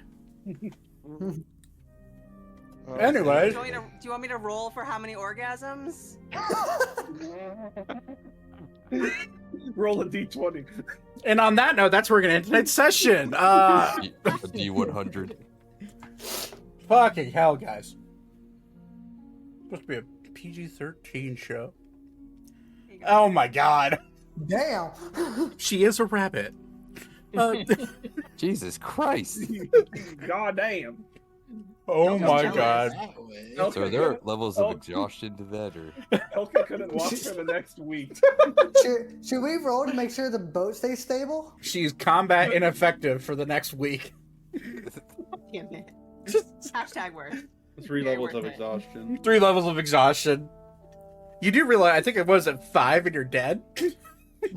Anyway. Do you want me to roll for how many orgasms? Roll a d20. And on that note, that's where we're gonna end tonight's session. A D100. Fucking hell, guys. Supposed to be a PG-13 show. Oh my god. Damn. She is a rabbit. Jesus Christ. God damn. Oh my jealous. god. That way. So are there levels of exhaustion to that, or Elka couldn't walk for the next week. Should we roll to make sure the boat stays stable? She's combat ineffective for the next week. Damn it. Hashtag worth. 3 Very levels of worth it. exhaustion. 3 levels of exhaustion. You do realize, I think it was at 5 and you're dead?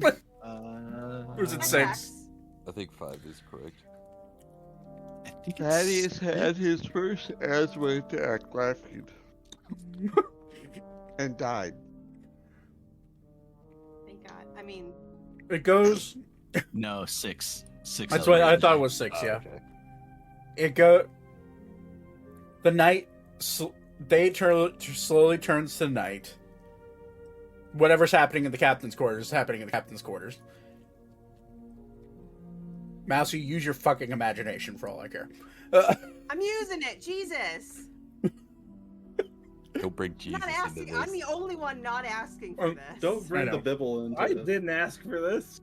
Or is it That 6? tracks. I think 5 is correct. I think Thaddeus had his first asthma attack last week and died. Thank God. I mean, It goes. No, 6. 6. That's what I thought it was 6, Oh, yeah. okay. It go. The night. Day slowly turns to night. Whatever's happening in the captain's quarters is happening in the captain's quarters. Mousy, use your fucking imagination for all I care. I'm using it. Jesus. Don't bring Jesus Not into asking. this. I'm the only one not asking for this. Don't bring I the know. Bibble into I this. didn't ask for this.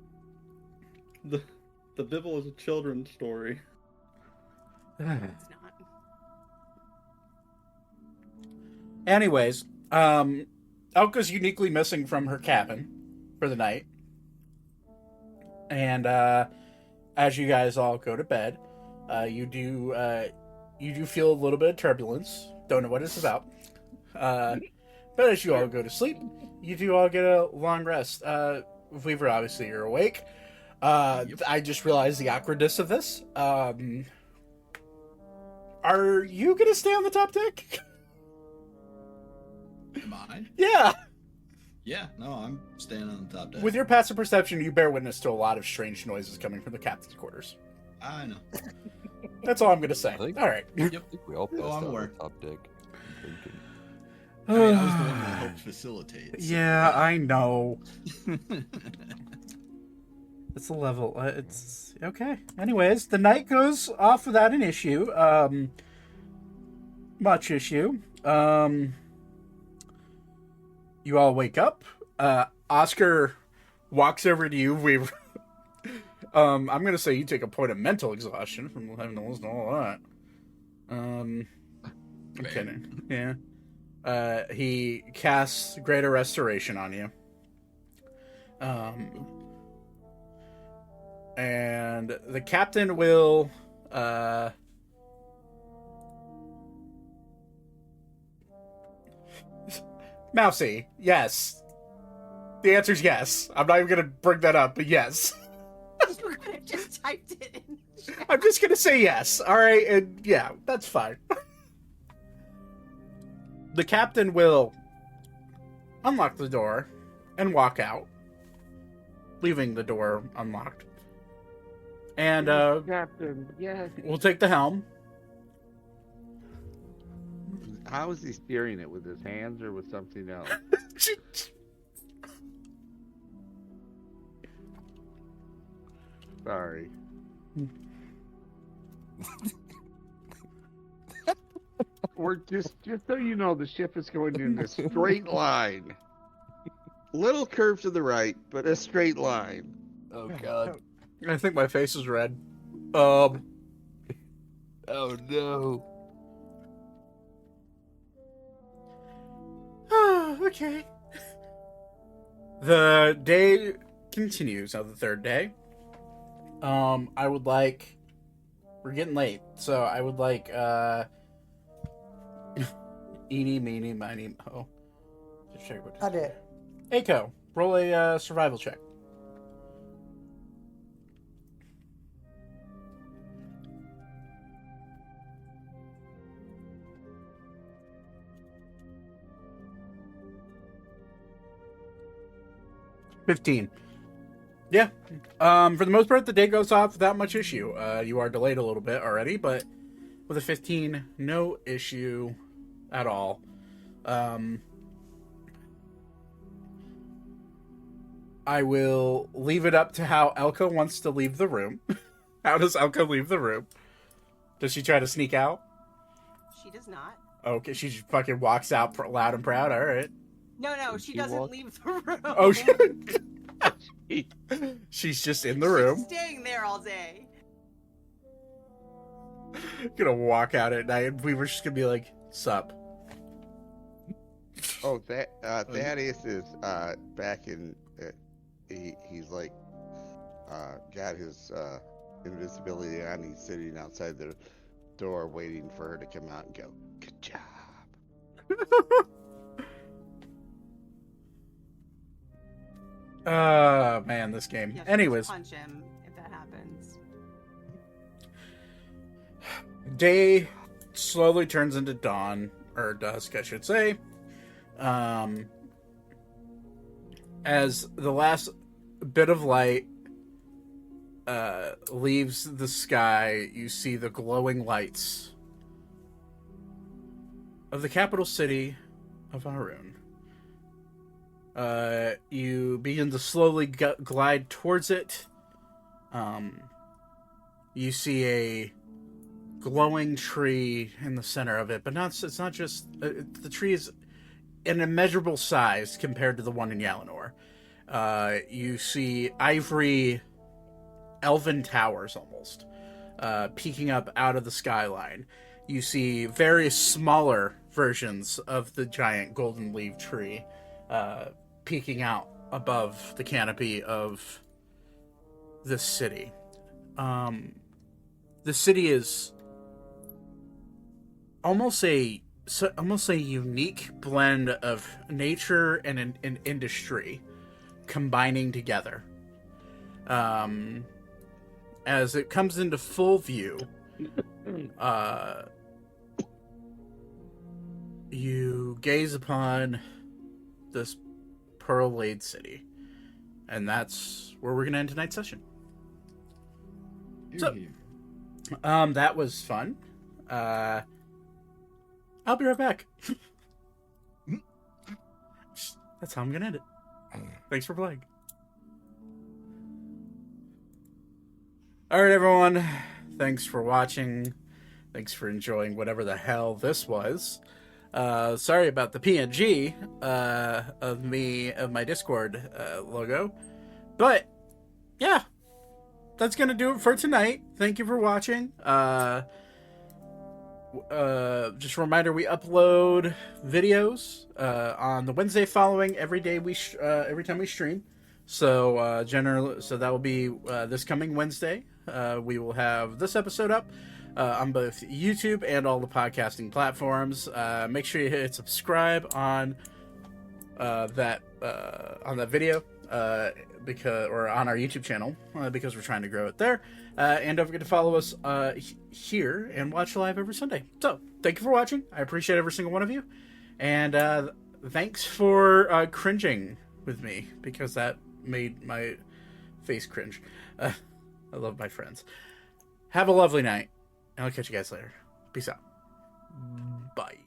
The Bibble is a children's story. It's not. Anyways, Elka's uniquely missing from her cabin for the night. And as you guys all go to bed, you do feel a little bit of turbulence. Don't know what it's about. But as you all go to sleep, you do all get a long rest. Weaver, obviously you're awake. I just realized the awkwardness of this. Are you gonna stay on the top deck? Am I? Yeah. Yeah, no, I'm staying on the top deck. With your passive perception, you bear witness to a lot of strange noises coming from the captain's quarters. I know. That's all I'm going to say. I think- All right. I think we all passed I'm out on aware. the top deck. I'm thinking. I mean, I was the one that helped facilitate. so- Yeah, I know. It's a level. It's okay. Anyways, the night goes off without an issue. Much issue. You all wake up. Oscar walks over to you. I'm gonna say you take a point of mental exhaustion from having to listen to all that. I'm Fair. kidding. Yeah. He casts Greater Restoration on you. And the captain will Mousy, yes. The answer's yes. I'm not even gonna bring that up, but yes. You could have just typed it in. I'm just gonna say yes. Alright, and yeah, that's fine. The captain will unlock the door and walk out, leaving the door unlocked. And Captain, yes. we'll take the helm. How is he steering it? With his hands or with something else? Sorry. We're just so you know, the ship is going in this. Straight line. Little curve to the right, but a straight line. Oh God. I think my face is red. Oh no. Okay. The day continues on the third day. I would like... We're getting late, so I would like, eeny, meeny, miny, mo. Just check what... I did. Aiko, roll a survival check. $15. Yeah. For the most part, the day goes off without much issue. You are delayed a little bit already, but with a 15, no issue at all. I will leave it up to how Elka wants to leave the room. How does Elka leave the room? Does she try to sneak out? She does not. Okay, she just fucking walks out loud and proud. All right. No, she doesn't walk? leave the room. Oh, she's just in the room. She's staying there all day. Gonna walk out at night, and we were just gonna be like, "Sup." Oh, Thaddeus is back in. He's like got his invisibility on. He's sitting outside the door, waiting for her to come out and go. Good job. Man, this game. Yeah, Anyways, punch him if that happens. day slowly turns into dawn, or dusk, I should say. As the last bit of light leaves the sky, you see the glowing lights of the capital city of Arun. You begin to slowly glide towards it. You see a glowing tree in the center of it, but it's not just the tree is an immeasurable size compared to the one in Yalinor. You see ivory elven towers almost peeking up out of the skyline. You see various smaller versions of the giant golden leaf tree peeking out above the canopy of this city. The city is almost a unique blend of nature and an industry combining together. As it comes into full view, you gaze upon this pearl-laid city, and that's where we're going to end tonight's session. So, that was fun. I'll be right back. That's how I'm going to end it. Thanks for playing. Alright, everyone. Thanks for watching. Thanks for enjoying whatever the hell this was. Sorry about the PNG of my Discord logo. But, yeah. That's going to do it for tonight. Thank you for watching. Just a reminder, we upload videos on the Wednesday following every day every time we stream. So that will be this coming Wednesday. We will have this episode up on both YouTube and all the podcasting platforms. Make sure you hit subscribe on that video or on our YouTube channel because we're trying to grow it there. And don't forget to follow us here and watch live every Sunday. So, thank you for watching. I appreciate every single one of you. And thanks for cringing with me, because that made my face cringe. I love my friends. Have a lovely night, and I'll catch you guys later. Peace out. Bye.